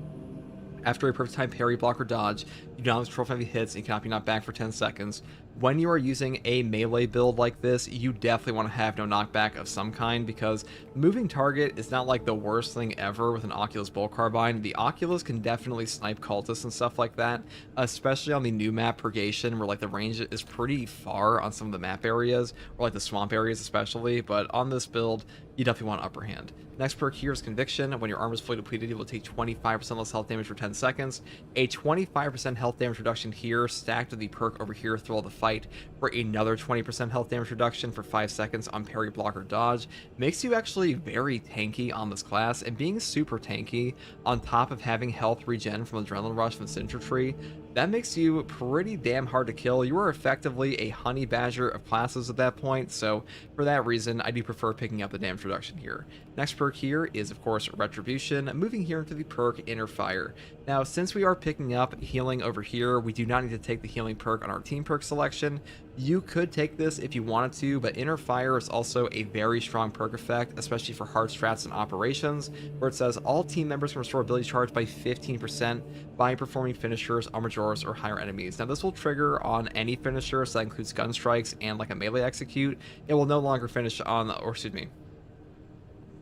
After a perfect time parry, block, or dodge, you do not have control for heavy hits and cannot be knocked back for 10 seconds. When you are using a melee build like this, you definitely want to have no knockback of some kind, because moving target is not like the worst thing ever with an Oculus Bolt Carbine. The Oculus can definitely snipe cultists and stuff like that, especially on the new map Purgation, where like the range is pretty far on some of the map areas, or like the swamp areas especially, but on this build, you definitely want Upper Hand. Next perk here is Conviction. When your armor is fully depleted, you will take 25% less health damage for 10 seconds. A 25% health damage reduction here, stacked with the perk over here, Thrill of the Fight, for another 20% health damage reduction for 5 seconds on parry, block, or dodge, makes you actually very tanky on this class, and being super tanky on top of having health regen from Adrenaline Rush from Cinder Tree, that makes you pretty damn hard to kill. You are effectively a honey badger of classes at that point, so for that reason, I do prefer picking up the damage reduction here. Next perk here is, of course, Retribution, moving here into the perk Inner Fire. Now, since we are picking up healing over here, we do not need to take the healing perk on our team perk selection. You could take this if you wanted to, but Inner Fire is also a very strong perk effect, especially for hard strats and operations, where it says all team members can restore ability charge by 15% by performing finishers on Majora's or higher enemies. Now, this will trigger on any finisher, so that includes gun strikes and like a melee execute. It will no longer finish on, or excuse me,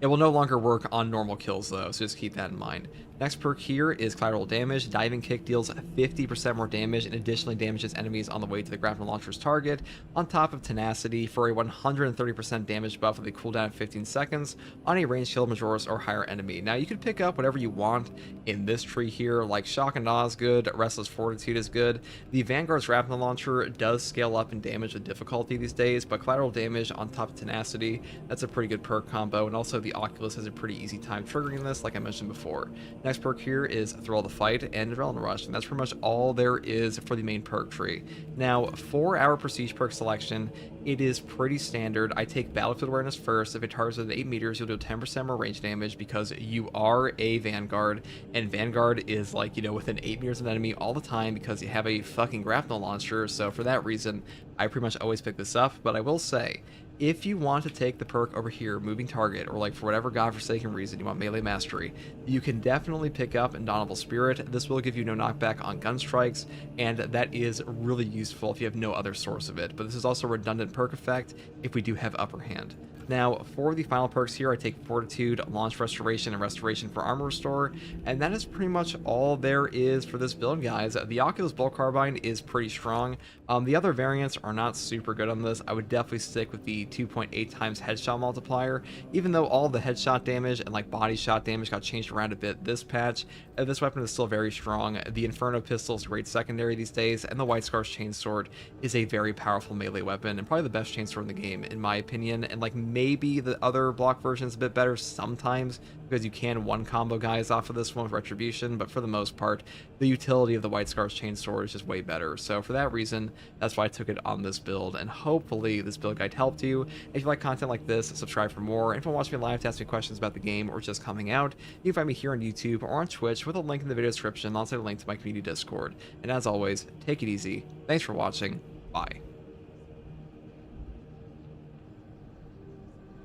it will no longer work on normal kills though, so just keep that in mind. Next perk here is Collateral Damage. Diving Kick deals 50% more damage and additionally damages enemies on the way to the grapple launcher's target, on top of Tenacity for a 130% damage buff with a cooldown of 15 seconds on a ranged kill, Majora's or higher enemy. Now you could pick up whatever you want in this tree here, like Shock and Awe is good, Restless Fortitude is good. The Vanguard's grapple launcher does scale up in damage with difficulty these days, but Collateral Damage on top of Tenacity, that's a pretty good perk combo, and also the Oculus has a pretty easy time triggering this, like I mentioned before. Next perk here is Thrill of the Fight and Adrenaline Rush, and that's pretty much all there is for the main perk tree. Now, for our Prestige perk selection, it is pretty standard. I take Battlefield Awareness first. If it targets within 8 meters, you'll do 10% more range damage because you are a Vanguard, and Vanguard is like, you know, within 8 meters of an enemy all the time because you have a fucking grapnel launcher, so for that reason, I pretty much always pick this up. But I will say, if you want to take the perk over here, Moving Target, or like for whatever godforsaken reason you want Melee Mastery, you can definitely pick up Indomitable Spirit. This will give you no knockback on gun strikes, and that is really useful if you have no other source of it. But this is also a redundant perk effect if we do have Upper Hand. Now, for the final perks here, I take Fortitude, Launch Restoration, and Restoration for Armor Restore, and that is pretty much all there is for this build, guys. The Oculus Bolt Carbine is pretty strong. The other variants are not super good on this. I would definitely stick with the 2.8 times headshot multiplier, even though all the headshot damage and like body shot damage got changed around a bit this patch. This weapon is still very strong. The Inferno pistol is a great secondary these days, and the White Scar's Chainsword is a very powerful melee weapon, and probably the best chainsword in the game, in my opinion. And like maybe the other block version is a bit better sometimes, because you can one combo guys off of this one with Retribution, but for the most part, the utility of the White Scar's Chainsword is just way better. So for that reason, that's why I took it on this build, and hopefully this build guide helped you. If you like content like this, subscribe for more. And if you want to watch me live to ask me questions about the game or just coming out, you can find me here on YouTube or on Twitch with a link in the video description, also a link to my community Discord. And as always, take it easy. Thanks for watching. Bye.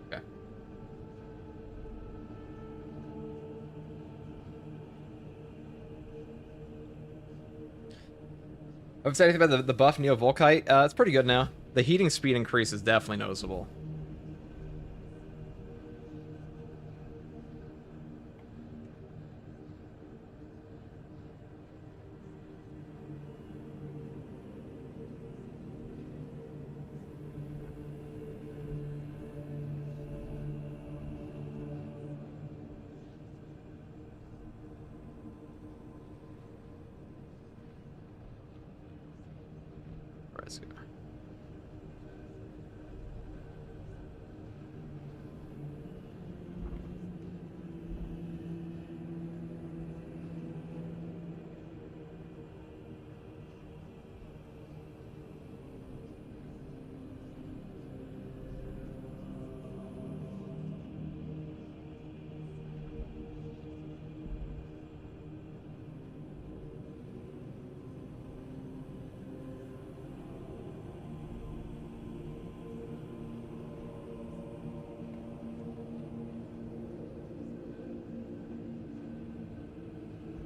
Okay. I would say anything about the buff Neo Volkite. It's pretty good now. The heating speed increase is definitely noticeable. Let's go.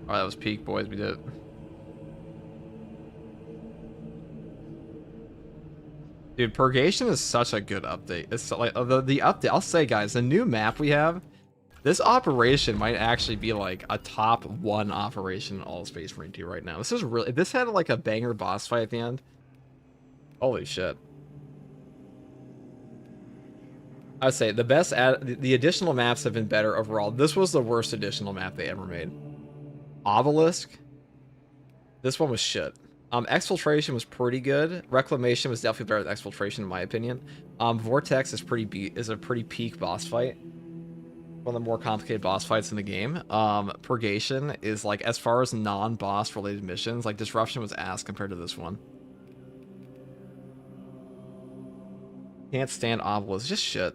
All right, that was peak, boys. We did it. Dude, Purgation is such a good update. It's like the update. I'll say, guys, the new map we have. This operation might actually be like a top 1 operation in all Space Marine 2 right now. This is really. If this had like a banger boss fight at the end. Holy shit. I would say the best. The additional maps have been better overall. This was the worst additional map they ever made. Obelisk. This one was shit. Exfiltration was pretty good. Reclamation was definitely better than Exfiltration in my opinion. Vortex is a pretty peak boss fight. One of the more complicated boss fights in the game. Purgation is like, as far as non-boss related missions, like Disruption was ass compared to this one. Can't stand Obelisk. Just shit.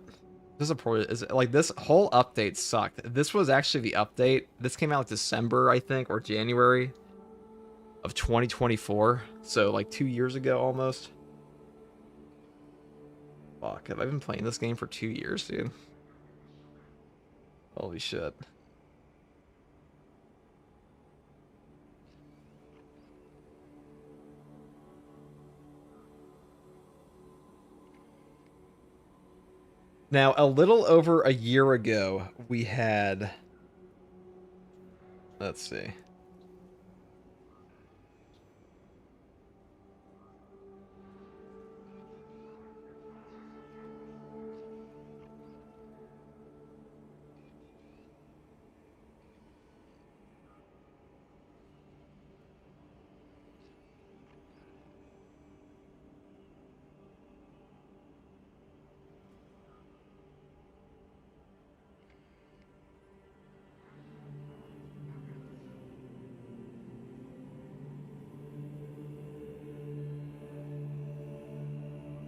This is like, this whole update sucked. This was actually the update. This came out like December, I think, or January of 2024. So like 2 years ago almost. Fuck, have I been playing this game for 2 years, dude? Holy shit. Now, a little over a year ago, we had... Let's see.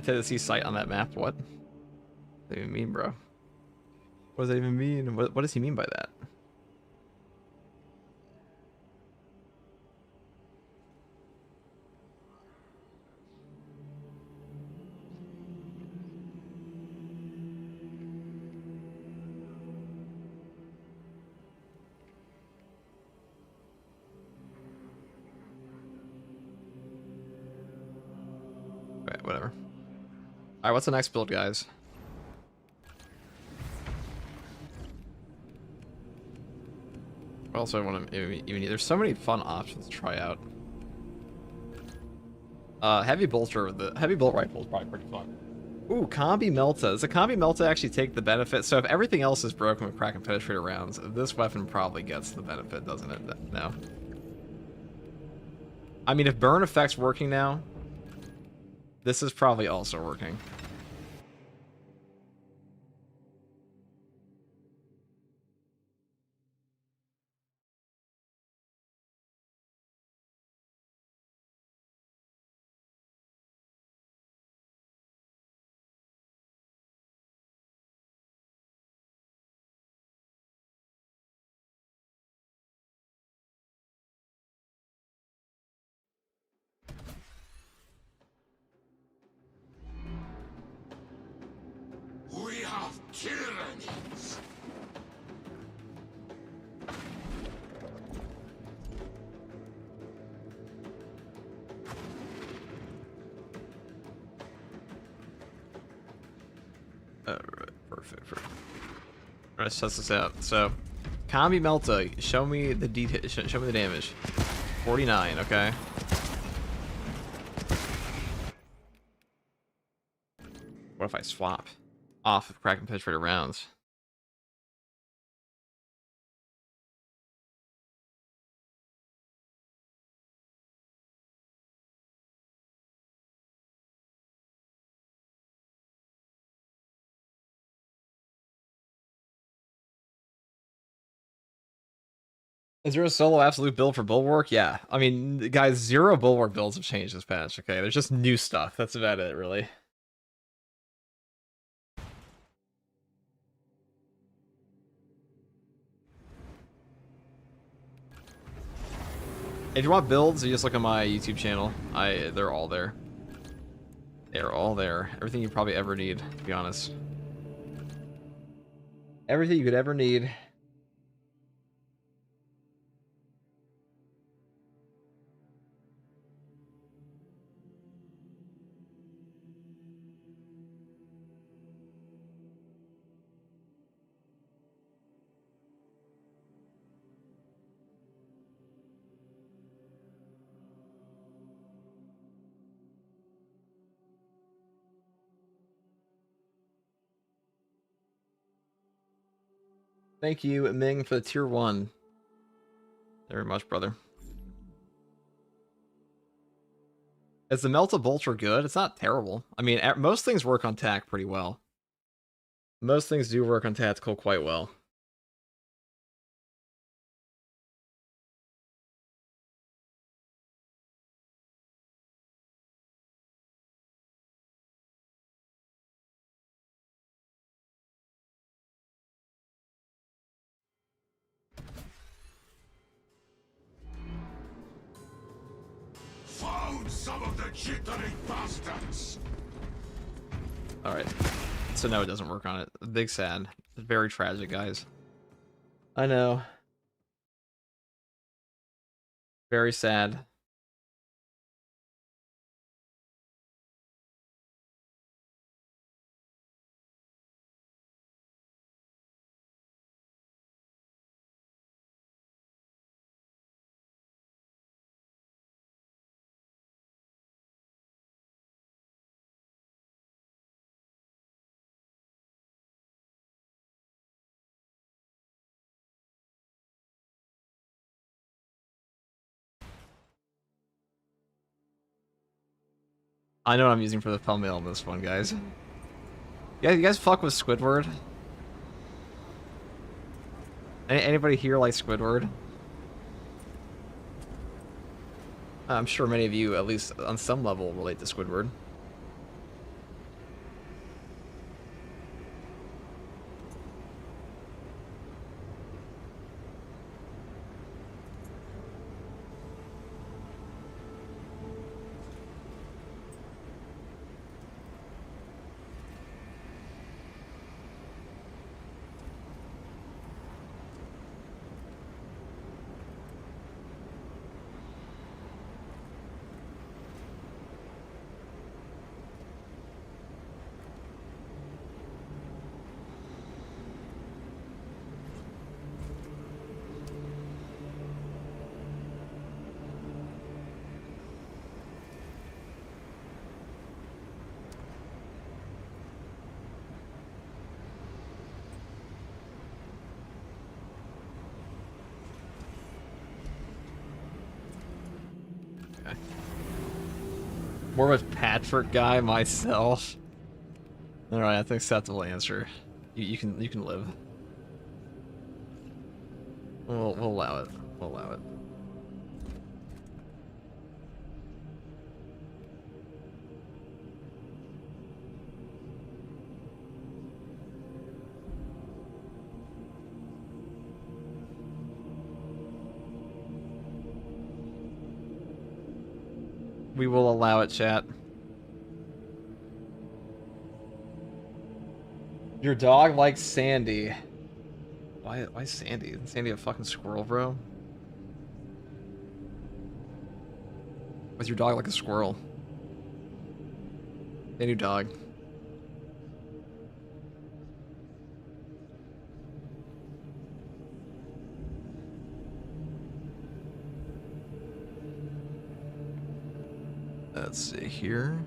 Tennessee site on that map. What? What does that even mean, bro? What does that even mean? What does he mean by that? Okay, whatever. Alright, what's the next build, guys? What else do I want to even need? There's so many fun options to try out. Heavy bolter, the heavy bolt rifle is probably pretty fun. Ooh, Combi Melta. Does the Combi Melta actually take the benefit? So if everything else is broken with crack and penetrator rounds, this weapon probably gets the benefit, doesn't it? No. I mean, if burn effect's working now, this is probably also working. We have tyrannies. Perfect. Let's test this out. So, Combi Melta, show me the detail. Show me the damage. 49. Okay. What if I swap off of crack and penetrator rounds? Is there a solo absolute build for Bulwark? Yeah. I mean, guys, 0 Bulwark builds have changed this patch, okay? There's just new stuff. That's about it, really. If you want builds, you just look at my YouTube channel. They're all there. They're all there. Everything you probably ever need, to be honest. Everything you could ever need. Thank you, Ming, for the tier 1. Very much, brother. Is the Melta Bolter good? It's not terrible. I mean, most things work on tack pretty well. Most things do work on tactical quite well. Found some of the jittery bastards. Alright. So no, it doesn't work on it. Big sad. Very tragic, guys. I know. Very sad. I know what I'm using for the thumbnail in this one, guys. Yeah, you guys fuck with Squidward? Anybody here like Squidward? I'm sure many of you, at least on some level, relate to Squidward. More of a Patrick guy myself. All right, that's an acceptable answer. You can live. We'll allow it. We'll allow it. We will allow it, chat. Your dog likes Sandy. Why Sandy? Isn't Sandy a fucking squirrel, bro? Why's your dog like a squirrel? A new dog. Let's see here.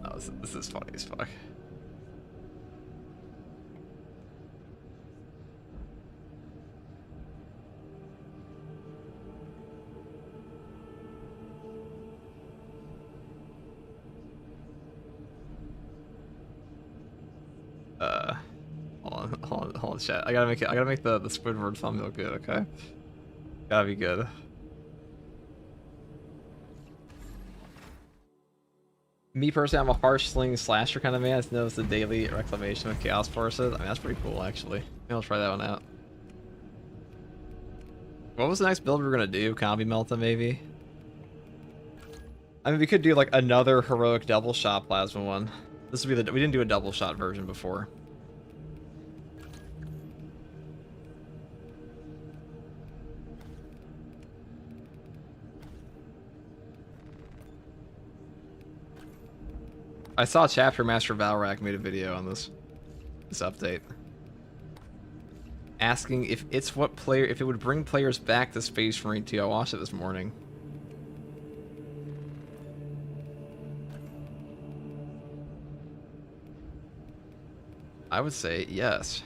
Oh, this is funny as fuck. Hold on, chat. I gotta make the Squidward thumbnail good, okay? Gotta be good. Me personally, I'm a harsh sling slasher kind of man. I've noticed the daily reclamation of chaos forces. I mean, that's pretty cool, actually. Maybe I'll try that one out. What was the next build we were gonna do? Combi Melta, maybe? I mean, we could do like another heroic double shot plasma one. This would be the we didn't do a double shot version before. I saw Chapter Master Valrak made a video on this update, asking if it would bring players back to Space Marine 2. I watched it this morning. I would say yes.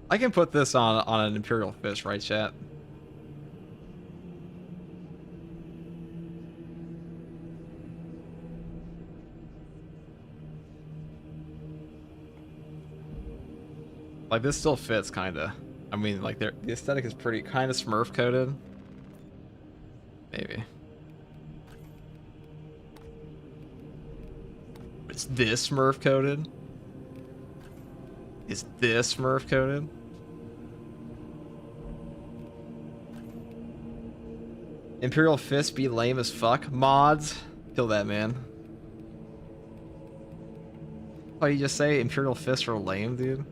I can put this on an Imperial Fish, right, chat? Like, this still fits, kinda. I mean, like, the aesthetic is pretty, kinda Smurf coded. Maybe. Is this Smurf coded? Is this Smurf coded? Imperial Fist be lame as fuck. Mods, kill that man. What do you just say? Imperial Fists are lame, dude.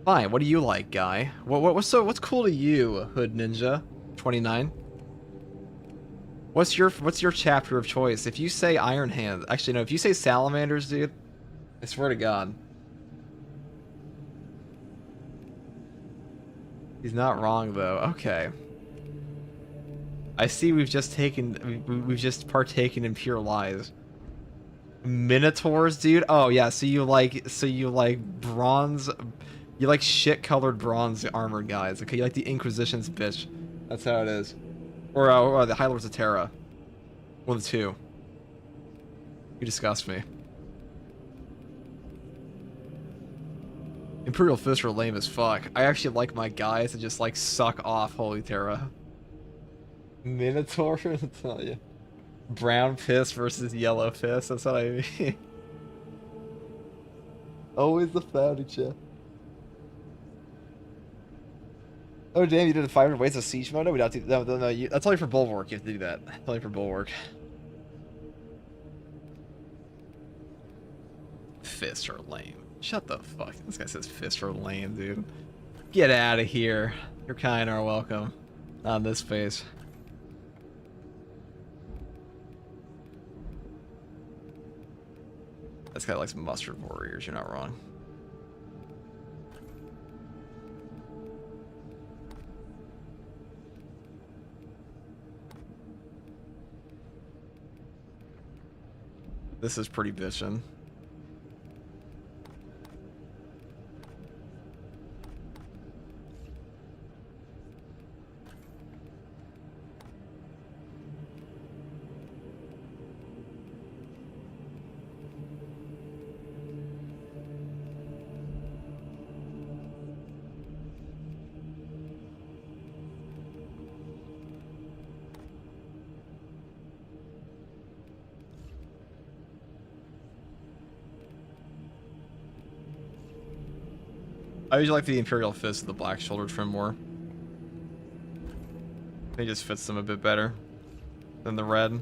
Fine. What do you like, guy? What's cool to you, Hood Ninja 29? What's your chapter of choice? If you say Iron Hand, actually no, if you say Salamanders, dude, I swear to God. He's not wrong though. Okay. I see we've just partaken in pure lies. Minotaurs, dude? Oh yeah, so you like bronze, you like shit-colored bronze armored guys. Okay, you like the Inquisition's bitch. That's how it is. Or the High Lords of Terra. One of the two. You disgust me. Imperial Fists are lame as fuck. I actually like my guys to just like suck off Holy Terra. Minotaur, I tell you. Brown Fist versus Yellow Fist, that's what I mean. Always the founding chap. Oh damn, you did 500 ways of siege mode? No, we don't do no, that's only for Bulwark, you have to do that. That's only for Bulwark. Fists are lame. Shut the fuck. This guy says fists are lame, dude. Get out of here. Your kind are welcome. Not in this space. This guy likes mustard warriors, you're not wrong. This is pretty bitchin'. I usually like the Imperial Fist with the black shoulder trim more. It just fits them a bit better than the red.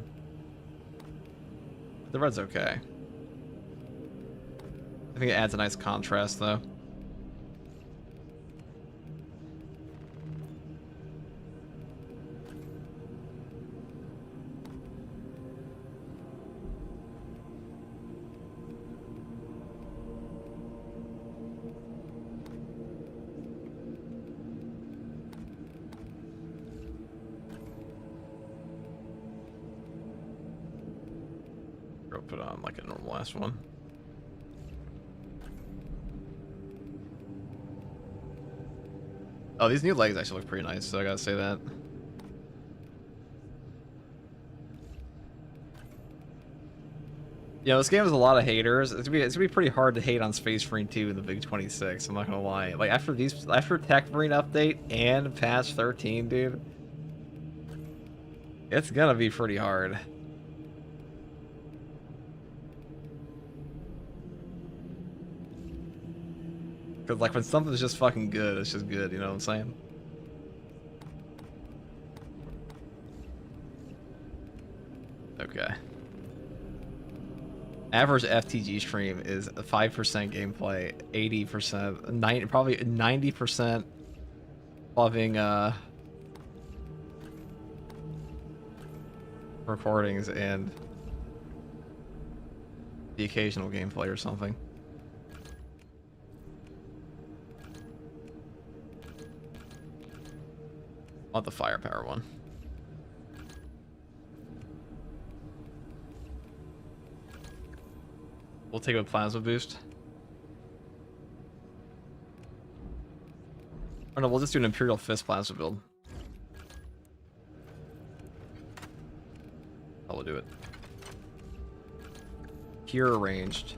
The red's okay. think it adds a nice contrast, though. Or put on like a normal ass one. Oh, these new legs actually look pretty nice, so I gotta say that. Yeah, this game has a lot of haters. It's gonna be pretty hard to hate on Space Marine 2 in the Big 26. I'm not gonna lie. Like after Tech Marine update and patch 13, dude, it's gonna be pretty hard. Cause like when something's just fucking good, it's just good. You know what I'm saying? Okay. Average FTG stream is 5% gameplay, 80%, probably 90% loving recordings and the occasional gameplay or something. I want the firepower one. We'll take a plasma boost. Or no, we'll just do an Imperial Fist plasma build. I will do it. Pure ranged.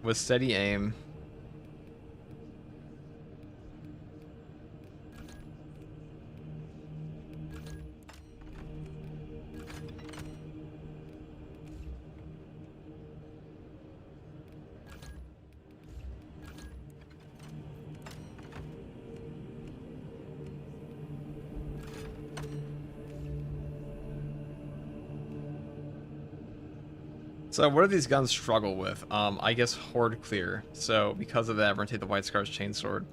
With steady aim. So what do these guns struggle with? I guess Horde clear. So because of that, we're gonna take the White Scar's Chainsword.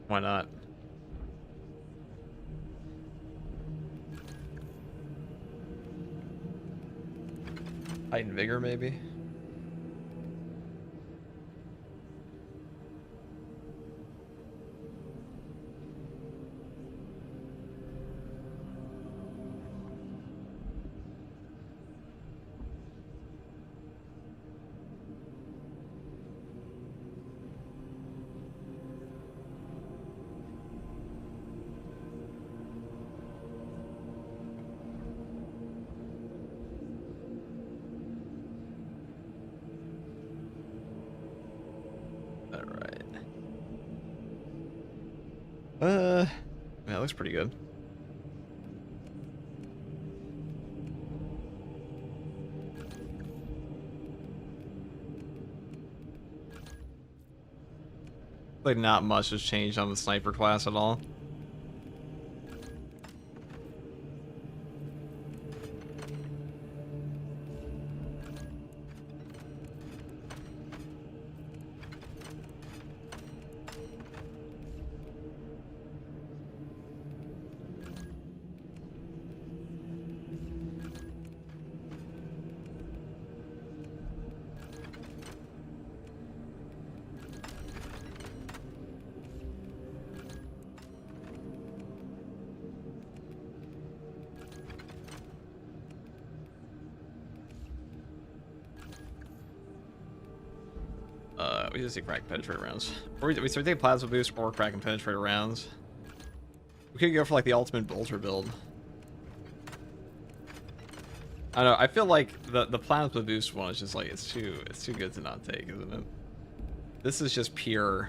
Why not? Height and Vigor, maybe? Yeah, that looks pretty good. Like, not much has changed on the sniper class at all. We just take crack penetrate rounds. Or we take plasma boost or crack and penetrate rounds. We could go for like the ultimate bolter build. I don't know, I feel like the plasma boost one is just like it's too good to not take, isn't it? This is just pure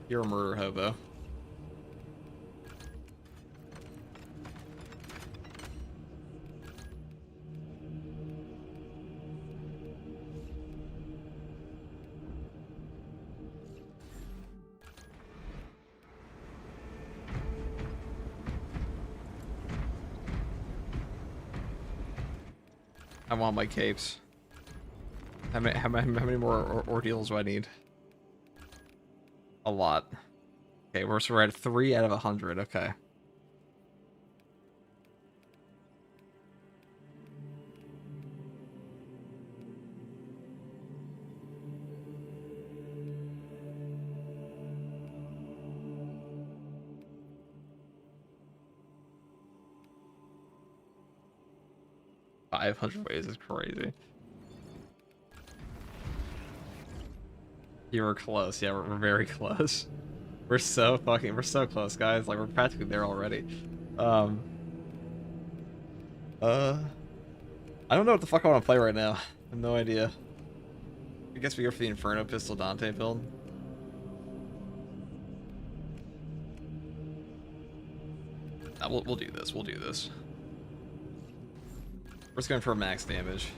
murder hobo. I want my capes. How many more ordeals do I need? A lot. Okay, so we're at 3 out of 100. Okay. $500 ways is crazy. You were close. Yeah, we're very close. We're so close, guys. Like, we're practically there already. Um, I don't know what the fuck I want to play right now. I have no idea. I guess we go for the Inferno Pistol Dante build. We'll do this. We'll do this. We're just going for max damage.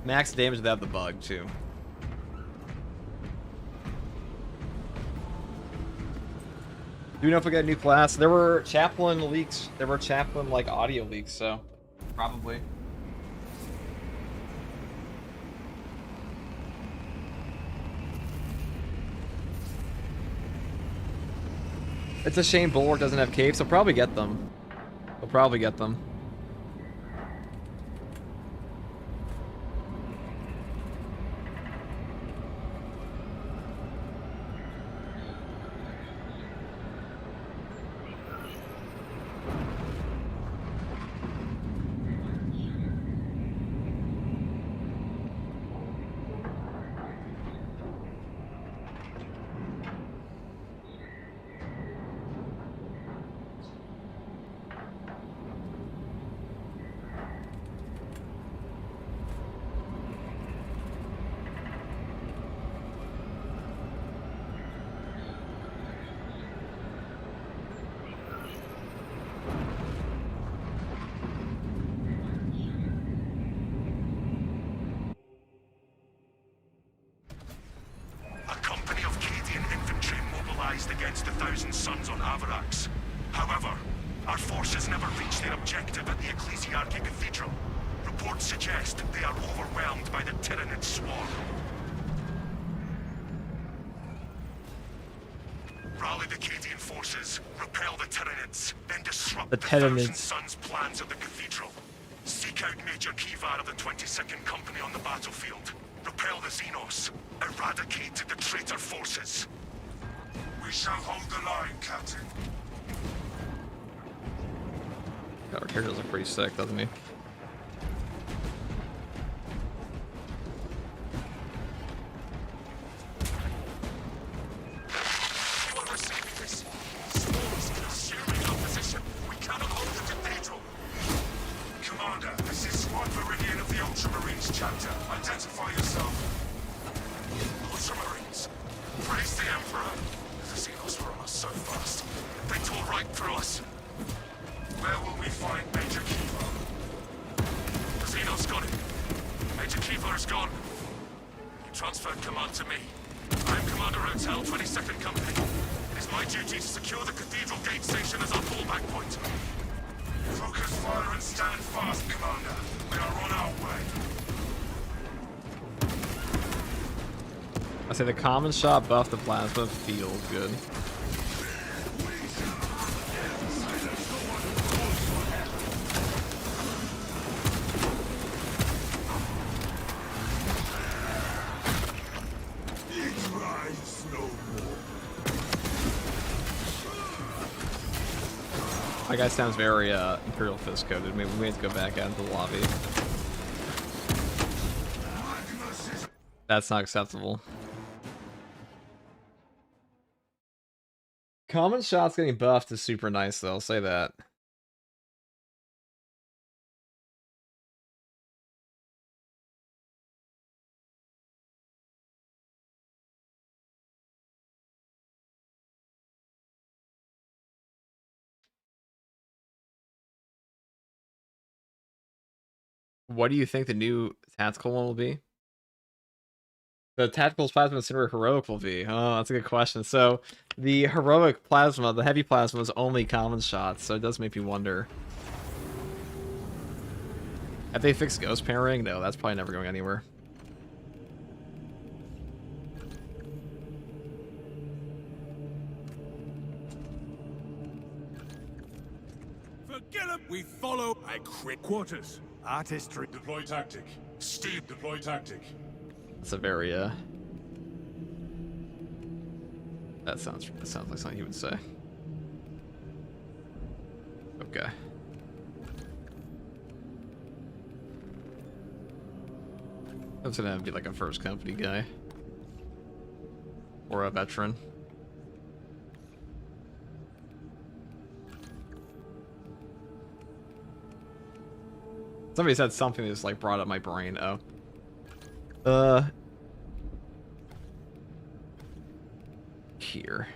Max damage without the bug, too. Do we know if we got a new class? There were Chaplain leaks. There were Chaplain, like, audio leaks, so... Probably. It's a shame Bulwark doesn't have capes. I'll probably get them. I'll probably get them. A company of Cadian infantry mobilized against the Thousand Sons on Avarax. However, our forces never reached their objective at the Ecclesiarchy Cathedral. Reports suggest they are overwhelmed by the Tyranid swarm. Rally the Cadian forces, repel the Tyranids, then disrupt the Thousand Sons' plans at the Cathedral. Seek out Major Kivar of the 22nd Company on the battlefield. Repel the Xenos. Eradicate the traitor forces. We shall hold the line, Captain. Our characters look pretty sick, doesn't he? Chapter, identify yourself. Ultramarines, praise the Emperor. The Xenos were on us so fast. They tore right through us. Where will we find Major Kivar? The Xenos got him. Major Kivar is gone. He transferred command to me. I am Commander Rotel, 22nd Company. It is my duty to secure the Cathedral Gate Station as our fallback point. Focus fire and stand fast, Commander. We are on our way. I say the common shot buff the plasma feels good. My guy sounds very Imperial Fist coded. Maybe we have to go back out into the lobby. That's not acceptable. Common shots getting buffed is super nice, though. I'll say that. What do you think the new tactical one will be? The tactical plasma incinerator heroic will be? Oh, that's a good question. So the heroic plasma, the heavy plasma, is only common shots, so it does make me wonder. Have they fixed ghost parrying? No, that's probably never going anywhere. Forget it. We follow a crit quarters. Artistry. Deploy tactic. Steve, deploy tactic. That's a very that sounds like something he would say. Okay. I was gonna be like a first company guy. Or a veteran. Somebody said something that just like brought up my brain. Oh. Here.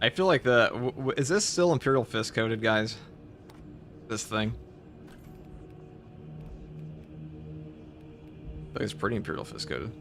I feel like is this still Imperial Fist coded, guys? This thing. I think it's pretty Imperial Fist coded.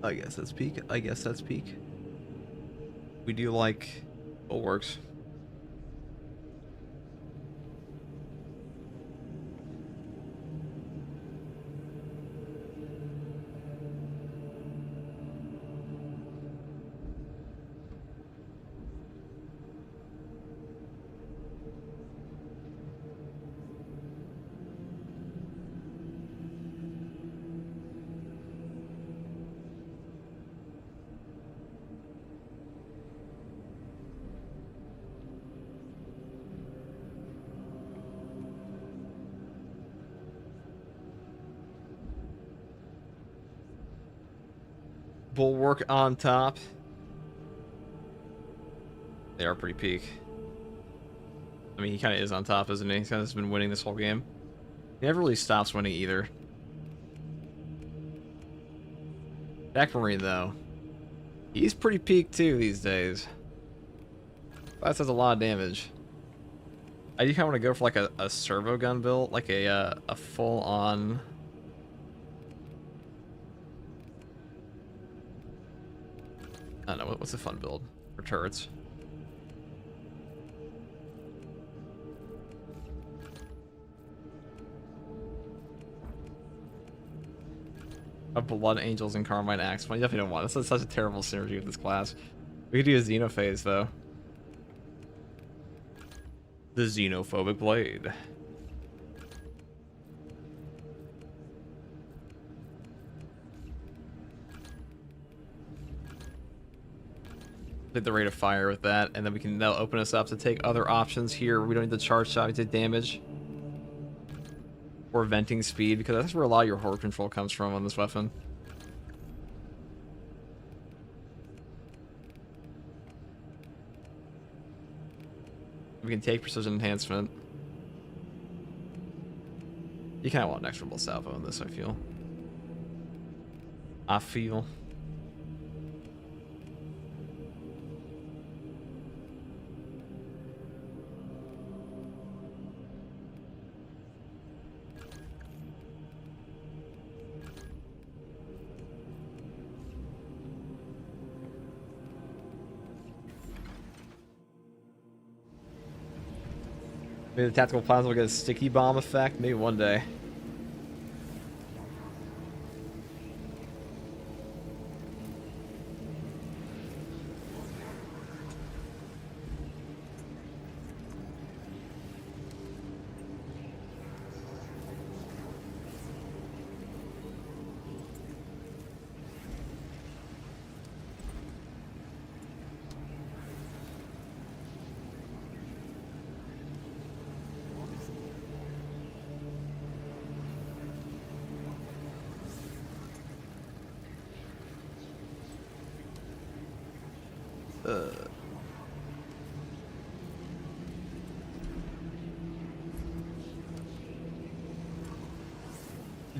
I guess that's peak. I guess that's peak. We do like bulwarks. Bulwark on top. They are pretty peak. I mean, he kind of is on top, isn't he? He's kind of been winning this whole game. He never really stops winning either. Back Marine, though. He's pretty peak, too, these days. That does a lot of damage. I do kind of want to go for, like, a servo gun build. Like a full-on... I don't know, what's a fun build for turrets? Of Blood Angels and Carmine Axe. I definitely don't want this. Is such a terrible synergy with this class. We could do a Xenophase, though. The Xenophobic Blade. Hit the rate of fire with that, and then we can now open us up to take other options here. We don't need the charge shot, we take damage. Or venting speed, because that's where a lot of your horde control comes from on this weapon. We can take precision enhancement. You kind of want an extra little salvo in this, I feel. I feel. Maybe the tactical plans will get a sticky bomb effect. Maybe one day.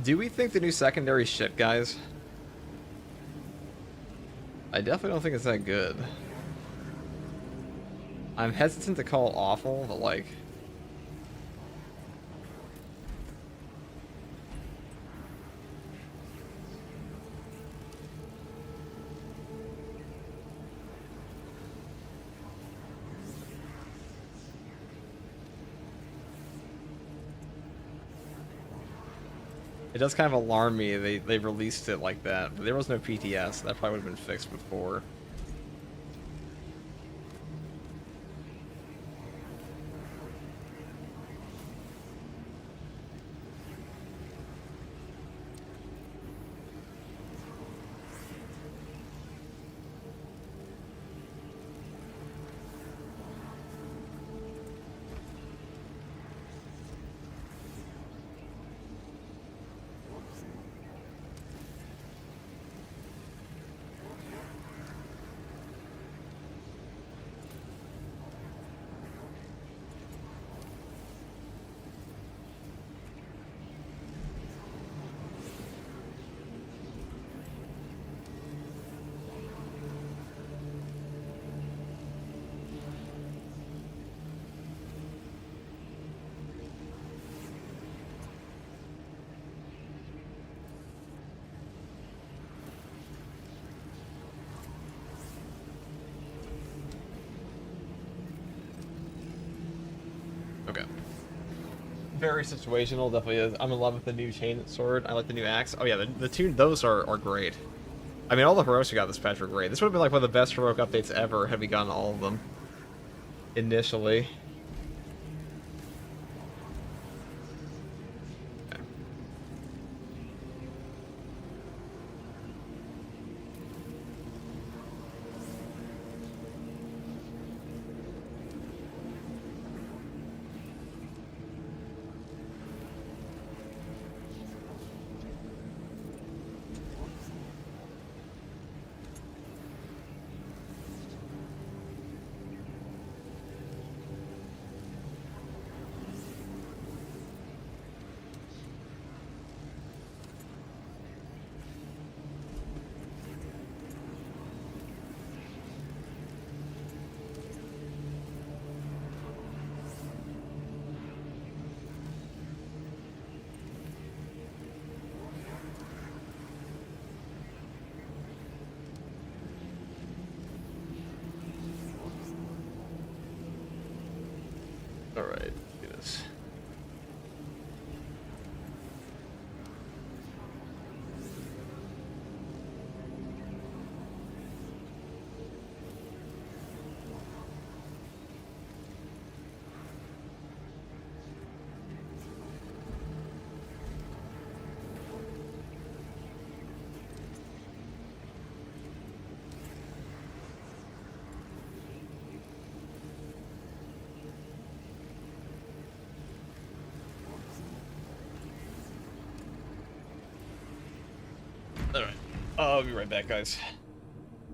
Do we think the new secondary shit, guys? I definitely don't think it's that good. I'm hesitant to call it awful, but like... It does kind of alarm me they released it like that. But there was no PTS. That probably would have been fixed before. Okay. Very situational, definitely is. I'm in love with the new chain sword. I like the new axe. Oh yeah, the two, those are great. I mean, all the heroics we got this patch were great. This would have been like one of the best heroic updates ever had we gotten all of them initially. Alright, do this. Alright. I'll be right back, guys.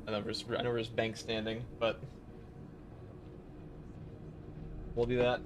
I know we're just bank standing, but We'll do that.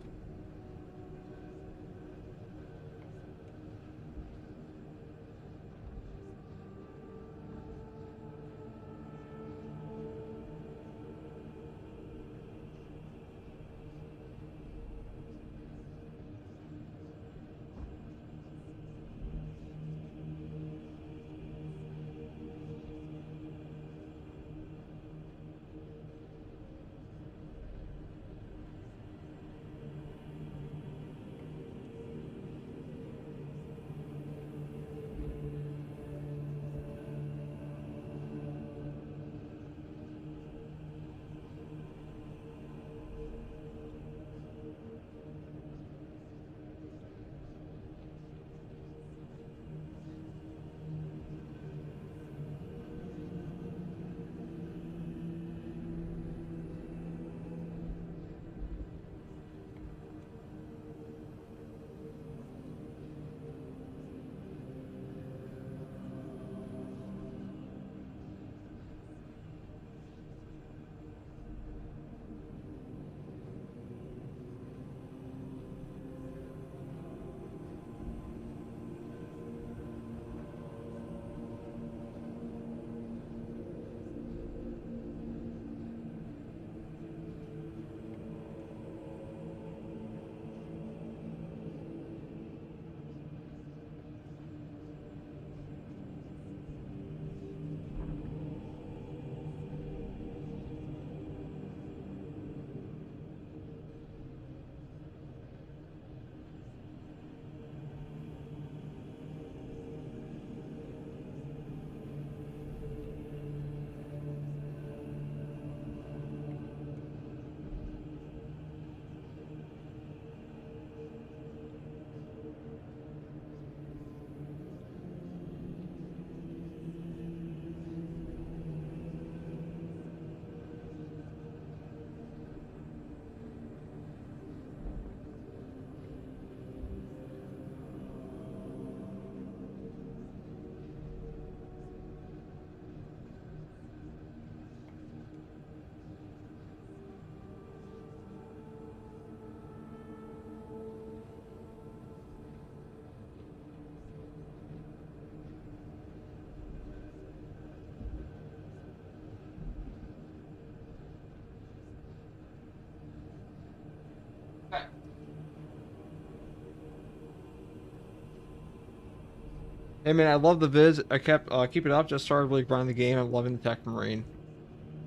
Hey man, I love the vids. I kept keep it up. Just started really grinding the game. I'm loving the Tech Marine.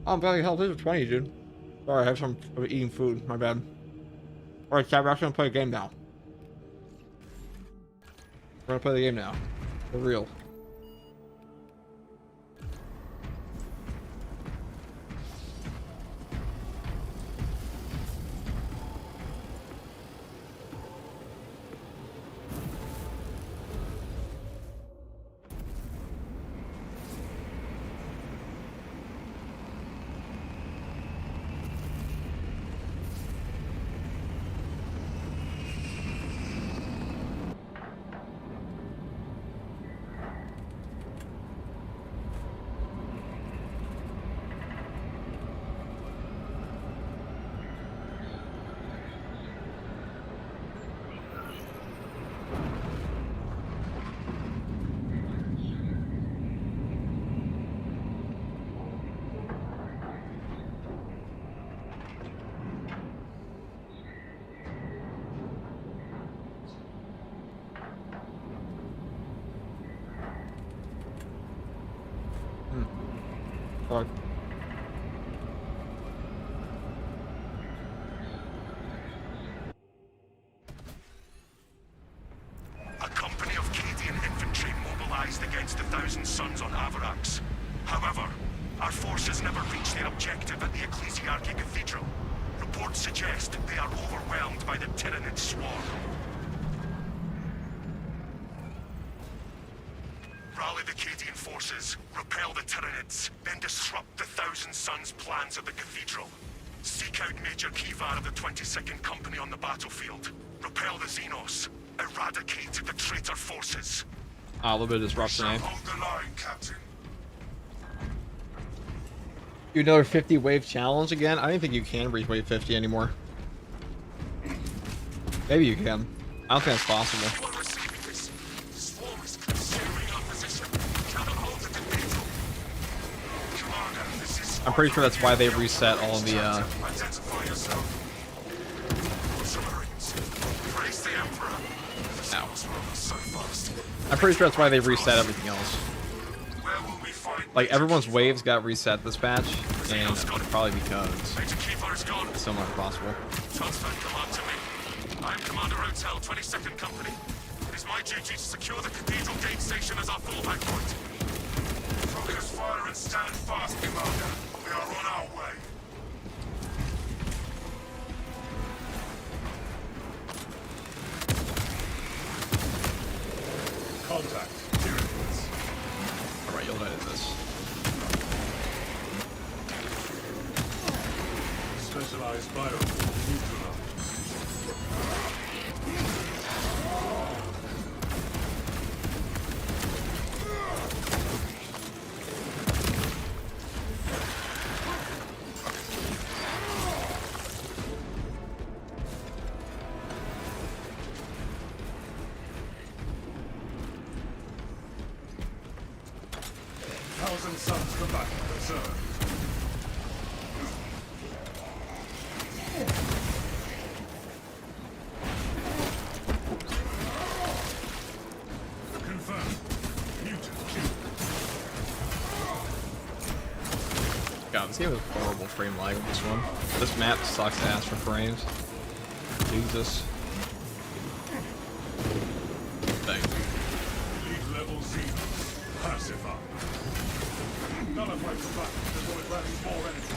Oh, I'm glad the hell this is 20, dude. Sorry, I have some eating food. My bad. All right, chat. We're actually gonna play a game now. We're gonna play the game now, for real. Fuck. A company of Cadian infantry mobilized against the Thousand Sons on Avarax. However, our forces never reached their objective at the Ecclesiarchy Cathedral. Reports suggest they are overwhelmed by the Tyranid swarm. Rally the Cadian forces, repel the Tyranids, then disrupt the Thousand Sons' plans at the Cathedral. Seek out Major Kivar of the 22nd Company on the battlefield. Repel the Xenos. Eradicate the traitor forces. Ah, a little bit of disruption, eh? Hold the line, Captain. You know, 50 wave challenge again? I don't think you can reach wave 50 anymore. Maybe you can. I don't think that's possible. Anyone receiving this? Swarm is consuming our position. Cannot hold the cathedral. Commander, this is... I'm pretty sure that's why they reset all the, Identify yourself. Ultramarines, praise the Emperor. Ow. So fast. I'm pretty sure that's why they reset everything else. Where will we find... Like, everyone's waves got reset this patch, and probably because Major Keeper is gone. it's so much possible. Transfer command to me. I'm Commander Hotel 22nd Company. It is my duty to secure the Cathedral Gate Station as our fallback point. Focus fire and stand fast, Commander. We are on our way. Contact. Here it is. Alright, you'll edit this. Specialized bio neutralized. Thousand Suns combatant observed. Confirmed. Mutant killed. God, this game is horrible frame lag with this one. This map sucks ass for frames. Jesus. Thanks. Lead level 0. Pacify. Nullify combatant before it rallies more enemies.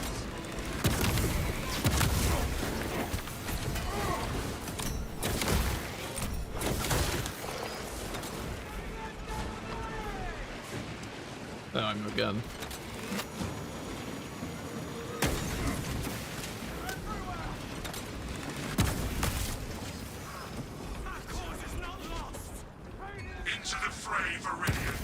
Oh, I'm again. Into the fray, Viridian.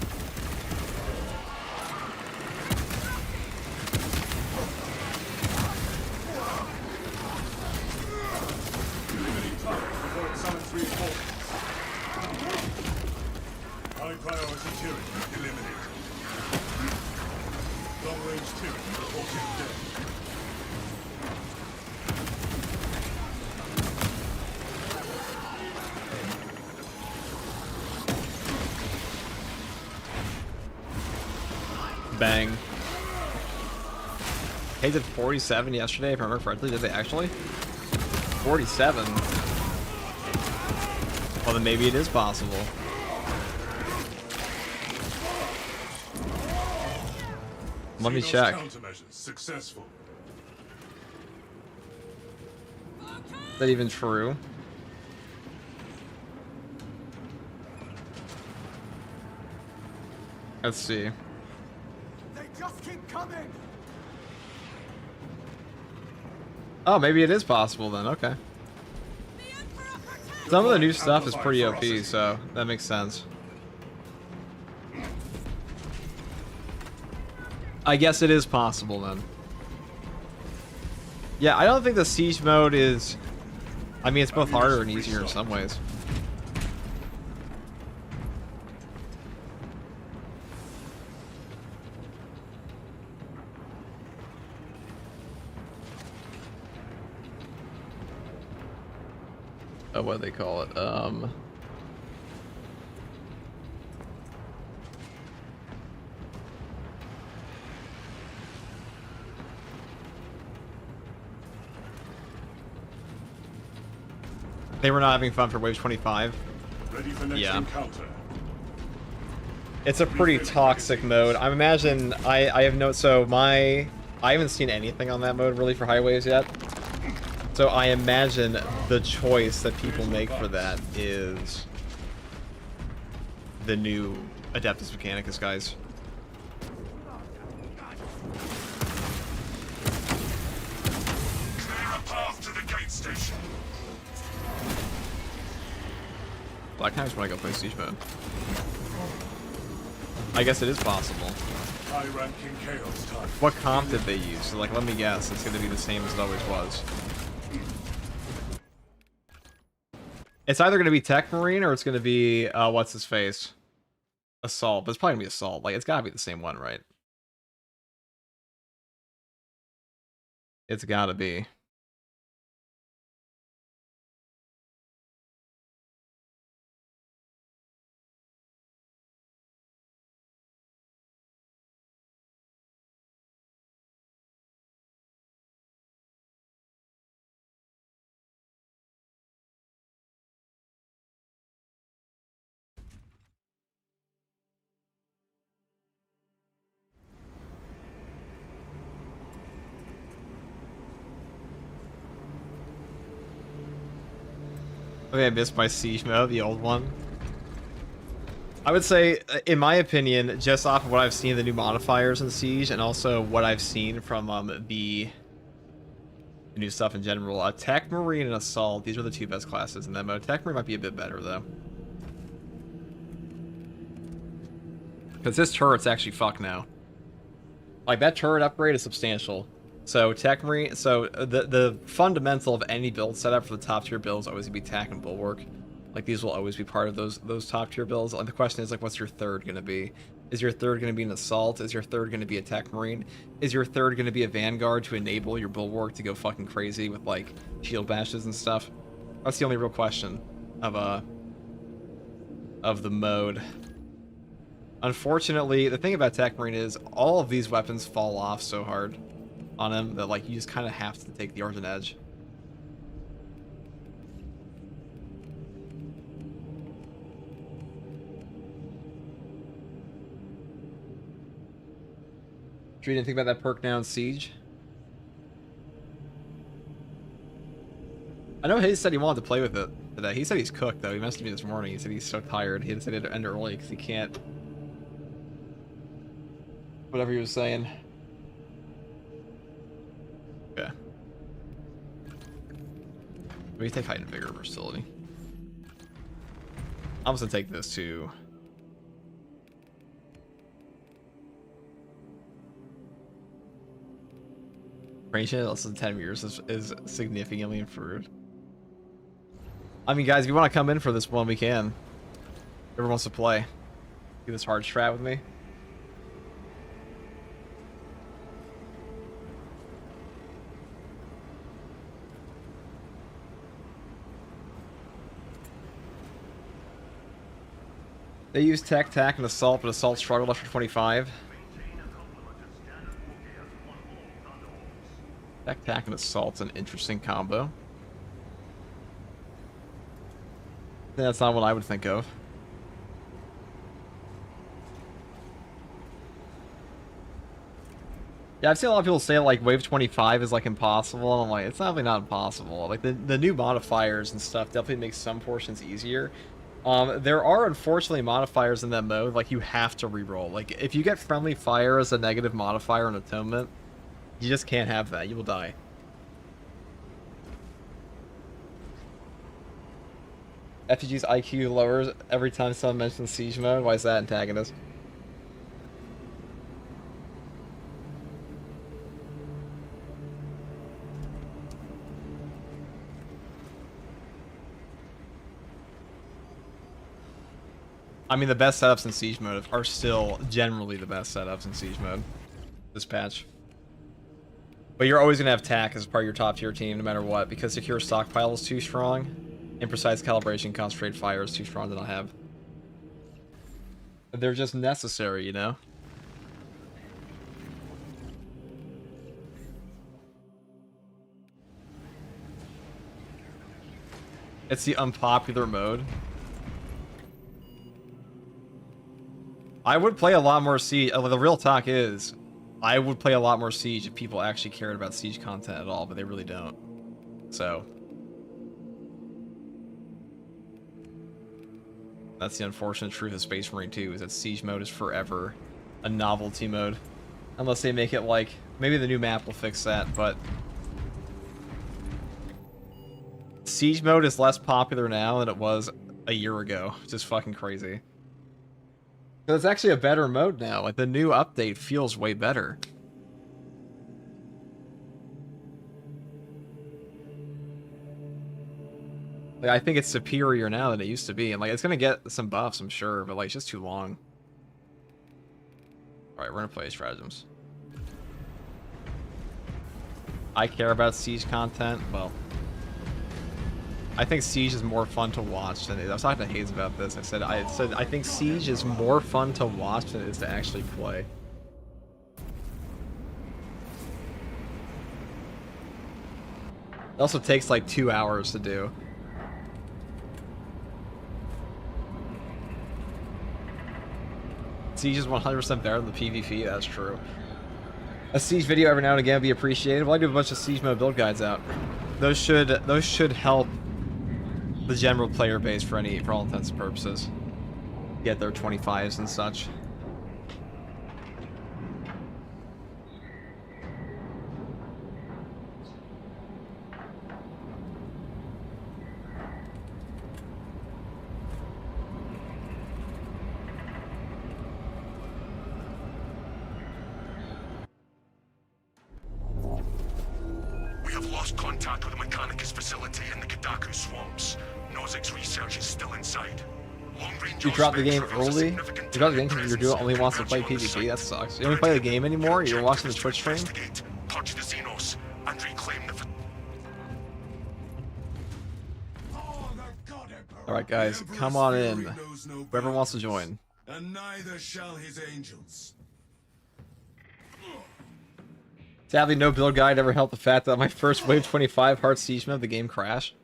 Eliminate target before it summons reinforcements. High priority tyranny eliminated. Long range tyranny reported dead. Bang. They did 47 yesterday, if I remember correctly. Did they actually? 47? Well, then maybe it is possible. Let me Xenos check. Countermeasures successful. Is that even true? Let's see. They just keep coming. Oh, maybe it is possible then. Okay. Some of the new stuff is pretty OP, so that makes sense. I guess it is possible then. Yeah, I don't think the siege mode is... I mean, it's both harder and easier in some ways. Oh, what do they call it? They were not having fun for Wave 25. Ready for next Yeah. encounter. It's a pretty toxic mode. I imagine I have no... So I haven't seen anything on that mode really for highways yet. So I imagine the choice that people make for that is the new Adeptus Mechanicus guys. Clear a path to the gate station. Well, I kind of just want to go play Siege mode. I guess it is possible. High-ranking chaos type. What comp did they use? So, like, let me guess. It's going to be the same as it always was. It's either going to be Tech Marine or it's going to be, what's his face? Assault. But it's probably going to be Assault. Like, it's got to be the same one, right? It's got to be. Okay, I missed my Siege mode, the old one. I would say, in my opinion, just off of what I've seen of the new modifiers in Siege, and also what I've seen from the new stuff in general, Tech Marine and Assault, these are the two best classes in that mode. Tech Marine might be a bit better, though. Because this turret's actually fucked now. Like, that turret upgrade is substantial. So, Tech Marine, so the fundamental of any build setup for the top tier builds always be Tac and Bulwark. Like, these will always be part of those top tier builds. And the question is, like, what's your third going to be? Is your third going to be an Assault? Is your third going to be a Tech Marine? Is your third going to be a Vanguard to enable your Bulwark to go fucking crazy with, like, shield bashes and stuff? That's the only real question of the mode. Unfortunately, the thing about Tech Marine is all of these weapons fall off so hard on him that, like, you just kind of have to take the Argent Edge. You didn't think about that perk now in Siege? I know Hayes said he wanted to play with it today. He said he's cooked, though. He messaged me this morning. He said he's so tired. He said he had to end early because he can't. Whatever he was saying. Okay. We take height and vigor versatility. I'm just gonna take this too. Range in less than 10 years is significantly improved. I mean, guys, if you want to come in for this one, we can. Whoever wants to play. Do this hard strat with me. They use Tech, Tac, and Assault, but Assault struggled after 25. Tech, Tac, and Assault's an interesting combo. That's not what I would think of. Yeah, I've seen a lot of people say like wave 25 is like impossible, and I'm like, it's definitely not impossible. Like the new modifiers and stuff definitely makes some portions easier. There are unfortunately modifiers in that mode, like you have to reroll. Like if you get friendly fire as a negative modifier in Atonement, you just can't have that. You will die. FG's IQ lowers every time someone mentions Siege mode. Why is that, antagonist? I mean, the best setups in Siege mode are still generally the best setups in Siege mode. This patch. But you're always going to have TAC as part of your top tier team no matter what, because Secure Stockpile is too strong. Imprecise Calibration, Concentrated Fire is too strong to not have. They're just necessary, you know? It's the unpopular mode. I would play a lot more Siege. The real talk is, I would play a lot more Siege if people actually cared about Siege content at all, but they really don't. So. That's the unfortunate truth of Space Marine 2, is that Siege mode is forever a novelty mode. Unless they make it like, maybe the new map will fix that, but Siege mode is less popular now than it was a year ago, which is fucking crazy. It's actually a better mode now. Like, the new update feels way better. Like, I think it's superior now than it used to be, and like it's gonna get some buffs, I'm sure, but like it's just too long. All right, we're gonna play stratagems. I care about Siege content. Well, I think Siege is more fun to watch than it is. I was talking to Hayes about this. I said I think Siege is more fun to watch than it is to actually play. It also takes like 2 hours to do. Siege is 100% better than the PvP, that's true. A Siege video every now and again would be appreciated. Well, I do a bunch of Siege mode build guides out. Those should help the general player base for all intents and purposes. Get their 25s and such. We have lost contact with the Mechanicus facility in the Kadaku swamps. Nozik's research is still inside. Long-range You dropped the game Osprey reveals a early? You significant dropped the game because your presence duo only wants to play converging on the PvP? That site. sucks. You don't play the game anymore? You're watching the Twitch stream? Investigate, purge the Xenos, and reclaim the... Alright guys, come on in. Whoever wants to join. And neither shall his angels. Sadly, no build guide ever helped the fact that my first Wave 25 Heart Siege mode, the game crashed.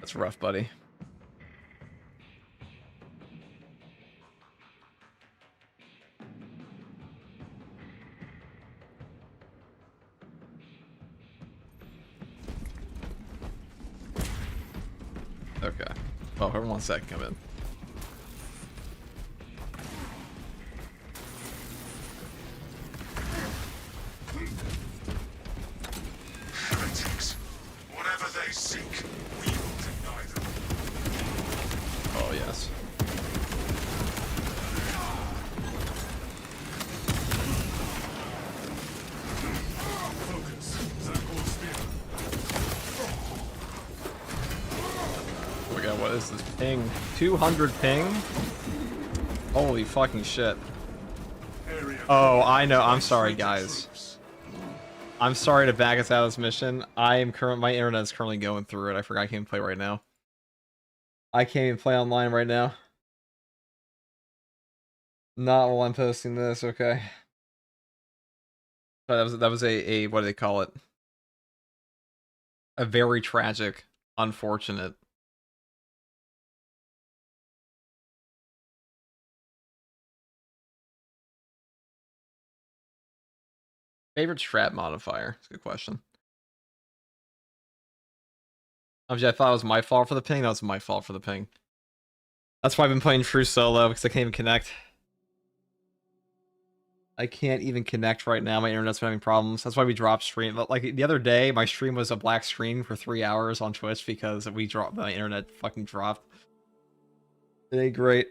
That's rough, buddy. Okay. Well, hold on 1 second, come in. Heretics. Whatever they seek, we will deny them. Oh, yes. Focus. Circle spear. Oh my god, what is this ping? 200 ping? Holy fucking shit. Area. Oh, I know. I'm sorry, guys. I'm sorry to back us out of this mission. My internet is currently going through it. I forgot I can't play right now. I can't even play online right now. Not while I'm posting this, okay. That was a what do they call it? A very tragic, unfortunate. Favorite strat modifier? That's a good question. Obviously, I thought it was my fault for the ping. No, it's my fault for the ping. That's why I've been playing True Solo, because I can't even connect. I can't even connect right now. My internet's been having problems. That's why we dropped stream. But like the other day, my stream was a black screen for 3 hours on Twitch because my internet fucking dropped. It ain't great.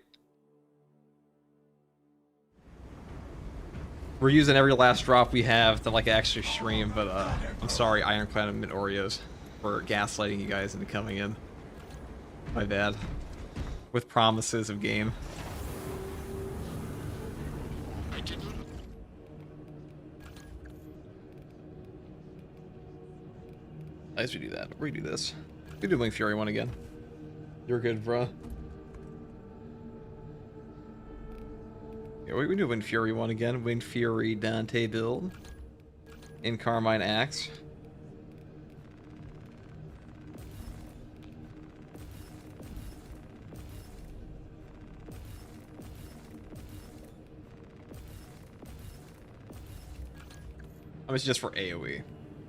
We're using every last drop we have to like actually stream, but I'm sorry, Ironclad and Oreos, for gaslighting you guys into coming in. My bad. With promises of game. As we do that, redo this. We do Wing Fury 1 again. You're good, bruh. Yeah, we do Wind Fury 1 again. Wind Fury Dante build. In Carmine Axe. I mean, it's just for AoE.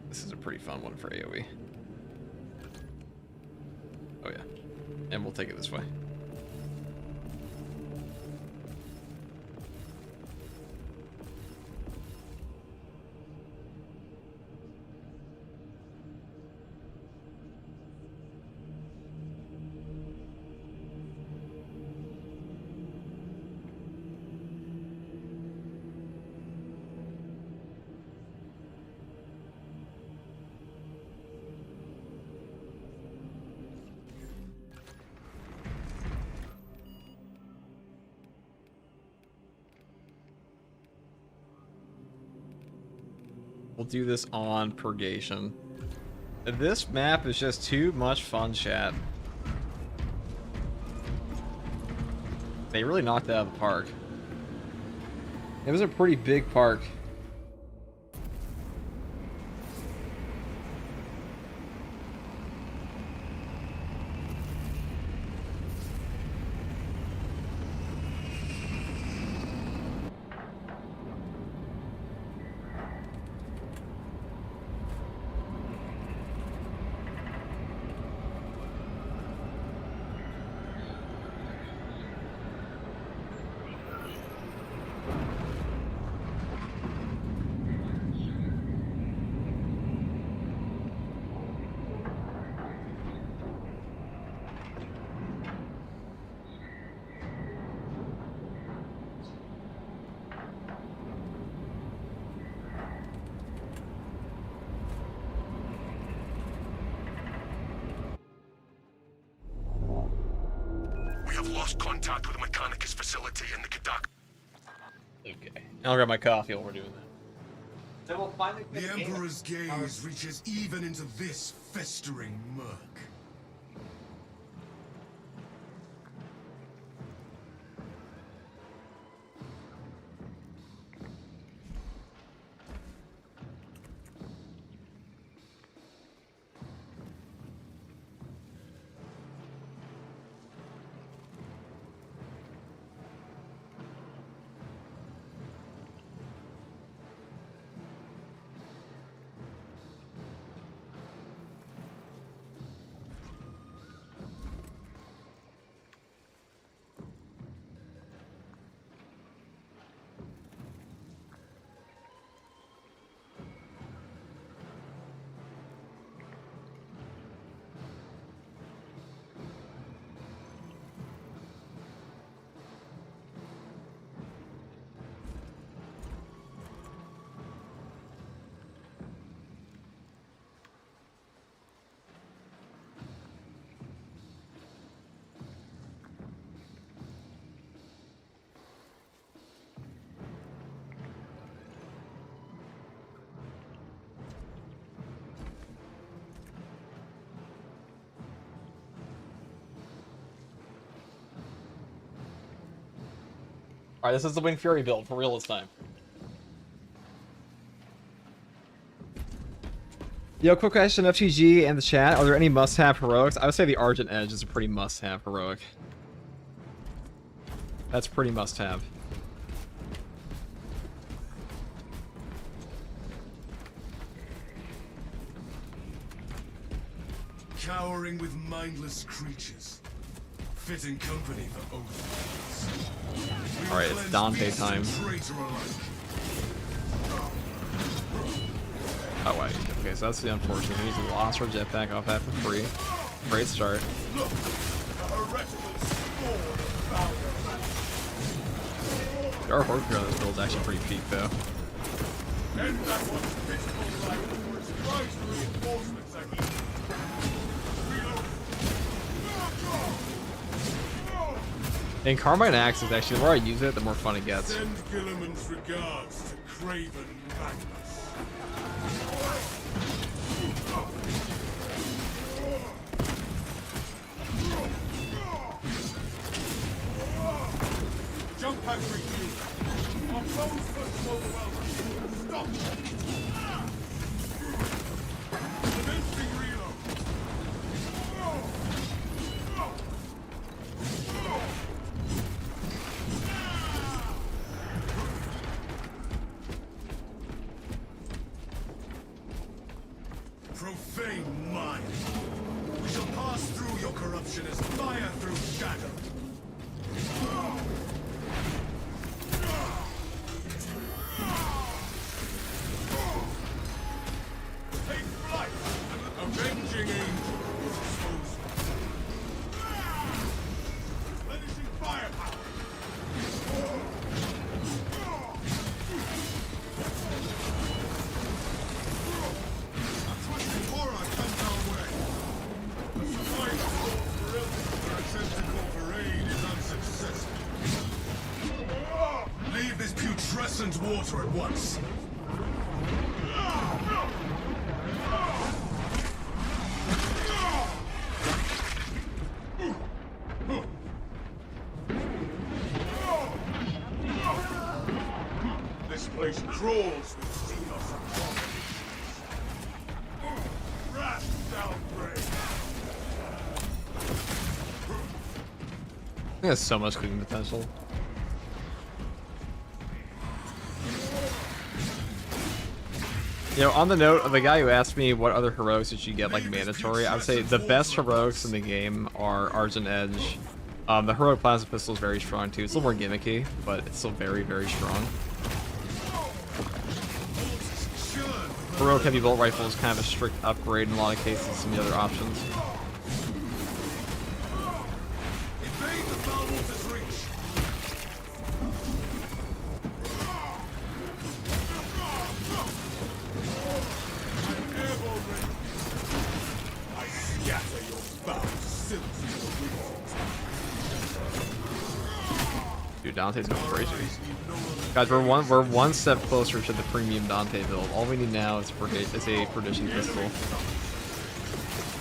This is a pretty fun one for AoE. Oh yeah. And we'll take it this way. We'll do this on Purgation. This map is just too much fun, chat. They really knocked it out of the park. It was a pretty big park. We have lost contact with the Mechanicus facility in the Kadak. Okay. I'll grab my coffee while we're doing that. Then we'll finally The Emperor's gaze reaches even into this festering murk. Alright, this is the Wind Fury build, for real this time. Yo, quick question, FTG and the chat, are there any must-have heroics? I would say the Argent Edge is a pretty must-have heroic. That's pretty must-have. Cowering with mindless creatures. Fitting company for Oath. Alright, it's Dante time. Oh wait, okay, so that's the unfortunate news. We lost our jetpack off that for free. Great start. Our Horde Hero this build is actually pretty peak though. And Carbine Axe is actually, the more I use it, the more fun it gets. Send Gilliman's regards to Craven Magnus. Jump pack refuel. Our foes first overwhelmed. Stop! Commencing reload. Profane mind. We shall pass through your corruption as fire through shadow. Take flight! Avenging angel exposed. Replenishing firepower. Leave this putrescent water at once. This place crawls with Xenos and Wrath downgrade. It has so much cooking potential. You know, on the note of the guy who asked me what other heroics did you get like mandatory, I would say the best heroics in the game are Argent Edge. The heroic plasma pistol is very strong too. It's a little more gimmicky, but it's still very, very strong. Heroic heavy bolt rifle is kind of a strict upgrade in a lot of cases to some of the other options. Dude, Dante's going crazy. Guys, we're one step closer to the premium Dante build. All we need now is a perdition pistol.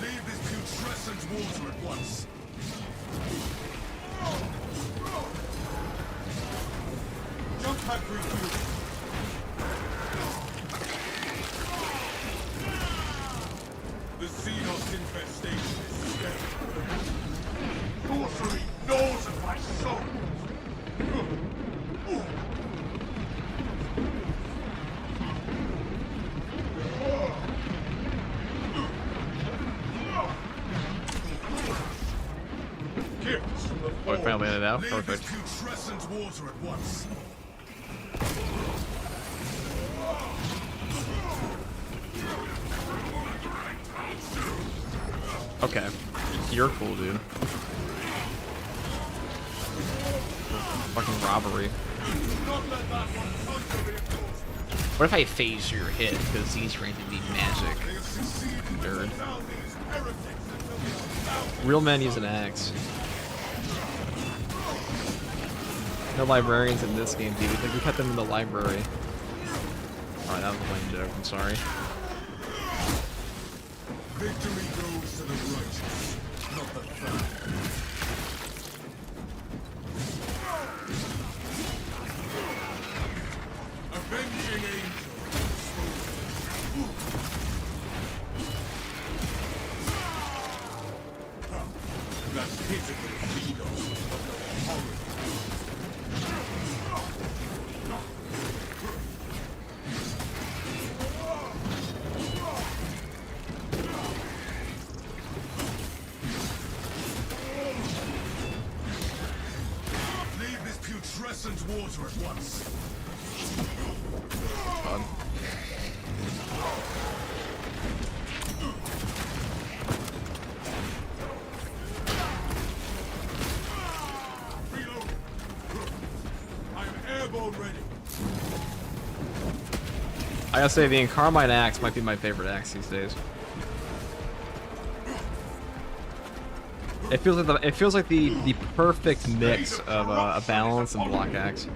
Leave this putrescent water at once. Jump pack refuel. The Xenos infestation is scary. Sorcery gnaws at my soul. Oh, we finally landed out. Perfect. Putrescent water at once. Okay. You're cool, dude. Fucking robbery. What if I phase your hit because he's ranked to be magic? Nerd. Real men use an axe. No librarians in this game, dude. We kept them in the library. Alright, that was a lame joke. I'm sorry. Victory goes to the righteous, not the fair. Avenging angel. That pitiful Xenos of the horror. Leave this putrescent water at once. Fun. Reload. I am airborne ready. I gotta say, the Encarmine axe might be my favorite axe these days. It feels like the perfect mix of a balance and block axe.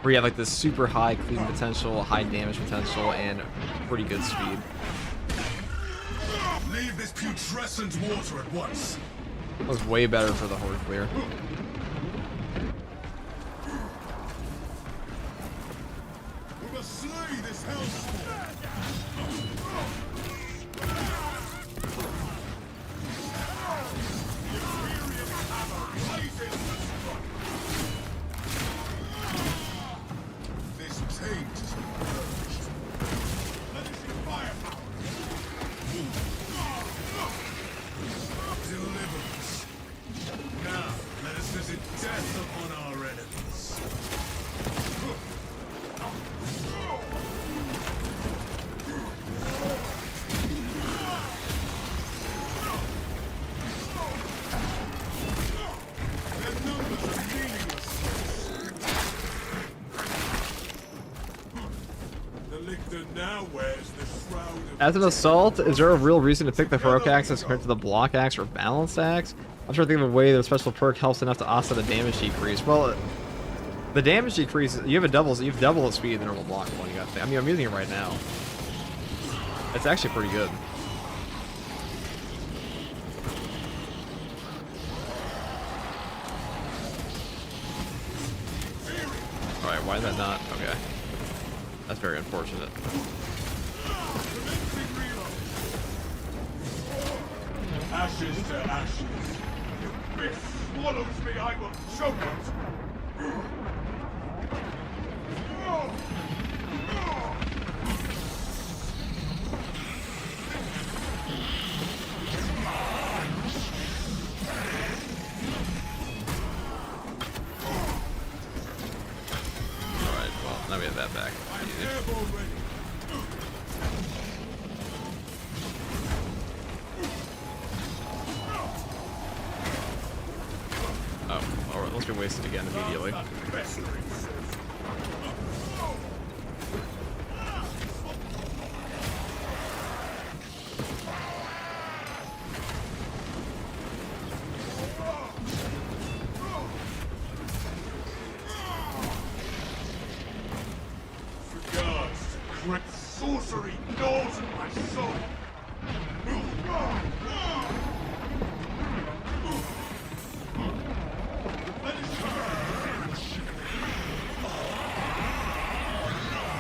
Where you have like this super high clean potential, high damage potential, and pretty good speed. Leave this putrescent water at once. That was way better for the horde clear. We must slay this hellspawn. The Imperial hammer rises the strike. This taint is purged. Replenishing firepower. Deliverance. Now, let us visit death upon our enemies. Their numbers are meaningless. The lictor now wears the shroud of As an assault, is there a real reason to pick the heroic axe as compared to the block axe or balanced axe? I'm trying to think of a way that a special perk helps enough to offset the damage decrease. Well, The damage decreases. You have double the speed of the normal block one. You got. I mean, I'm using it right now. It's actually pretty good. All right, why is that not? Okay, that's very unfortunate. Ashes to ashes. If this swallows me, I will choke it. Alright, well, now we have that back. Easy. Oh, alright, let's get wasted again immediately. Great sorcery gnaws at my soul.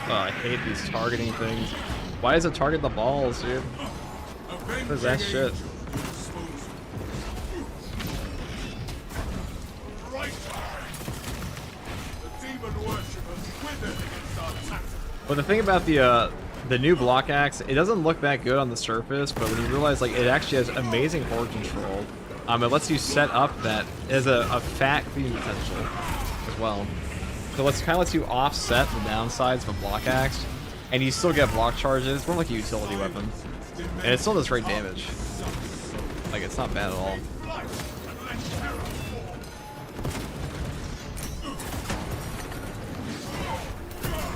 Oh, I hate these targeting things. Why does it target the balls, dude? What is that shit? Well, the thing about the new block axe, it doesn't look that good on the surface, but when you realize like it actually has amazing horde control, it lets you set up that as a fat cleaning potential as well. So it kind of lets you offset the downsides of a block axe, and you still get block charges. It's more like a utility weapon, and it still does great damage. Like it's not bad at all.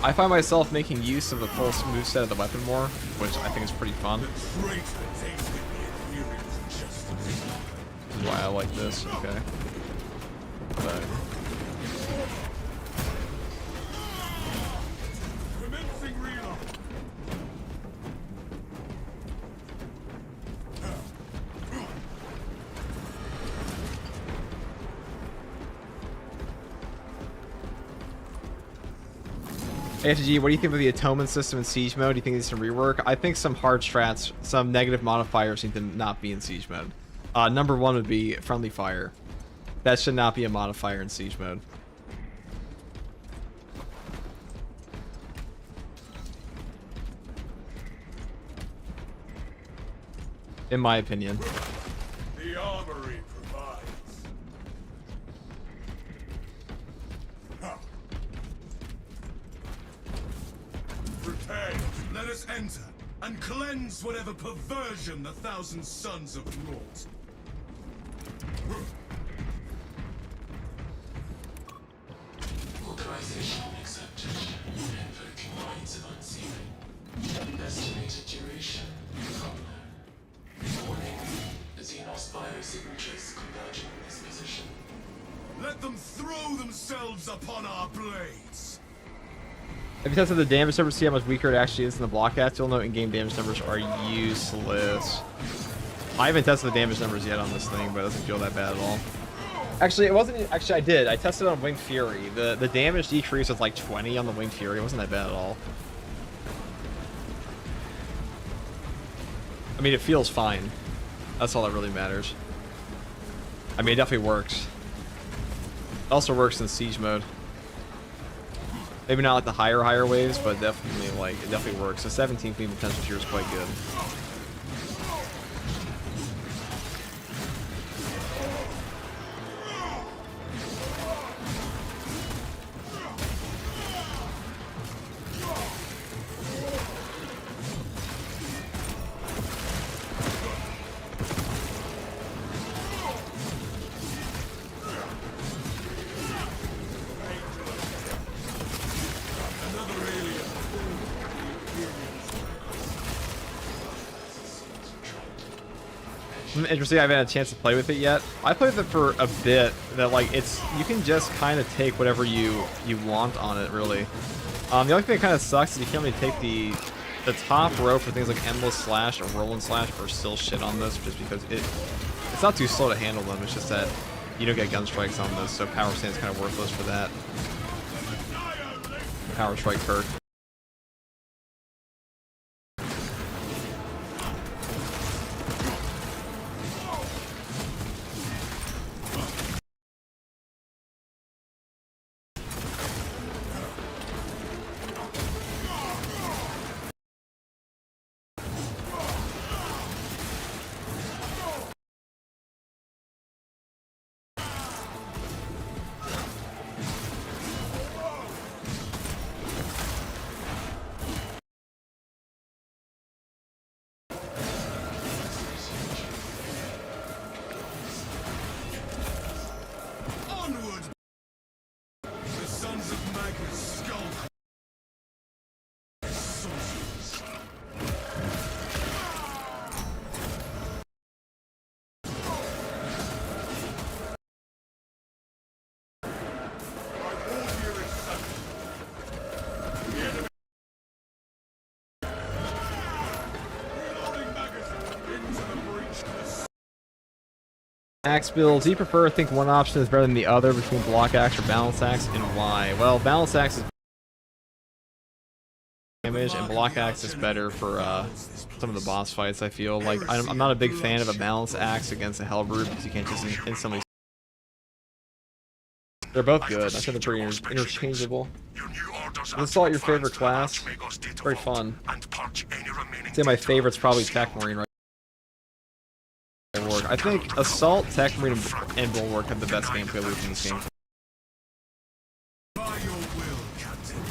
I find myself making use of the full moveset of the weapon more, which I think is pretty fun. This is why I like this, okay. But AFG, what do you think of the atonement system in Siege mode? Do you think it's some rework? I think some hard strats, some negative modifiers need to not be in Siege mode. Number one would be friendly fire. That should not be a modifier in Siege mode. In my opinion. The armory provides. Prepare, let us enter and cleanse whatever perversion the thousand sons have wrought. Authorization accepted. Invoking lines of unsealing. Estimated duration. Warning. The Xenos biosignatures converging in this position. Let them throw themselves upon our blades. If you tested the damage numbers, see how much weaker it actually is in the block axe, you'll know in-game damage numbers are useless. I haven't tested the damage numbers yet on this thing, but it doesn't feel that bad at all. Actually, it wasn't. Actually, I did. I tested it on Winged Fury. The damage decrease was like 20 on the Winged Fury. It wasn't that bad at all. I mean, it feels fine. That's all that really matters. I mean, it definitely works. It also works in Siege mode. Maybe not like the higher waves, but definitely like it definitely works. The 17 clean potential here is quite good. Something interesting, I haven't had a chance to play with it yet. I played with it for a bit, that like, you can just kind of take whatever you want on it, really. The only thing that kind of sucks is you can't really take the top row for things like Endless Slash or Roll and Slash, or still shit on this, just because it's not too slow to handle them, it's just that you don't get gun strikes on this, so Power Stance is kind of worthless for that. Power Strike perk. Onward! The sons of Magus skull. Sorcerers. My war here is sudden. The enemy. Reloading magazine into the breach. Axe build. Do you prefer, I think one option is better than the other between block axe or balance axe, and why? Well, balance axe is damage, and block axe is better for some of the boss fights, I feel. Like, I'm not a big fan of a balance axe against a Hellbrood, because you can't just instantly... They're both good. I think they're pretty interchangeable. Assault your favorite class. It's very fun. I'd say my favorite's probably Tech Marine, right? I think Assault, Tech Marine, and Bulwark have the best gameplay loop in this game. By your will, Captain.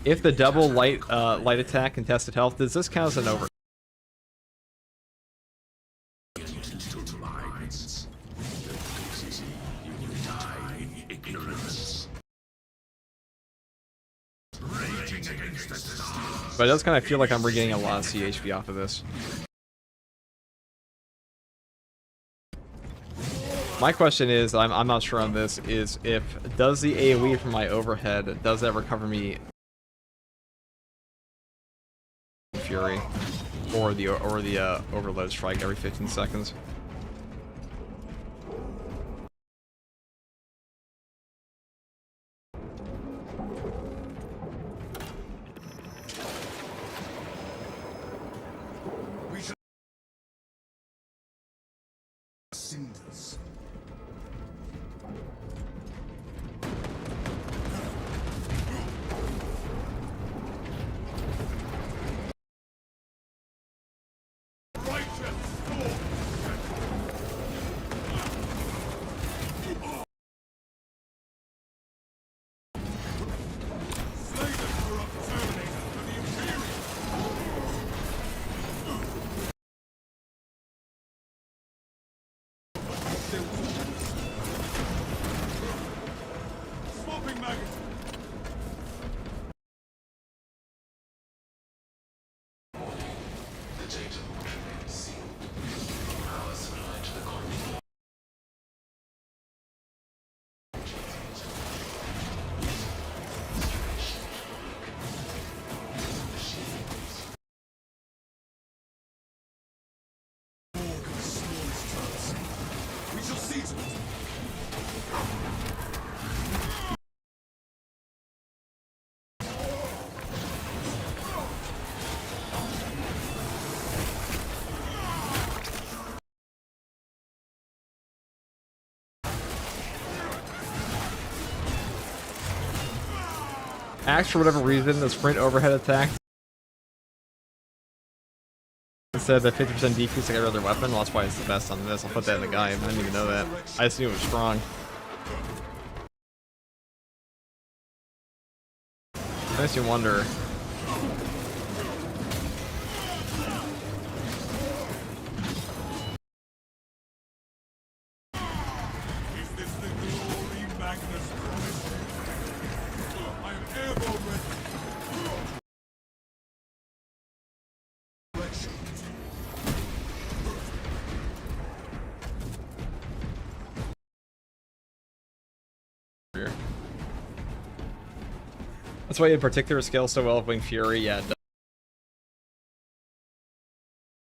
If the double light attack contested health, does this count as an over? But it does kind of feel like I'm regaining a lot of CHP off of this. My question is, I'm not sure on this, is if does the AoE from my overhead, does that recover me Fury or the overload strike every 15 seconds? Cinders. We shall see to it. Axe, for whatever reason, the sprint overhead attack instead of the 50% decrease like every other weapon. Well, that's why it's the best on this. I'll put that in the guide. I didn't even know that. I just knew it was strong. Makes you wonder. Is this the glory That's why in particular scales so well with Winged Fury. Yeah.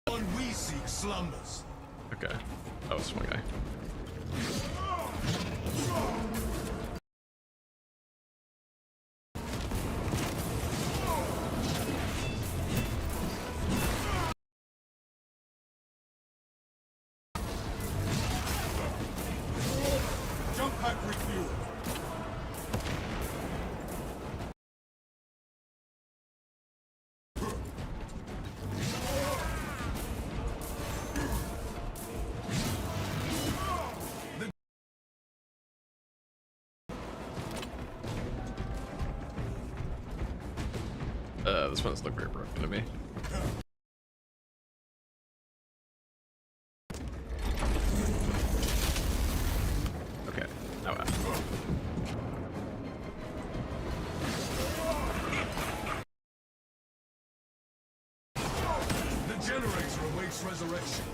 One we seek slumbers. Okay. Oh, it's one guy. Jump pack refuel. This one doesn't look very broken to me. Okay. Oh, wow. The generator awaits resurrection.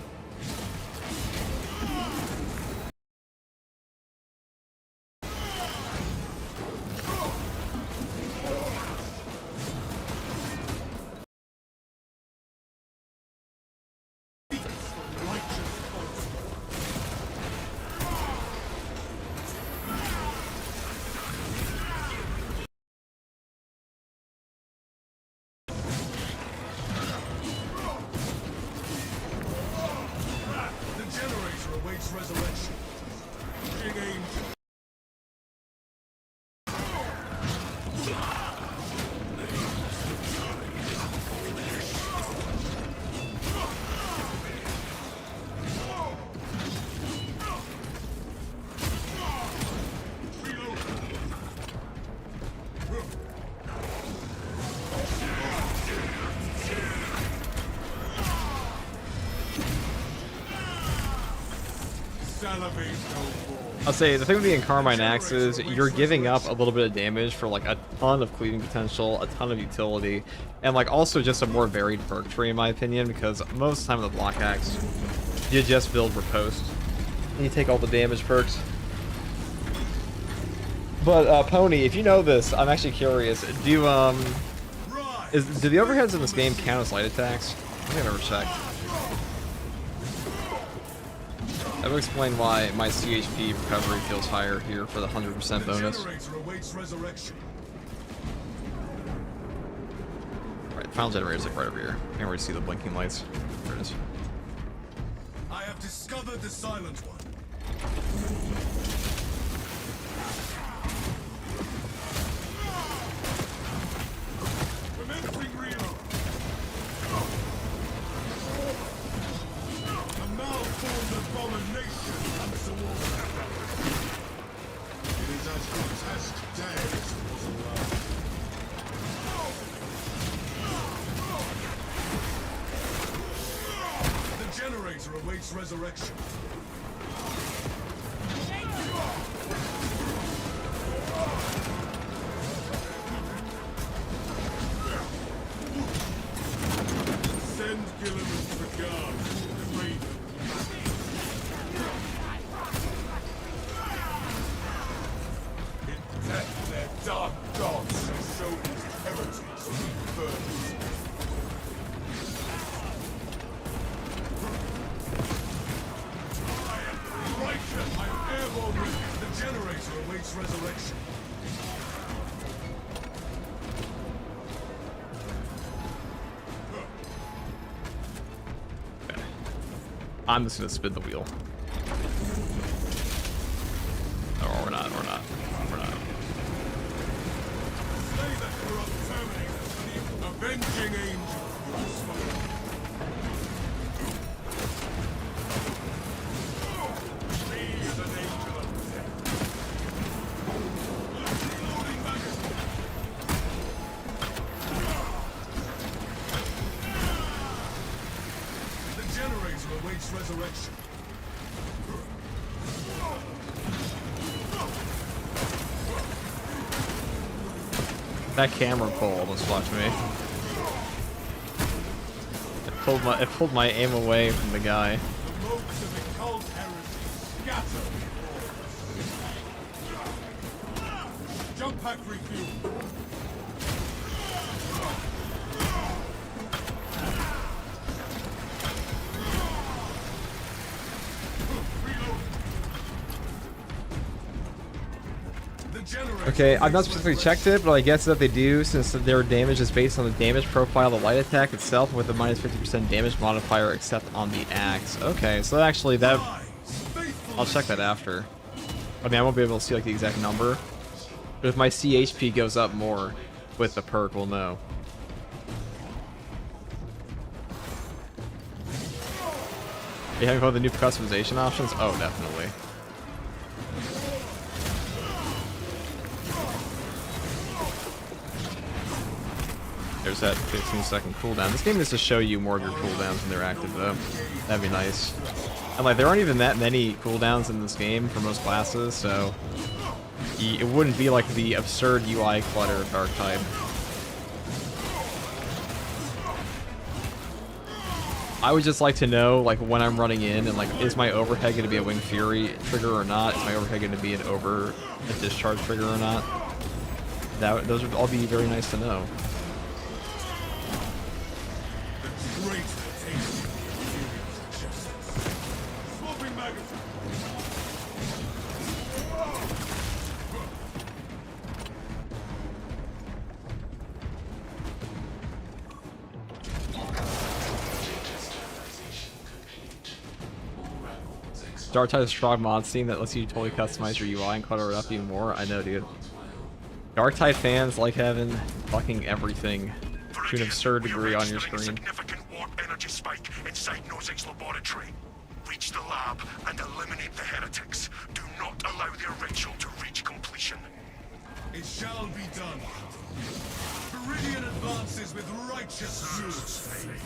Resurrection. King Angel. I'll say the thing with the Incarmine Axe is you're giving up a little bit of damage for like a ton of cleaving potential, a ton of utility, and like also just a more varied perk tree in my opinion, because most of the time with the Block Axe, you just build Riposte, and you take all the damage perks. But Pony, if you know this, I'm actually curious. Do the overheads in this game count as light attacks? I think I've never checked. That would explain why my CHP recovery feels higher here for the 100% bonus. Alright, final generator's like right over here. I can't really see the blinking lights. There it is. I have discovered the Silent One. Commencing reload. A malformed abomination comes towards us. It is as grotesque dead as it was alive. The generator awaits resurrection. Send Gilliman's regards to the Raven. In death, their dark gods shall show his heritage to be burned. I am righteous. I am airborne. The generator awaits resurrection. I'm just gonna spin the wheel. Oh, we're not. Slay the corrupt Terminator, the avenging angel. He is an angel of death. Reloading magazine. The generator awaits resurrection. That camera pull almost blocked me. It pulled my aim away from the guy. The motes of the cult heresy scatter before us. Jump pack refuel. Okay, I've not specifically checked it, but I guess that they do, since their damage is based on the damage profile of the light attack itself with a minus 50% damage modifier except on the axe. Okay, so actually that... I'll check that after. I mean, I won't be able to see like the exact number, but if my CHP goes up more with the perk, we'll know. You having fun with the new customization options? Oh, definitely. There's that 15-second cooldown. This game needs to show you more of your cooldowns when they're active, though. That'd be nice. And like, there aren't even that many cooldowns in this game for most classes, so it wouldn't be like the absurd UI clutter of Dark type. I would just like to know, like, when I'm running in, and like, is my overhead going to be a Wing Fury trigger or not? Is my overhead going to be a discharge trigger or not? Those would all be very nice to know. Dark Tide is a strong mod scene that lets you totally customize your UI and clutter it up even more. I know, dude. Dark Tide fans like having fucking everything to an absurd degree on your screen. Significant warp energy spike inside Nozick's laboratory. Reach the lab and eliminate the heretics. Do not allow their ritual to reach completion. It shall be done. Viridian advances with righteous fury.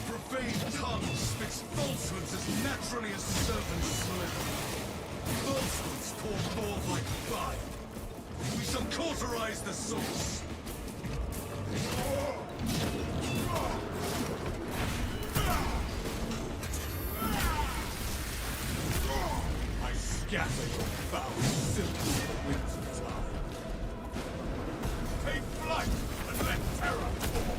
Profane tongue spits falsehoods as naturally as serpents slither. Falsehoods pour forth like fire. We shall cauterize the source. I scatter your foul silks in the winds of time. Take flight and let terror fall.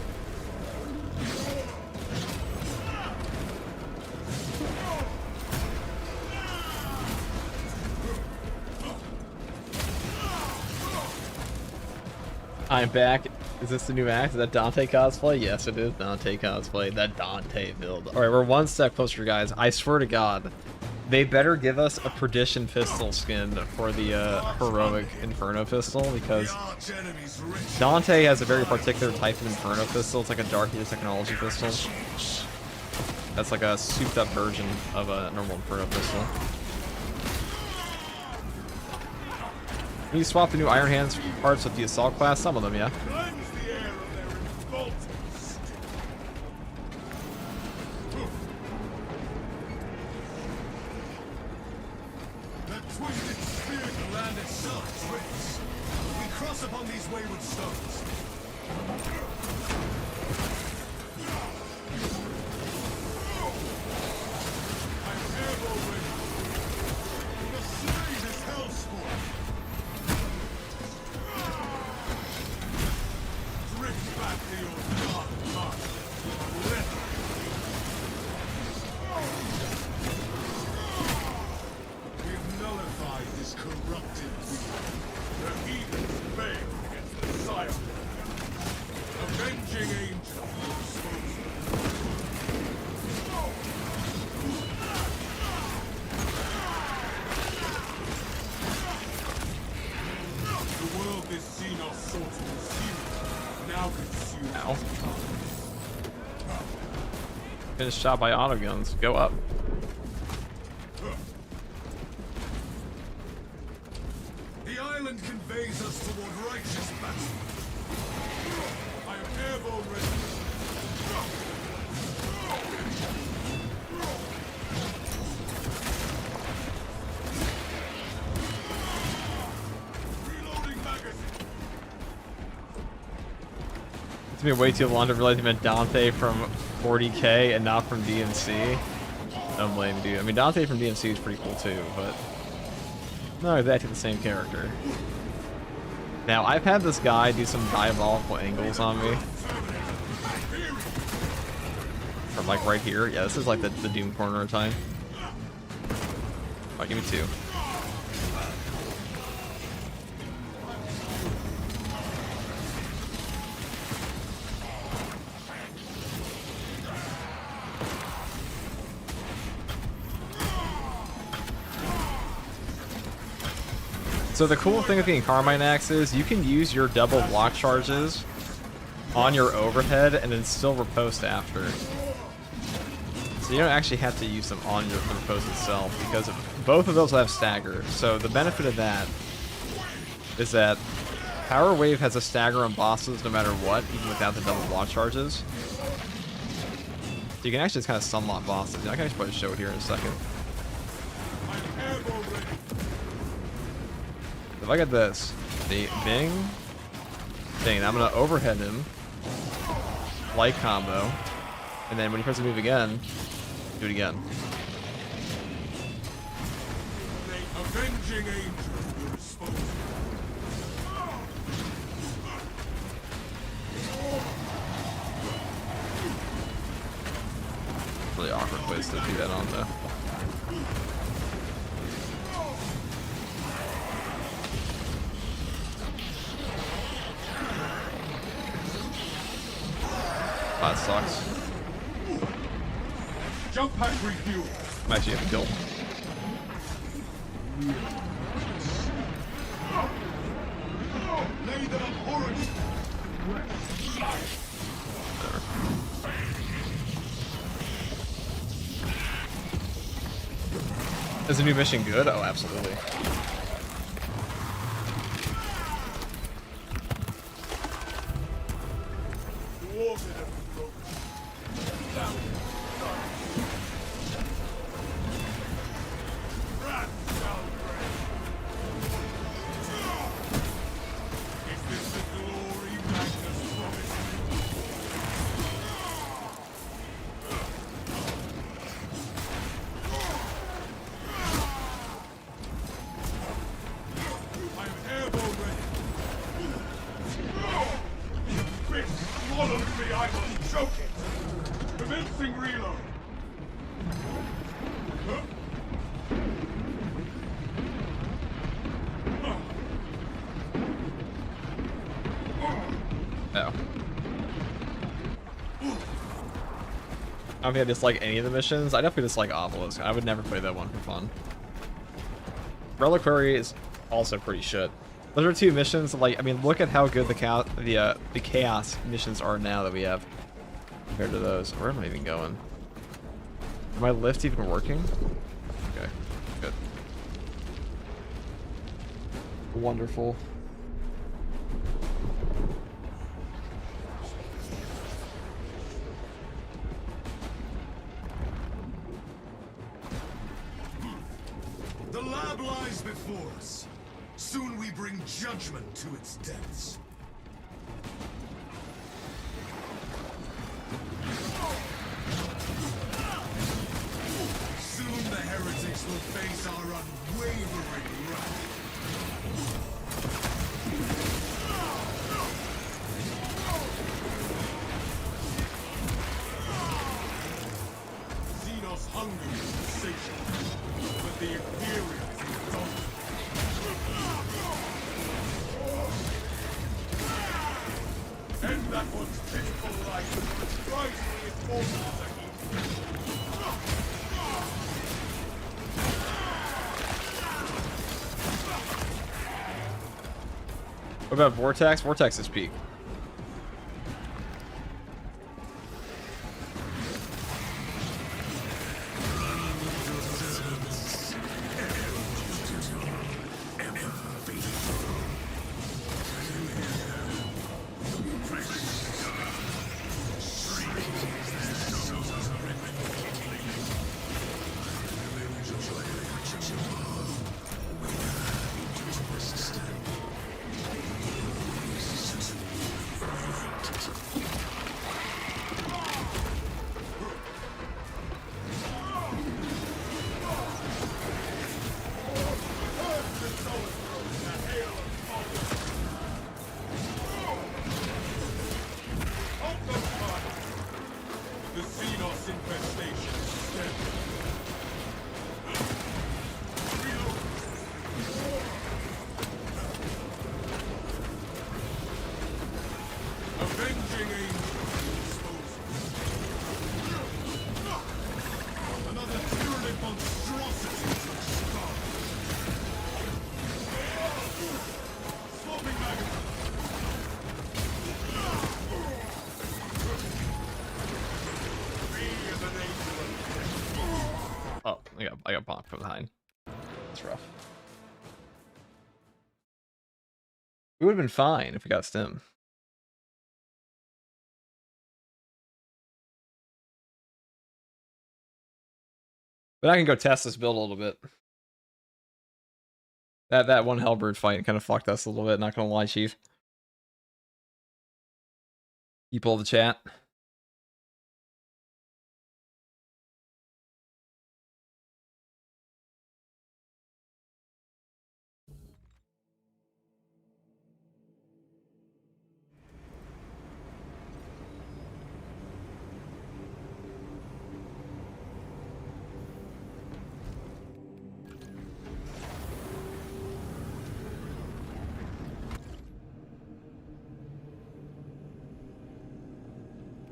I'm back. Is this the new axe? Is that Dante cosplay? Yes, it is Dante cosplay. That Dante build. Alright, we're one step closer, guys. I swear to God. They better give us a Perdition pistol skin for the heroic Inferno pistol, because Dante has a very particular type of Inferno pistol. It's like a Dark Age technology pistol. That's like a souped up version of a normal Inferno pistol. Can you swap the new Iron Hands parts with the Assault class? Some of them, yeah. Cleanse the air of their revolters. The twisted spear can land at sharp twigs. We cross upon these wayward stones. I'm airborne ready. The slave is hellspawn. Drift back to your dark path. We have nullified this corrupted being. The heathens beg against the Sire. Avenging angel will expose them. The world this Xenos sought to consume now consumes. Ow. Finished shot by autoguns. Go up. The island conveys us toward righteous battle. I am airborne ready. Reloading magazine. It's been way too long to realize you meant Dante from 40K and not from DNC. Don't blame me, dude. I mean, Dante from DMC is pretty cool too, but not exactly the same character. Now, I've had this guy do some diabolical angles on me. From like right here. Yeah, this is like the Doom corner time. Alright, give me 2. So the cool thing with the Carmine Axe is you can use your double block charges on your overhead and then still riposte after. So you don't actually have to use them on the riposte itself because both of those will have stagger. So the benefit of that is that Power Wave has a stagger on bosses no matter what, even without the double block charges. So you can actually just kind of sunlock bosses. I can actually probably show it here in a second. If I get this, the bing, dang, I'm gonna overhead him, light combo, and then when he presses move again, do it again. Avenging angel will dispose of Really awkward place to do that on though. That sucks. Jump pack refuel. Might actually have to kill. Lay them abhorrent. Is the new mission good? Oh, absolutely. I don't think I dislike any of the missions. I definitely dislike Obelisk. I would never play that one for fun. Reliquary is also pretty shit. Those are 2 missions. Like, I mean, look at how good the chaos missions are now that we have compared to those. Where am I even going? Is my lift even working? Okay, good. Wonderful. The lab lies before us. Soon we bring judgment to its depths. Soon the heretics will face our unwavering wrath. Xenos hunger is insatiable, but the Imperials indulge. End that one's pitiful life and try to reinforce the heat. What about Vortex? Vortex is peak. Avenging angel disposal. Another tyrannic monstrosity to stop. Swapping magazine. Me as an angel. Oh, I got bonked from behind. That's rough. We would have been fine if we got stim. But I can go test this build a little bit. That one Hellbird fight kind of fucked us a little bit, not gonna lie, Chief. You pull the chat.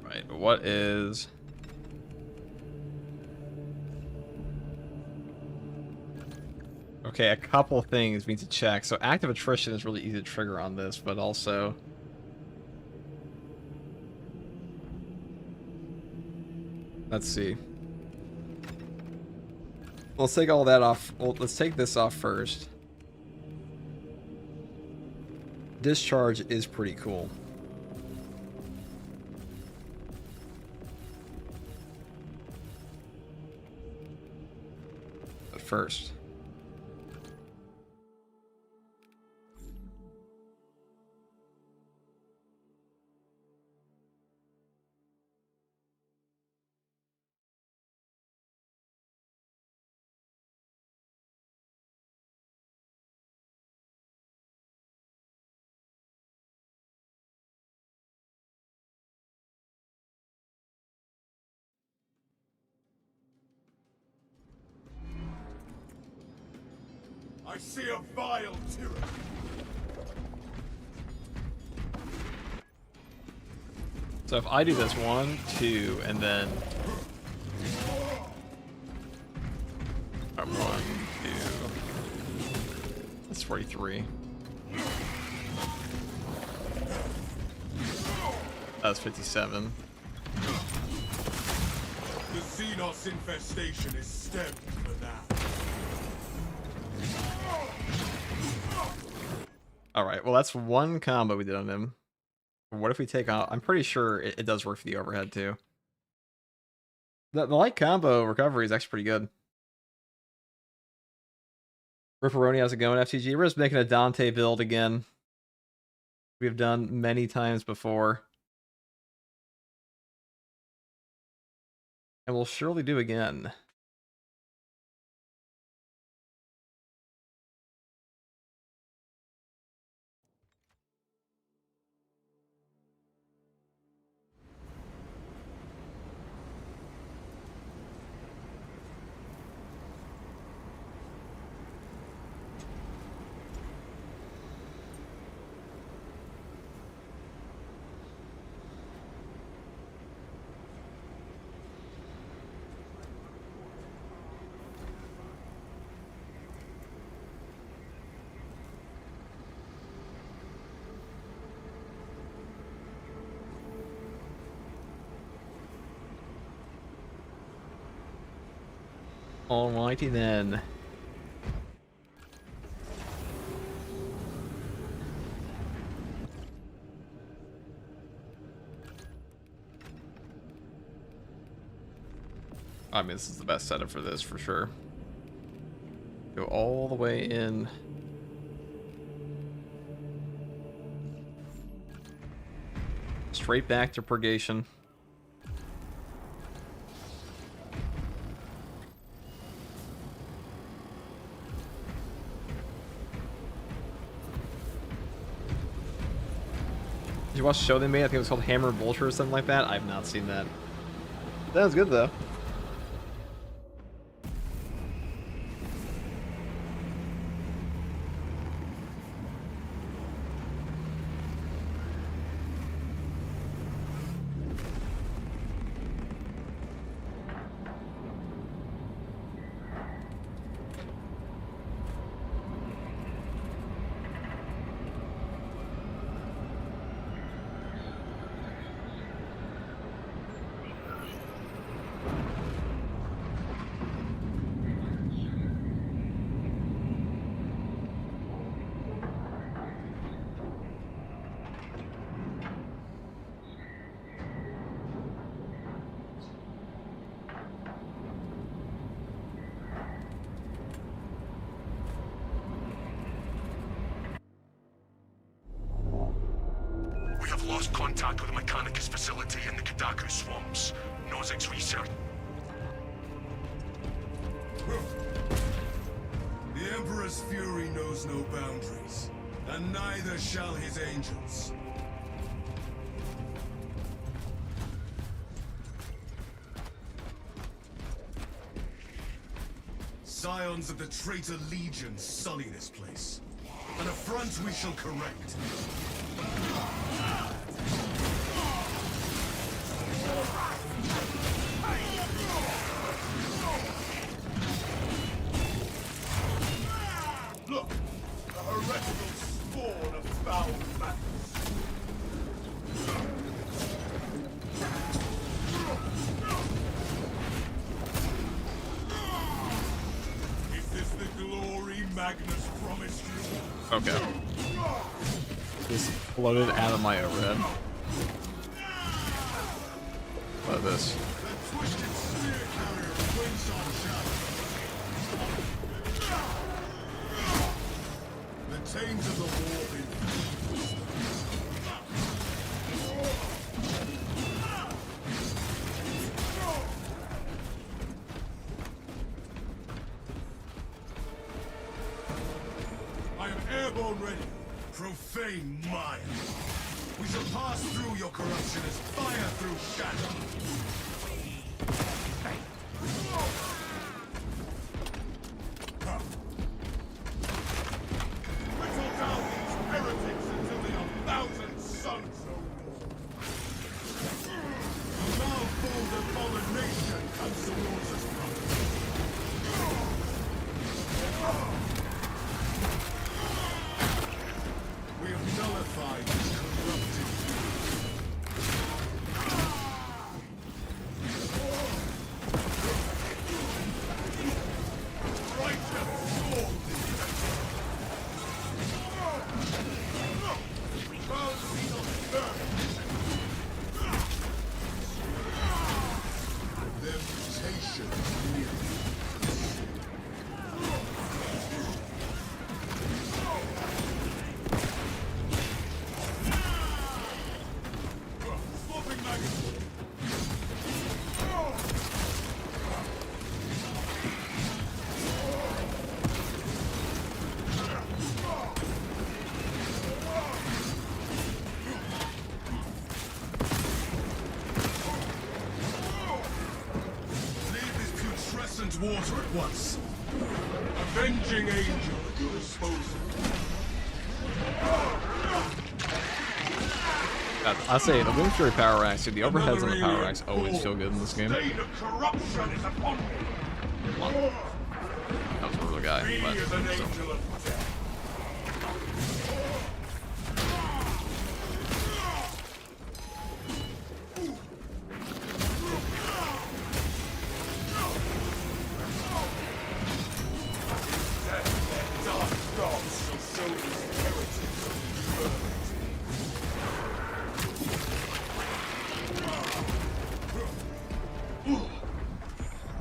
Right, but what is... Okay, a couple things we need to check. So active attrition is really easy to trigger on this, but also... Let's see. Let's take all that off. Well, let's take this off first. Discharge is pretty cool. But first... I see a vile tyranny. So if I do this 1, 2, and then... 1, 2... That's 43. That's 57. The Xenos infestation is stemmed for now. Alright, well that's one combo we did on him. What if we take out... I'm pretty sure it does work for the overhead too. The light combo recovery is actually pretty good. Ripperoni, how's it going, FTG? We're just making a Dante build again. We've done many times before. And we'll surely do again. Alrighty then. I mean, this is the best setup for this, for sure. Go all the way in. Straight back to Purgation. Did you watch the show they made? I think it was called Hammer and Vulture or something like that. I have not seen that. That was good though. have lost contact with the Mechanicus facility in the Kadaku swamps. Nozick's research. The Emperor's fury knows no boundaries, and neither shall his angels. Scions of the traitor Legion sully this place. An affront we shall correct. Look! A heretical spawn of foul madness! Is this the glory Magnus promised you? Okay. Just floated out of my overhead. What is this? The twisted spear carrier waits on shadow. The tames of the war in I am airborne ready. Profane mire. We shall pass through your corruption as fire through shadow. Whittle down these heretics until they are thousand sons no more. A malformed abomination comes towards us from we have nullified this corrupted their mutation is near. Swapping magazine. Leave this putrescent water at once. Avenging angel at your disposal. I say the Wind Fury power axe, dude, the overheads on the power axe always feel good in this game. Stain of corruption is upon me. That was a real guy. He But, is an so. angel of death. Dark gods shall show his heritage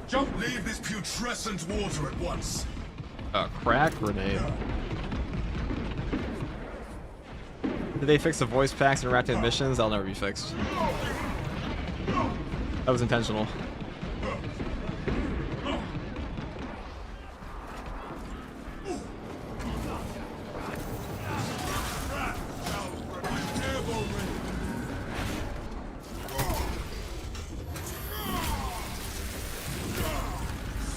Jump! Leave this putrescent water at once. Crack grenade. Did they fix the voice packs and interactive missions? That'll never be fixed. That was intentional. Airborne ready.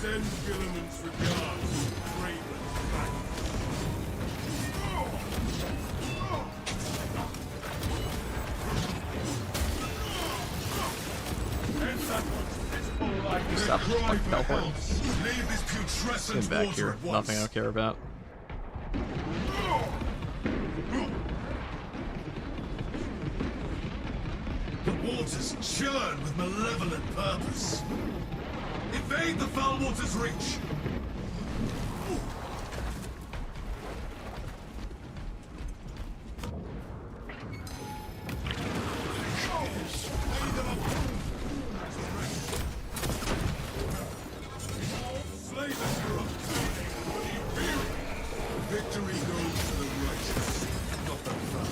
Send Gilliman's regards, Raven Stop like teleport. Leave this putrescent Get back water here. at once. Nothing I don't care about. The waters churn with malevolent purpose. Evade the foul water's reach. Slay the corrupt for the Imperium. Victory goes to the righteous, not the proud.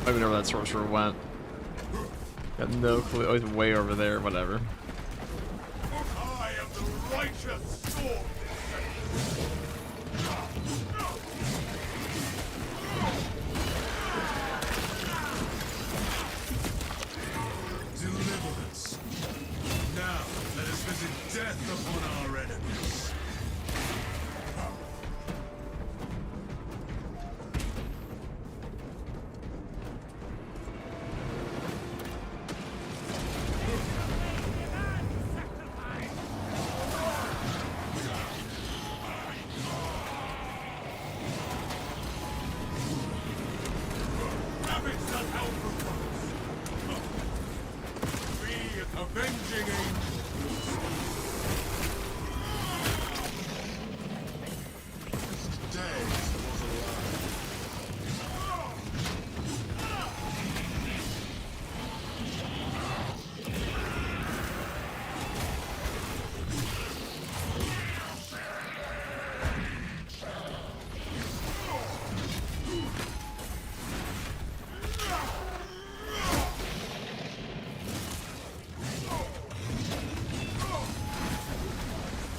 I don't even know where that sorcerer went. Got no clue. Oh, he's way over there. Whatever. I am the righteous sword. Deliverance. Now, let us visit death upon our enemies. Habits that help us. We, avenging angels. Dead was alive.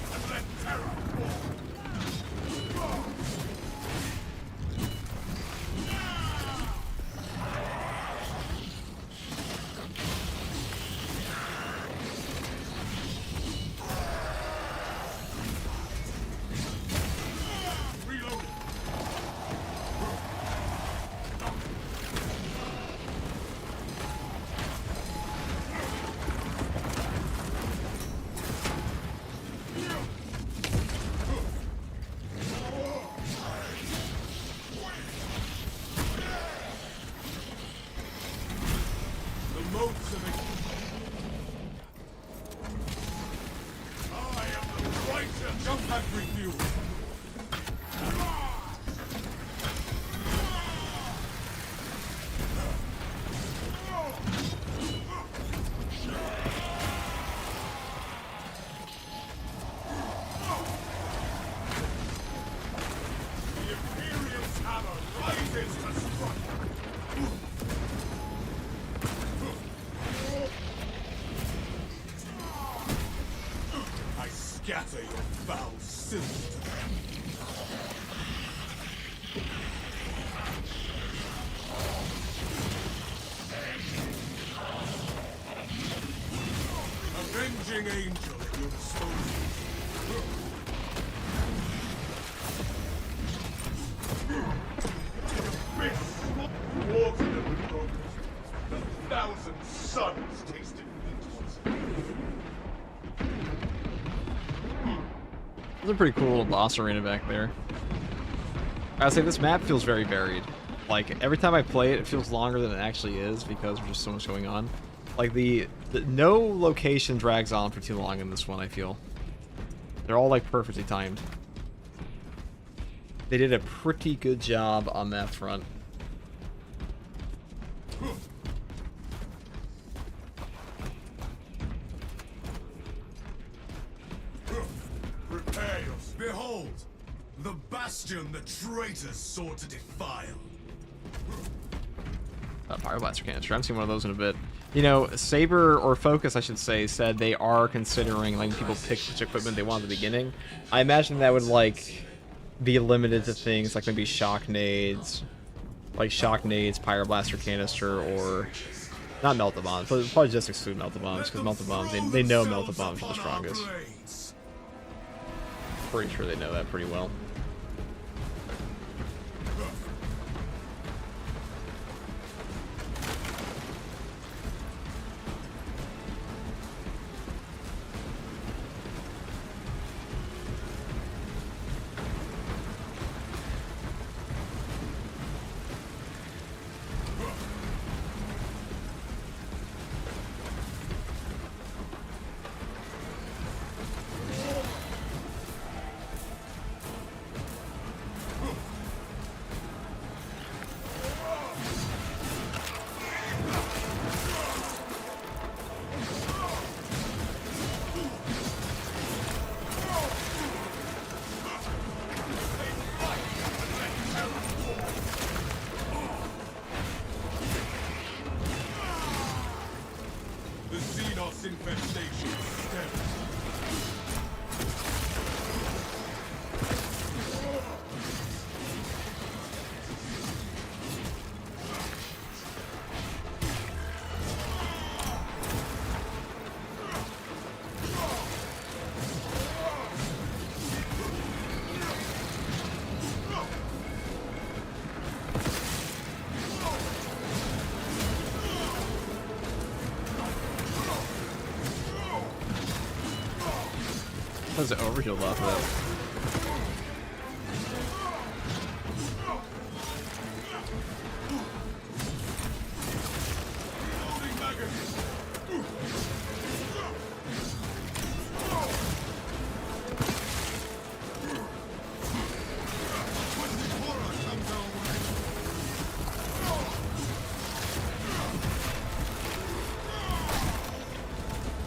And let terror fall. Reloading. The moats of it. I am the righteous. Jump and refuel. The Imperial's hammer rises to strike. I scatter your foul sins to them. Avenging angel at your disposal. Water that broke the 1,000 suns tasted meat. It's a pretty cool little boss arena back there. I say this map feels very varied. Like every time I play it, it feels longer than it actually is because there's just so much going on. Like the no location drags on for too long in this one. I feel they're all like perfectly timed. They did a pretty good job on that front. Prepare yourself. Behold, the bastion the traitors sought to defile. Fire blaster canister. I haven't seen one of those in a bit. You know, Saber or Focus, I should say, said they are considering letting people pick which equipment they want at the beginning. I imagine that would like be limited to things like maybe shock nades, pyro blaster canister, or not melta bombs. But probably just exclude melta bombs because melta bombs they know melta bombs are the strongest. Pretty sure they know that pretty well. Was it overhealed off of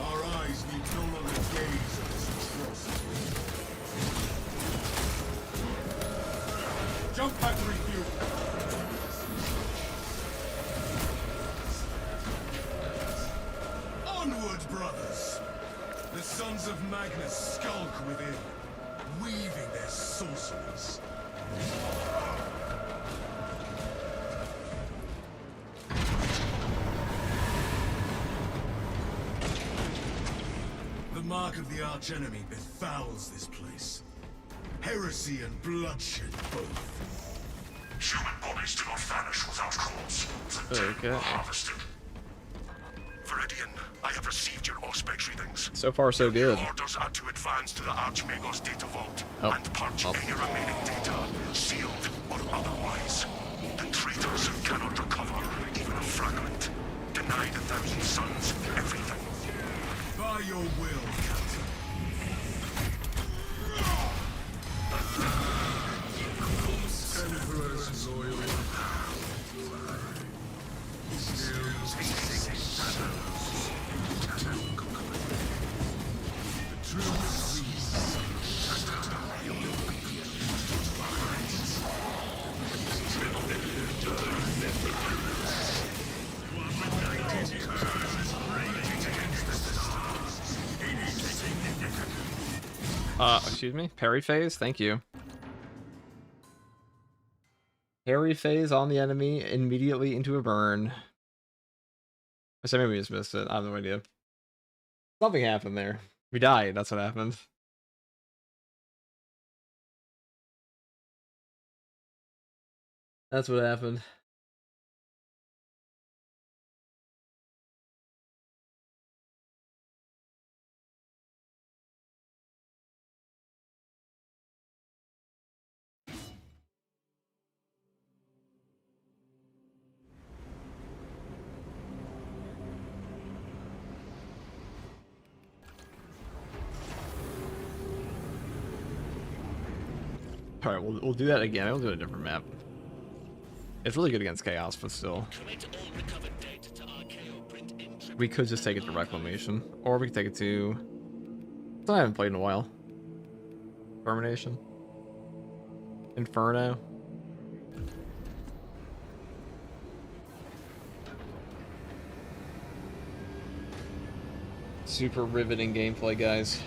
Our eyes need no longer gaze at this atrocity. Jump pack refuel. Onward, brothers! The sons of Magnus skulk within, weaving their sorceries. The mark of the archenemy befouls this place. Heresy and bloodshed both. Human bodies do not vanish without cause. The dead Okay. are harvested. Viridian, I have received your Auspex readings. So far, so good. Orders are to advance to the Archmago's data vault Oh. and purge Oh. any remaining data, sealed or otherwise. The traitors cannot recover even a fragment. Deny the Thousand Sons everything. By your will, Captain. Emperor's loyal. Excuse me? Parry phase? Thank you. Parry phase on the enemy, immediately into a burn. I said maybe we just missed it. I have no idea. Something happened there. We died, that's what happened. That's what happened. Alright, we'll do that again. We'll do a different map. It's really good against Chaos, but still. We could just take it to Reclamation. Or we could take it to... I haven't played in a while. Termination. Inferno. Super riveting gameplay, guys.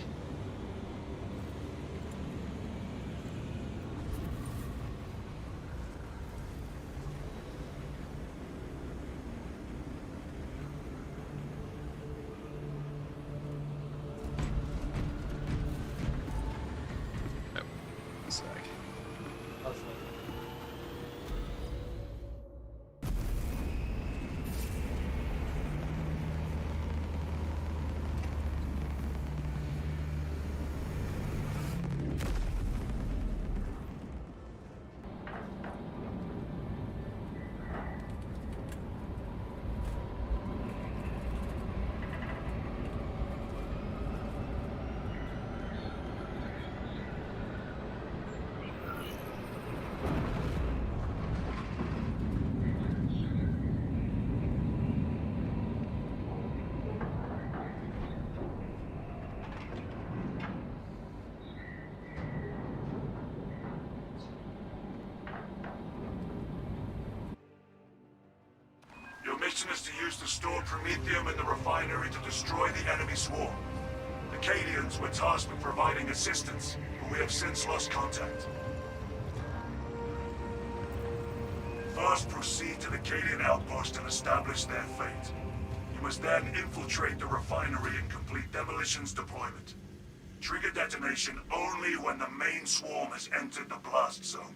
Your mission is to use the stored Promethium in the refinery to destroy the enemy swarm. The Cadians were tasked with providing assistance, but we have since lost contact. First, proceed to the Cadian outpost and establish their fate. You must then infiltrate the refinery and complete demolition's deployment. Trigger detonation only when the main swarm has entered the blast zone.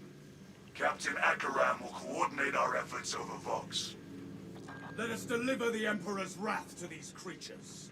Captain Akaram will coordinate our efforts over Vox. Let us deliver the Emperor's wrath to these creatures.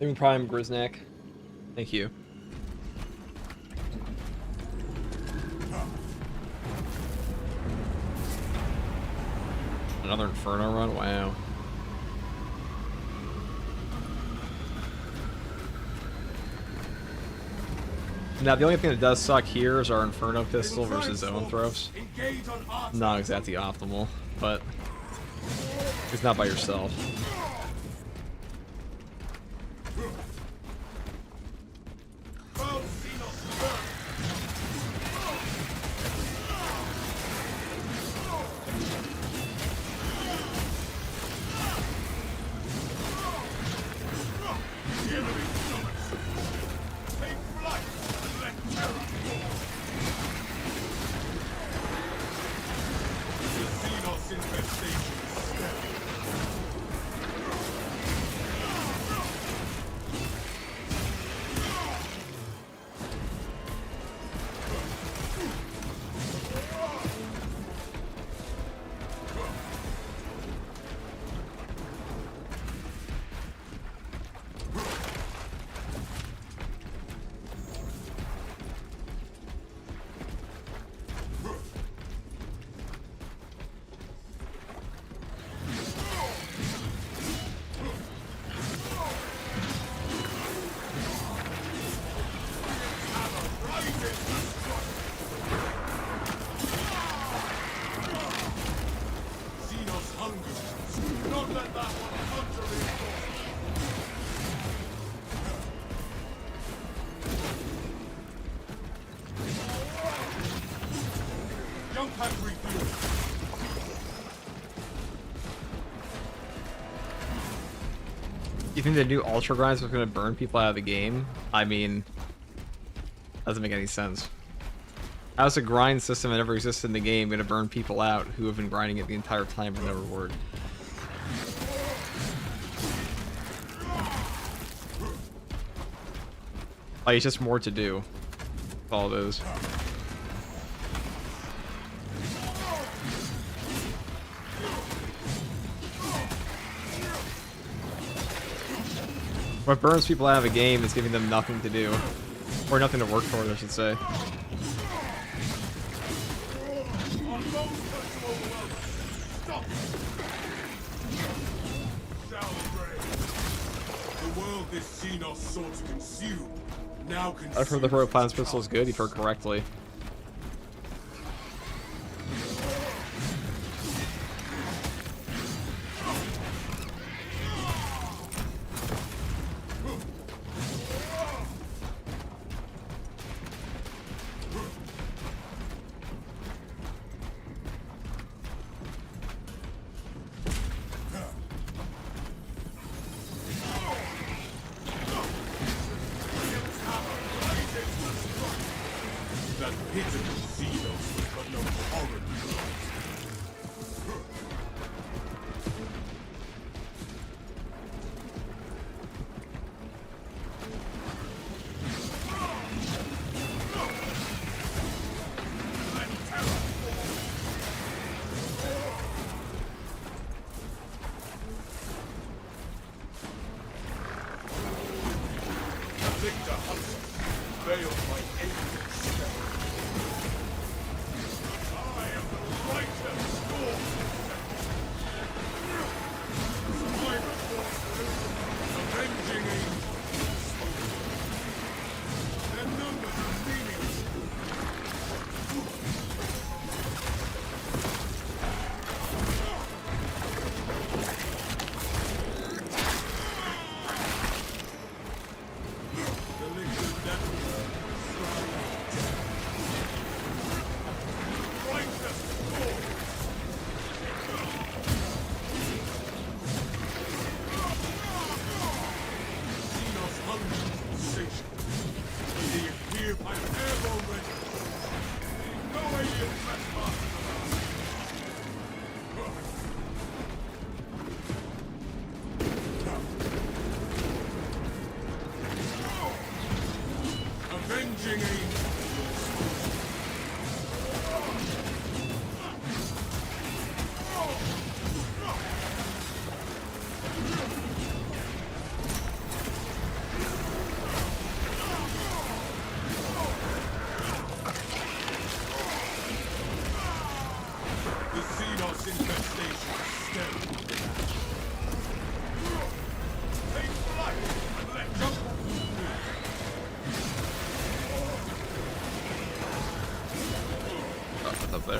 Doing Prime Grisnak. Thank you. Another Inferno run? Wow. Now, the only thing that does suck here is our Inferno pistol versus zone throws. Engage on our Not exactly optimal, but it's not by yourself. Well, Xenos burn. The enemy summons. Take flight and let terror roar. The Xenos infestation is steady. Xenos hungers. Do not let that one conjure reinforcements. Jump pack refuel. You think the new Ultra Grinds was going to burn people out of the game? I mean, doesn't make any sense. How's a grind system that ever existed in the game going to burn people out who have been grinding it the entire time for no reward? Like, it's just more to do. All those. What burns people out of a game is giving them nothing to do. Or nothing to work toward, I should say. On those personal wealth. Stop. Shall pray. The world this Xenos sought to consume now consumes. I've heard the Heroic Planets pistol is good, you've heard correctly. That pitiful Xenos was but no horror. The victor hunts veiled by ancient step. I am the righteous storm. Survivor forces, avenging angels. Their numbers are meaningless. The liquid devils righteous storm. Xenos hunger insatiable. They appear by airborne ready. No alien trespassers allowed. Avenging angels. up there.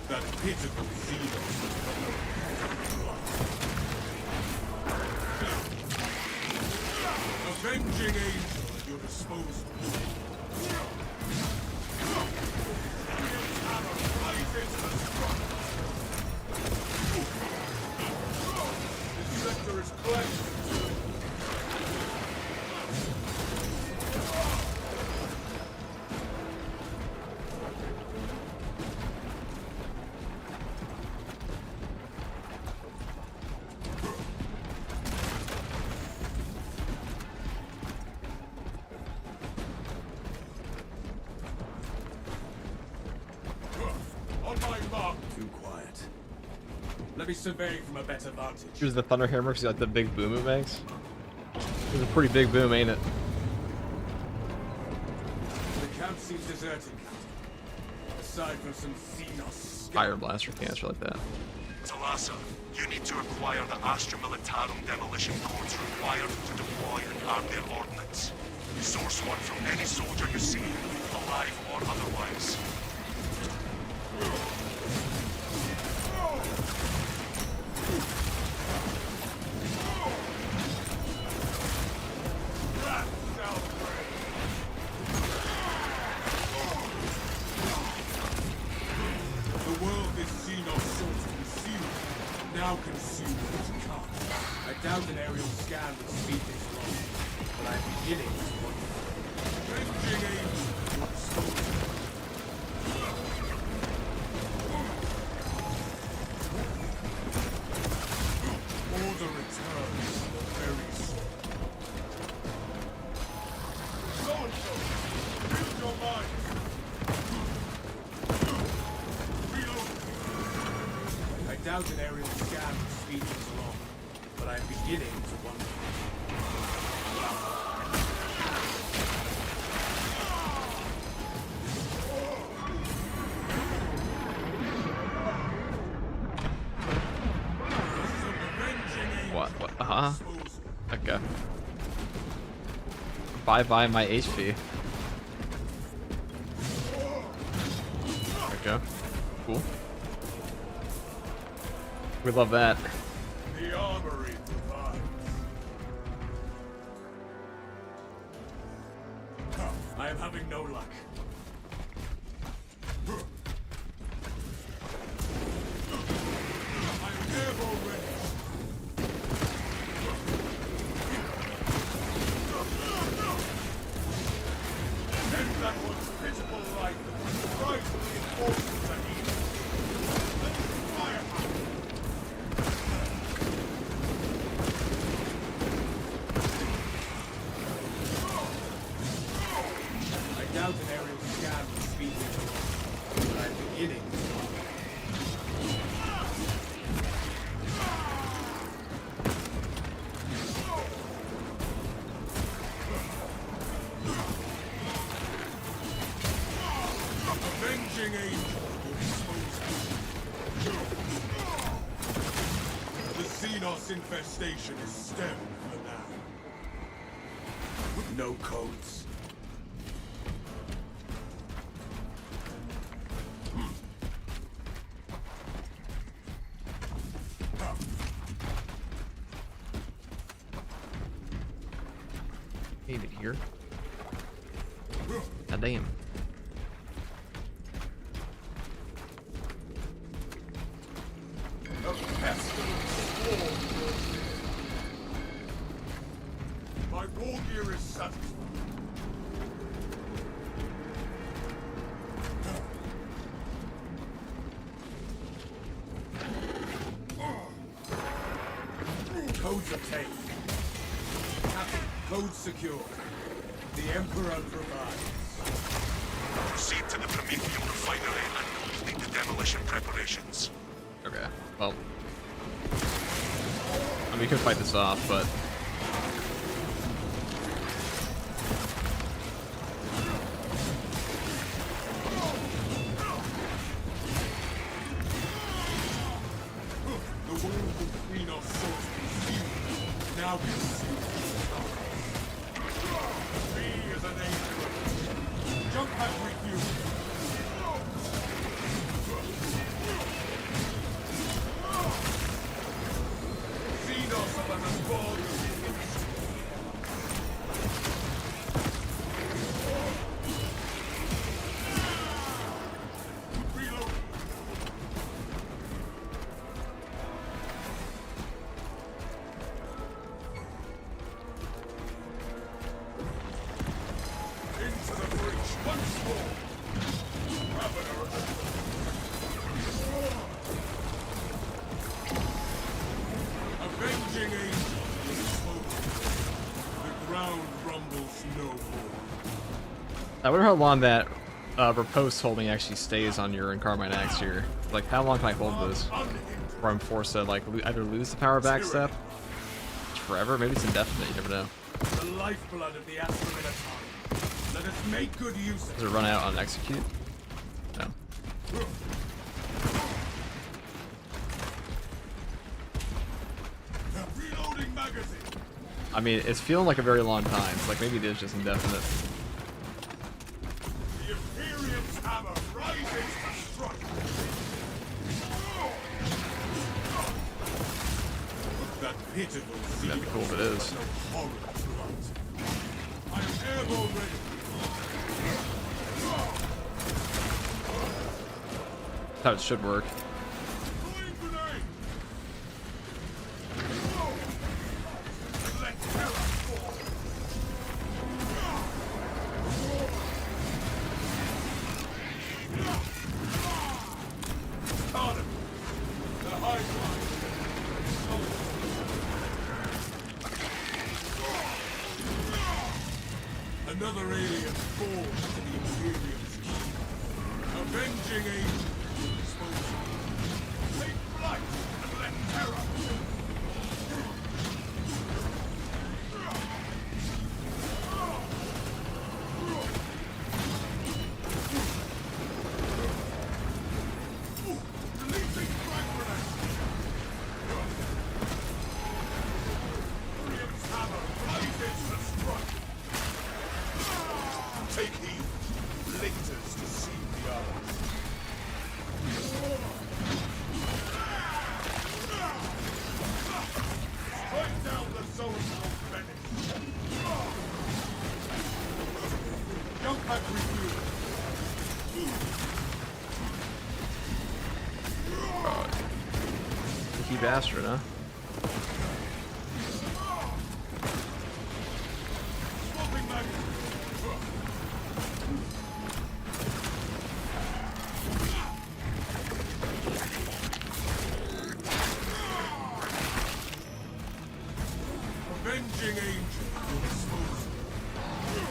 That pitiful Xenos. Avenging angel at your disposal. Hammer rises to strike. This sector is cleansed. On my mark. Too quiet. Let me survey from a better vantage. Here's the thunder hammer because like the big boom it makes. It's a pretty big boom, ain't it? The camp seems deserted, Captain. Aside from some Xenos Fire blaster cancer like that. Talassa, you need to acquire the Astra Militarum demolition codes required to deploy and arm their ordnance. Source one from any soldier you see, alive or otherwise. The world is Xenos sought to conceal, now consumed with its cast. I doubt an aerial scan would speed things along, but I'm beginning to wonder. Avenging angel, your disposal. Order returns very soon. So-and-so, use your mind. I doubt an aerial scan would speed things along, but I'm beginning to wonder. What? Okay. Bye my HP. Okay. Cool. We love that. The armory provides. I am having no luck. I am airborne ready. End that one's pitiful life. Rise to the enforcements I need. Let me fire. I doubt an aerial scan would speed me along, but I'm beginning to wonder. Avenging angel will dispose of. The Xenos infestation is stemmed for now. With no codes. Made it here. God damn. A pestilent swarm grows near. My war gear is satisfied. Codes obtained. Captain, codes secured. The Emperor provides. Proceed to the Promethean refinery and complete the demolition preparations. Okay. Well, could fight this off, but The wall between our swords concealed. Now concealed. Free as an angel. Jump back with you. Xenos let us fall. Reload. Into the breach once more. Avenging angel is spoken. The ground rumbles no more. I wonder how long that riposte holding actually stays on your Carmine Axe here. Like, how long can I hold this before I'm forced to like either lose the power backstep forever? Maybe it's indefinite. You never know. The lifeblood of the Astra Minotaur. Let us make good use of Does it run out on execute? No. it. Reloading magazine. I mean, it's feeling like a very long time. Like maybe it is just indefinite. The Imperium's hammer rises to strike. That pitiful sea That'd be cool if it is. no horror throughout. I am airborne ready. That's how it should work. Throwing grenade. Let terror fall. Got him. The high line. Another alien falls to the Imperium's key. Avenging angel. Exposure. Take flight and let terror. Releasing frag grenade. Imperium's hammer rises to strike. Take heed. Lictors deceive the eyes. Strike down the zone of Venice. Jump back review. Sneaky bastard, huh? Swapping magazine. Avenging angel will expose you.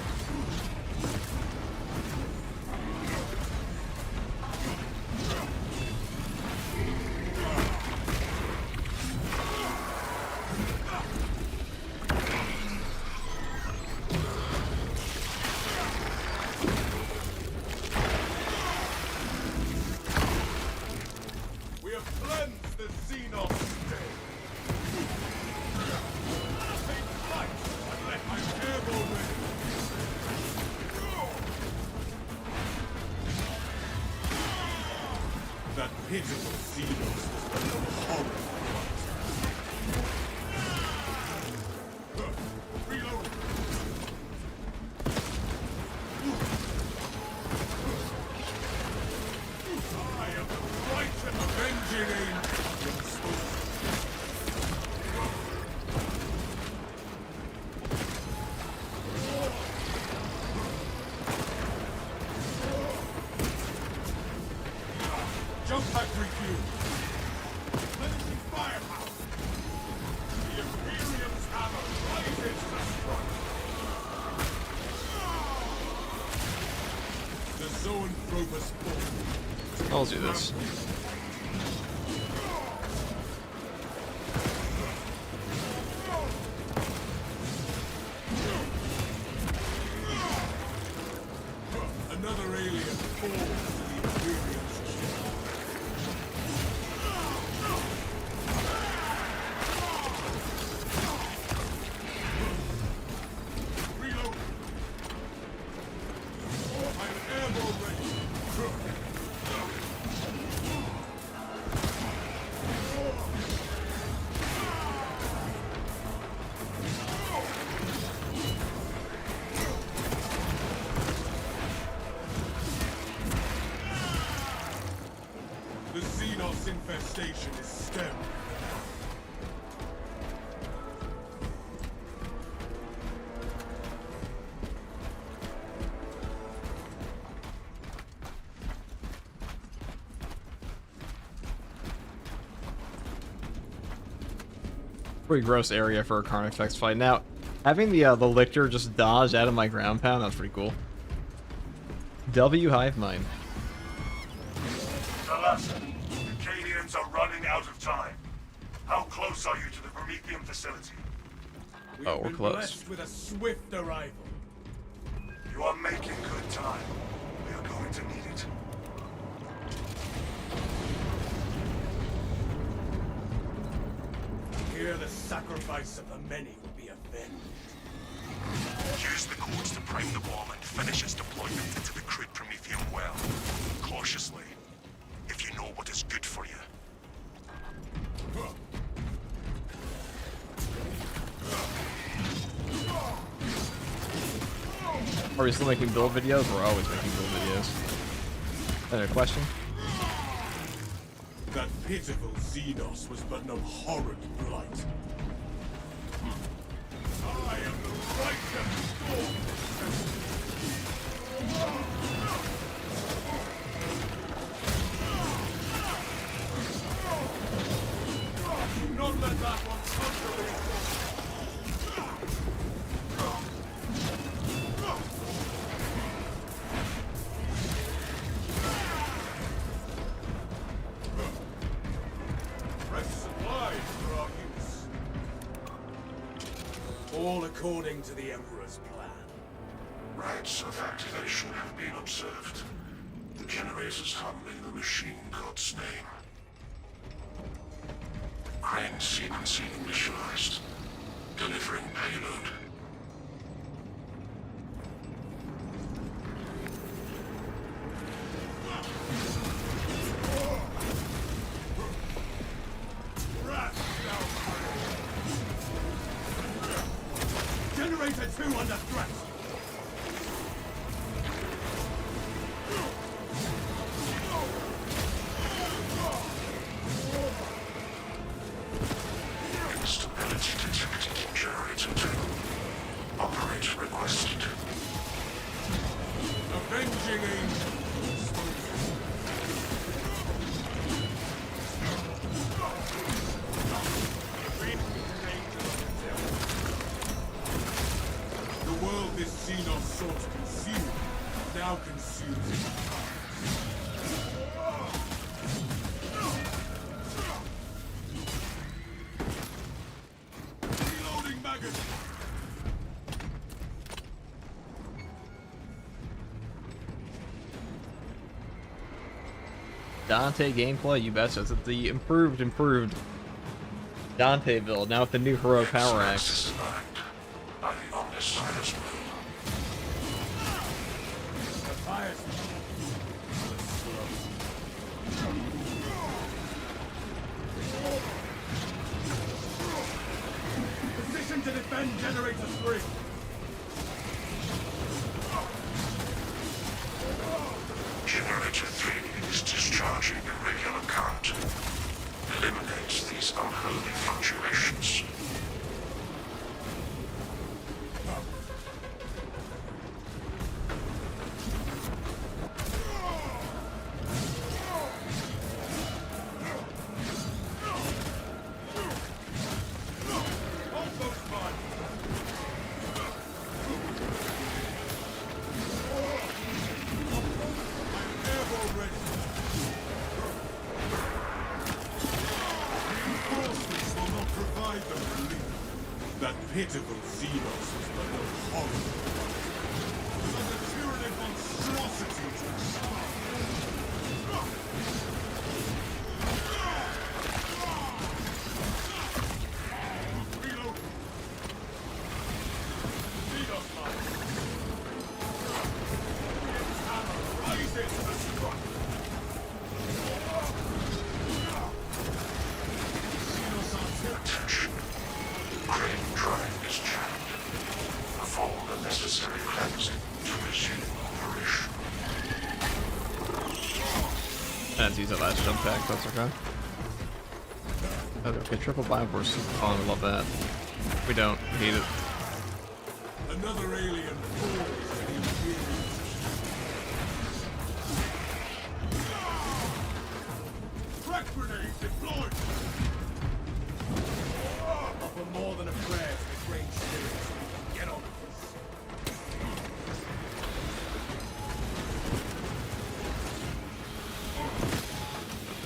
We have cleansed the Xenos state. Take flight and let my airborne ready. That pitiful Xenos was but a horror. Reload. I am the right and avenging angel. Exposed. Jump pack refuel. Menacing firepower. The Imperium's hammer rises to strike. The Zoanthropus fall. I'll do this. Reload. I'm airborne ready. The Xenos infestation is stemmed. Pretty gross area for a Carnifex fight. Now, having the Lictor just dodge out of my ground pound, that's pretty cool. W Hive Mind. Alas, the Cadians are running out of time. How close are you to the Prometheum facility? We've Oh, we're been close. blessed with a swift arrival. You are making good time. We are going to need it. Here the sacrifice of the many will be avenged. Use the codes to prime the bomb and finish its deployment into the crude Prometheum well. Cautiously, if you know what is good for you. Are we still making build videos? We're always making build videos. Another question? That pitiful Xenos was but no horrid blight. I am the righteous storm. Do not let that one come to me. Fresh supplies for our use. All according to the Emperor's plan. Rites of activation have been observed. The generators handling the machine god's name. Crane sequencing initialized. Delivering payload. Generator 2 under threat! Instability detected in generator 2. Operate requested. Avenging Angel! The world this Xenos sought to consume, now consumes it. Reloading magazine! Dante gameplay, you betcha. It's the improved Dante build, now with the new heroic power axe. Designed by the Omniscience Moon. The pious position to defend Generator 3! Generator 3 is discharging a regular current. Eliminates these unholy fluctuations. Almost mine! I'm airborne ready! Reinforcements will not provide them relief. That pitiful Xenos was but no horror. It was a tyrannic monstrosity to destroy. I had to use that last jump pack, that's okay. Okay, triple biopore is super fun, we love that. We don't, we hate it. Another alien falls to the Imperial. Frag grenade deployed! Offer more than a prayer to the great spirits. Get on with this.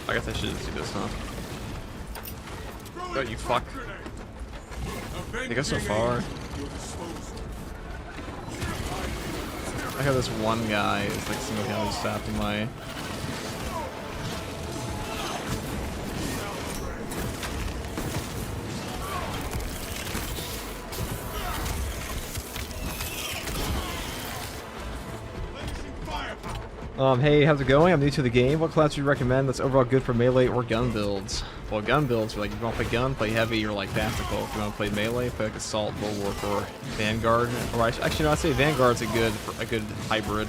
I guess I should just do this, huh? Oh, you fuck. They go so far. I have this one guy is like single-handedly stopping my... Hey, how's it going? I'm new to the game. What class do you recommend that's overall good for melee or gun builds? Well, gun builds, you're like, if you want to play gun, play heavy, or like tactical. If you want to play melee, play like Assault, Bulwark, or Vanguard. Or actually, no, I'd say Vanguard's a good hybrid.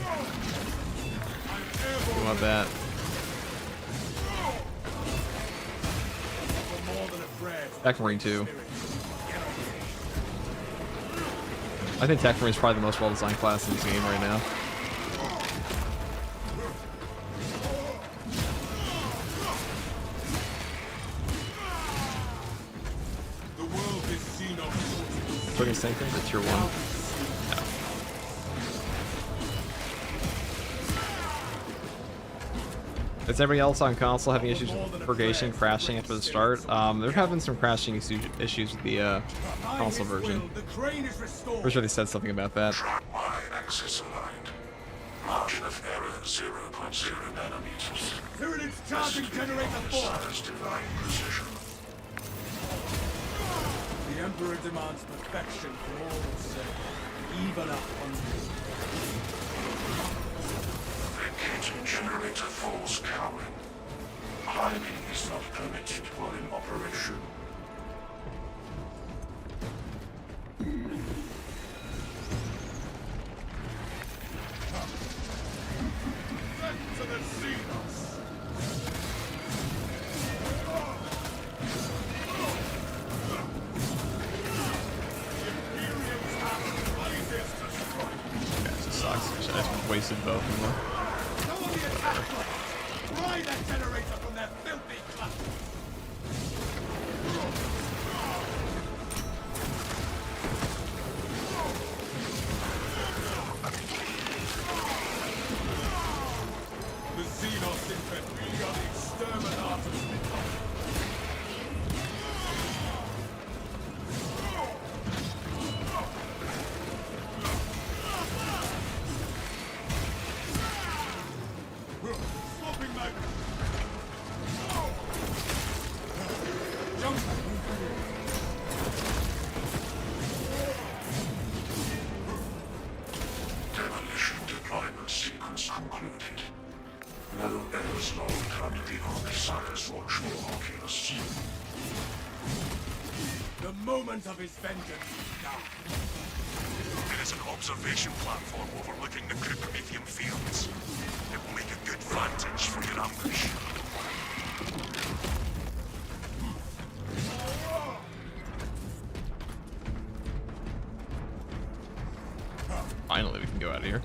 If you want that. Tech-Marine too. I think Tech-Marine is probably the most well-designed class in this game right now. Looking same thing, but tier 1. No. Is everybody else on console having issues with purgation, crashing after the start? There have been some crashing issues with the console version. Pretty sure they said something about that. Track Y axis aligned. Margin of error 0.0 nanometers. Tyranids charging generator 4! Size divine precision. The Emperor demands perfection from all who serve, even up on Vacating generator falls cowering. Climbing is not permitted while in operation. Back to the Xenos! I just wasted both of them. Go on the attack line! Pry that generator from their filthy clutches! The Xenos infantry are the exterminators of the Swapping mag! Jump! Demolition deployment sequence concluded. No errors logged under the Arcsire's watchful oculus. The moment of his vengeance is now. It is an observation platform overlooking the Promethean fields. It will make a good vantage for your ambush. Finally, we can go out of here.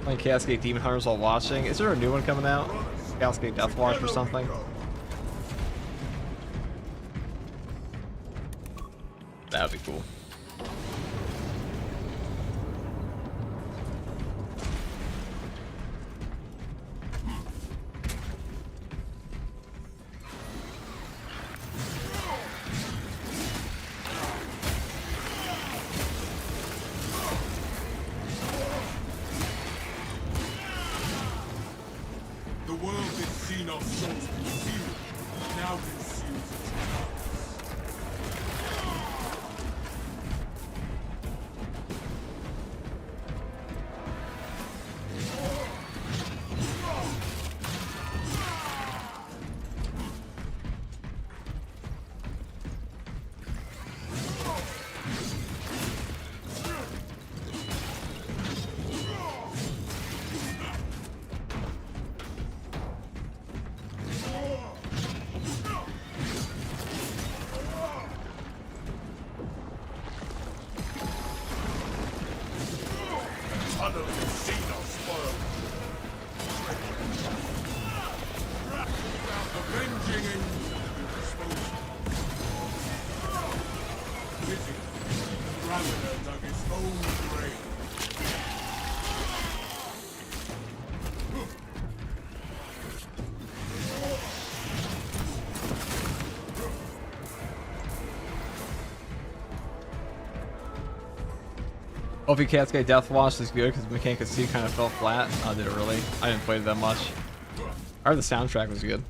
Playing Cascade Demon Hunters while watching. Is there a new one coming out? Cascade Deathwatch or something? That would be cool. The world is Xenos sought consumed, now consumes its tongues. Rebels have seen our spoil. Avenging angels have been disposed of. Pity. Ravener dug his own grave. OP Cat's Guy Death Watch is good because Mechanic C kind of fell flat. Did it really? I didn't play it that much. I heard the soundtrack was good.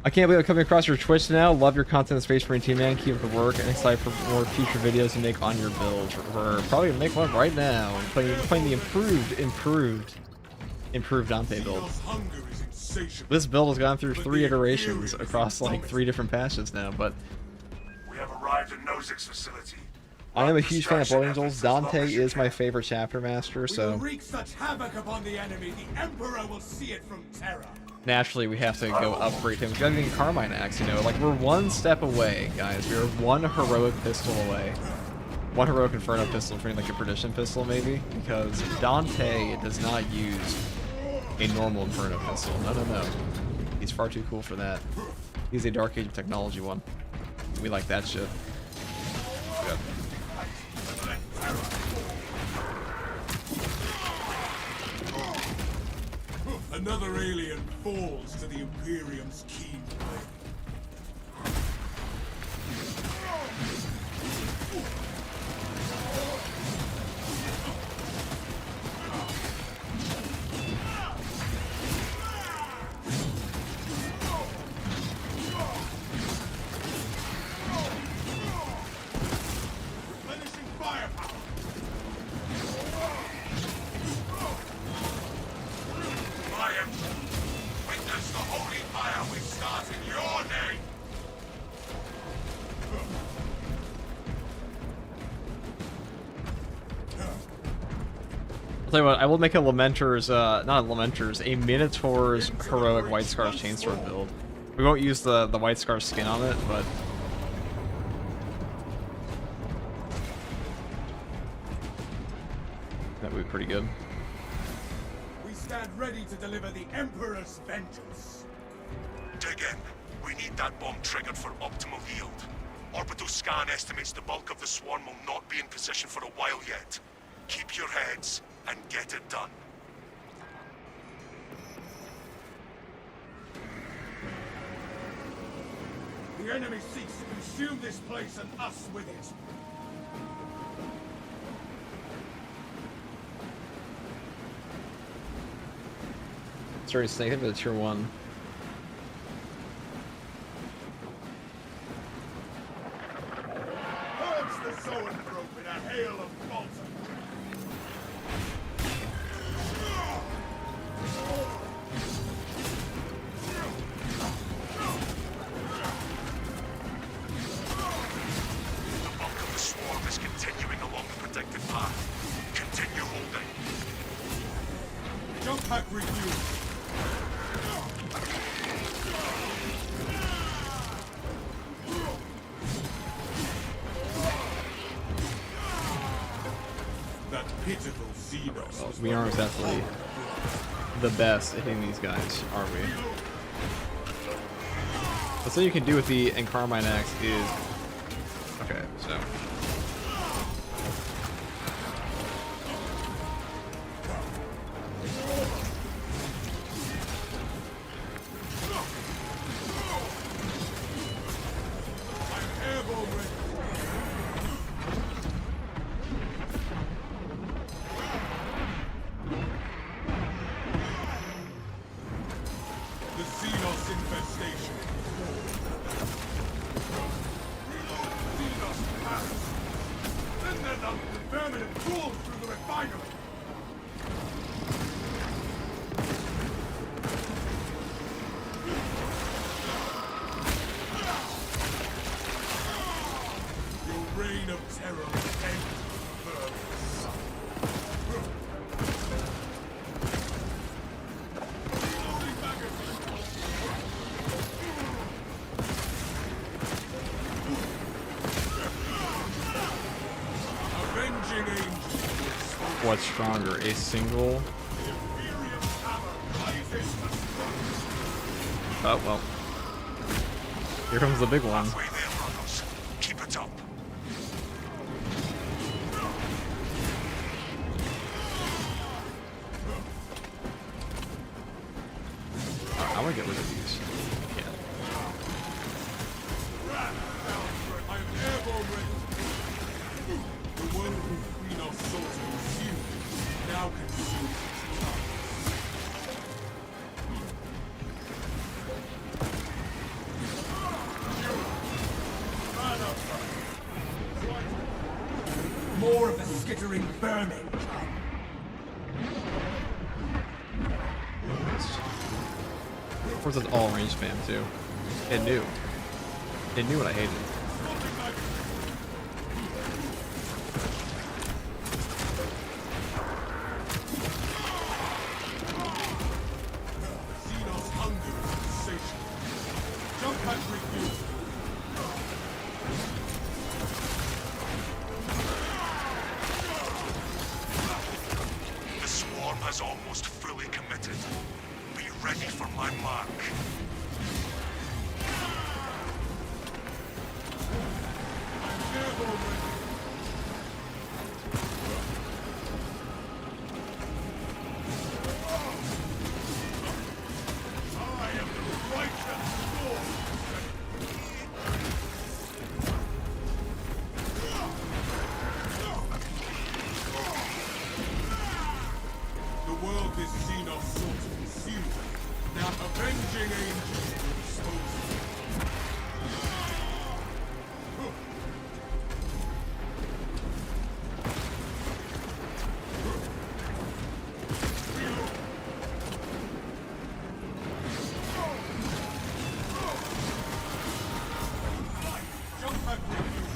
I can't believe I'm coming across your Twitch now. Love your content, Space Marine Team Man. Keep up the work and excited for more future videos you make on your build. We're probably gonna make one right now. I'm playing the improved Dante build. This build has gone through 3 iterations across like 3 different patches now, but We have arrived at Nozick's facility. I am a huge fan of Blood Angels. Dante is my favorite chapter master, We will so wreak such havoc upon the enemy, the Emperor will see it from Terra. naturally we have to go upgrade him. We gotta get Carmine Axe, you know, like we're one step away, guys. We're one heroic pistol away. One heroic Inferno pistol for like a Perdition pistol maybe, because Dante does not use a normal Inferno pistol. No. He's far too cool for that. He's a Dark Age of Technology one. We like that shit. Good. Another alien falls to the Imperium's keen blade. Replenishing firepower. I am witness the holy fire we start in your name. I'll tell you what, I will make a Lamentor's, not a Lamentor's, a Minotaur's heroic White Scar's Chainsword build. We won't use the White Scar skin on it, but that would be pretty good. We stand ready to deliver the Emperor's vengeance. Dig in. We need that bomb triggered for optimal yield. Orbital scan estimates the bulk of the swarm will not be in position for a while yet. Keep your heads and get it done. The enemy seeks to consume this place and us with it. Sorry, Snake, but it's tier 1. Purge the zoanthrope in a hail of bolter. The bulk of the swarm is continuing along the predicted path. Continue holding. Jump pack refuel. That pitiful Xenos was We aren't exactly the best at hitting these guys, are we? What's thing you can do with the Carmine Axe is... Okay, so... airborne ready. The Xenos infestation. Xenos pass. Then there's a vermin and crawls through the refinery. Your reign of terror ends, vermin son. Reloading magazine. what's stronger, a single? Oh well. Here comes the big one. Halfway there, brothers. Keep it up. Alright, I want to get rid of these. Yeah. I am airborne ready. The world will clean our souls and consume. Now consume its tongues. More of the skittering vermin. Of course, it's all range spam too. It knew. It knew what I hated. Xenos hunger is insatiable. Jump at refusal. The swarm has almost fully committed. Be ready for my mark. Airborne ready. I am the righteous Lord. The world is Xenos sought to consume. Now avenging angel will dispose of it. Jump at refusal.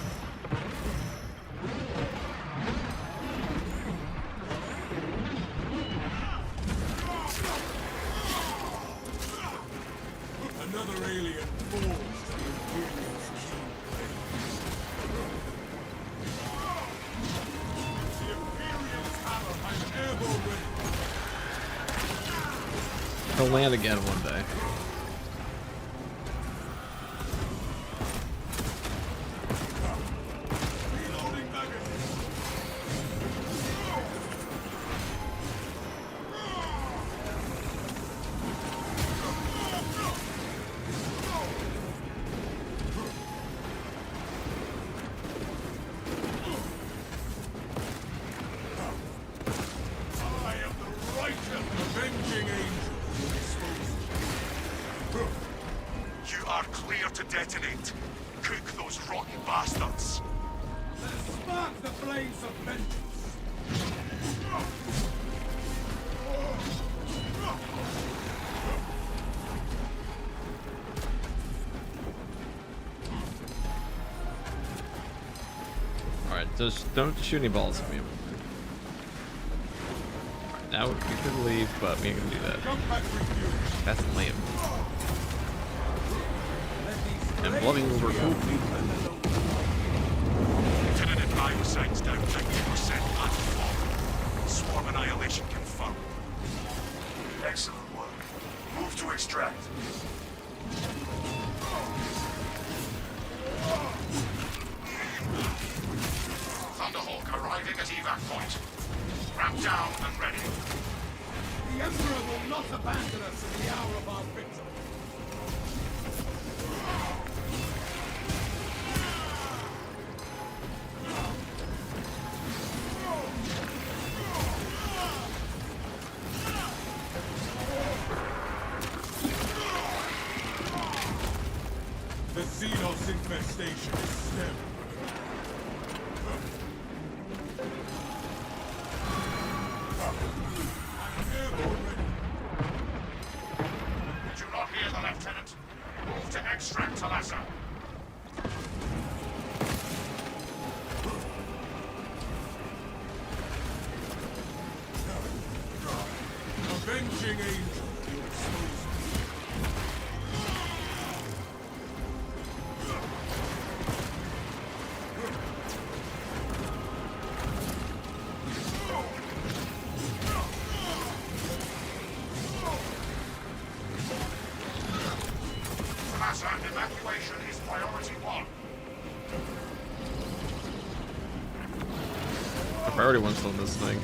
Another alien falls to the Imperial's keen blade. The Imperial's hammer, I'm airborne ready. He'll land again one day. Reloading magazine. I am the righteous avenging angel who disposes. You are clear to detonate. Cook those rotten bastards. Let us spark the flames of vengeance. Alright, just don't shoot any balls at me. Alright, now we could leave, but we ain't gonna do that. Jump at refusal. That's lame. And bloody over cool. Lieutenant advised down 90% and fall. Swarm annihilation confirmed. Excellent work. Move to extract. Thunderhawk arriving at evac point. Ramp down and ready. The Emperor will not abandon us in the hour of our victory. The Xenos infestation is stemmed. I'm airborne ready. Did you not hear the lieutenant? Move to extract Talassa. Avenging angel will expose me. priority one's on this thing.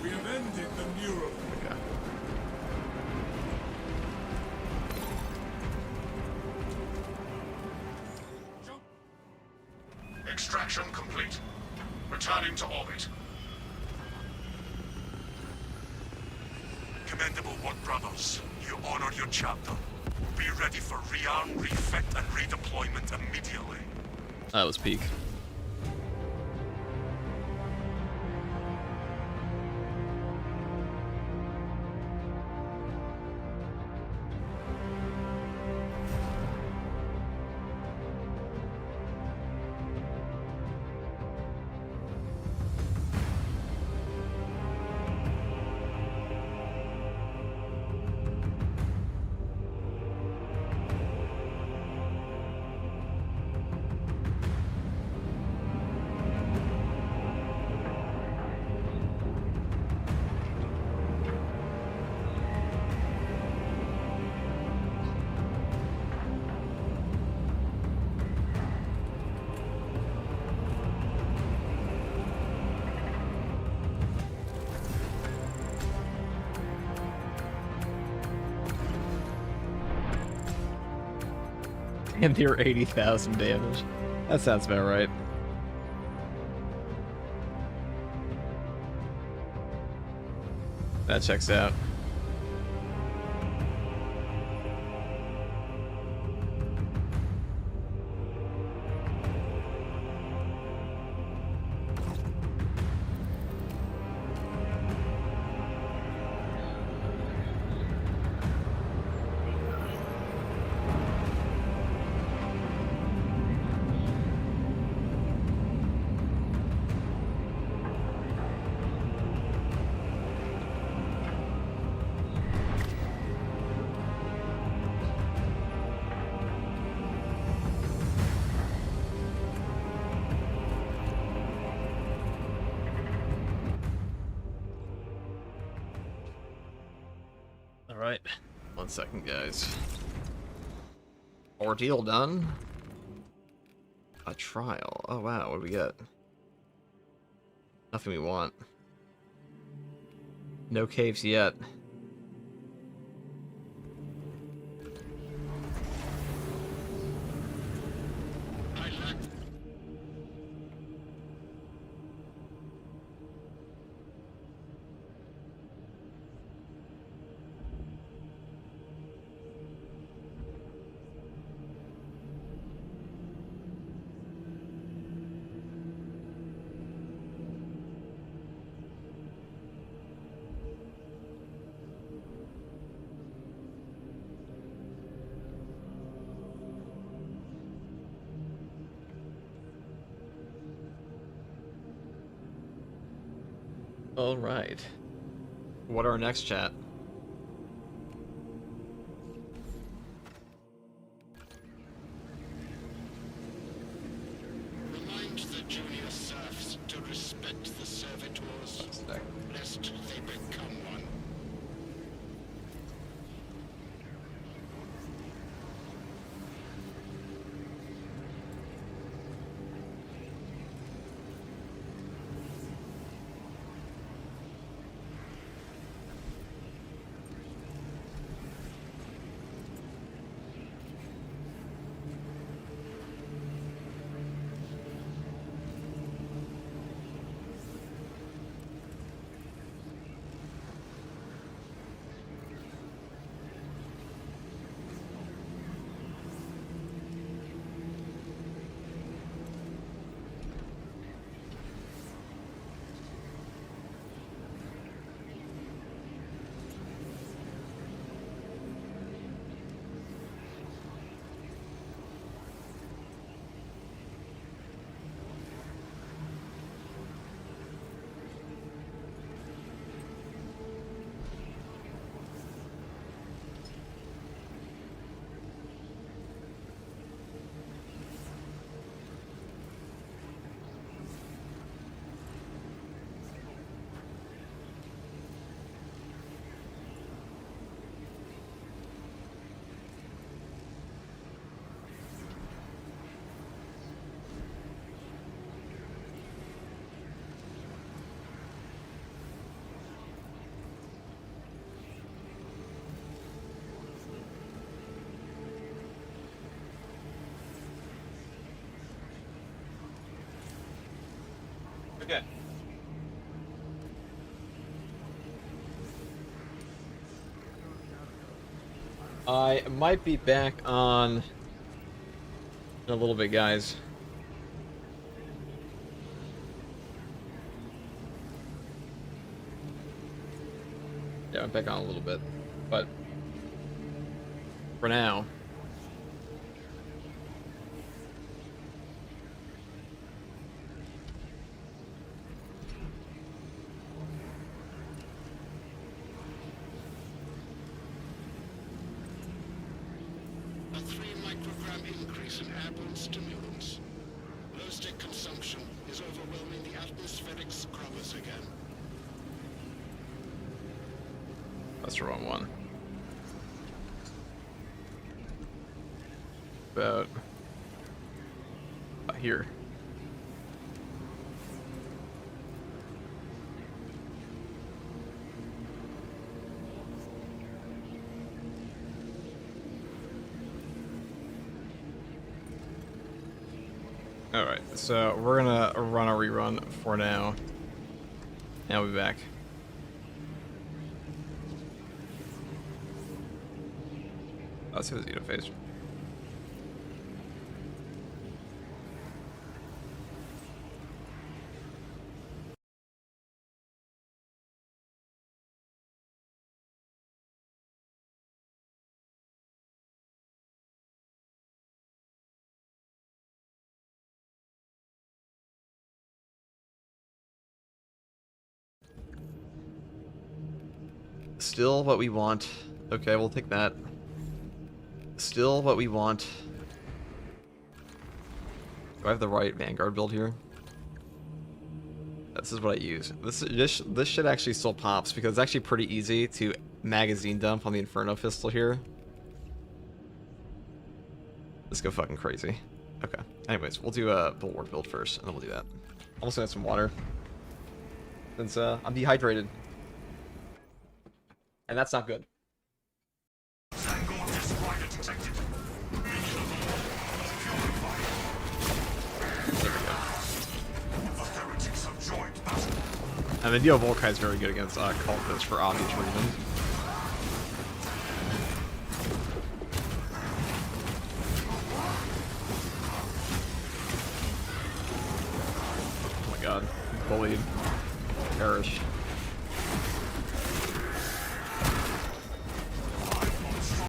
We have ended the mural. Okay. Extraction complete. Returning to orbit. Commendable Wood Brothers. You honored your chapter. Be ready for rearm, refit, and redeployment immediately. That was peak. And they're 80,000 damage. That sounds about right. That checks out. Alright. 1 second, guys. Ordeal done. A trial. Oh wow, what do we get? Nothing we want. No caves yet. All right. What are our next chat? Remind the junior serfs to respect the servitors, lest they become one. Okay. I might be back on in a little bit, guys. Yeah, I'm back on a little bit. But for now, A 3 microgram increase in airborne stimulants. Low stick consumption is overwhelming the atmospheric scrubbers again. that's the wrong one. About here. Alright, so we're gonna run a rerun for now. And I'll be back. Let's see the Zeta phase. Still what we want. Okay, we'll take that. Still what we want. Do I have the right Vanguard build here? This is what I use. This shit actually still pops because it's actually pretty easy to magazine dump on the Inferno pistol here. Let's go fucking crazy. Okay. Anyways, we'll do a Bulwark build first, and then we'll do that. I'm also gonna have some water. Since I'm dehydrated. And that's not good. And the Neo Volkai is very good against cultists for obvious reasons. Oh my god. Bullied. Perish.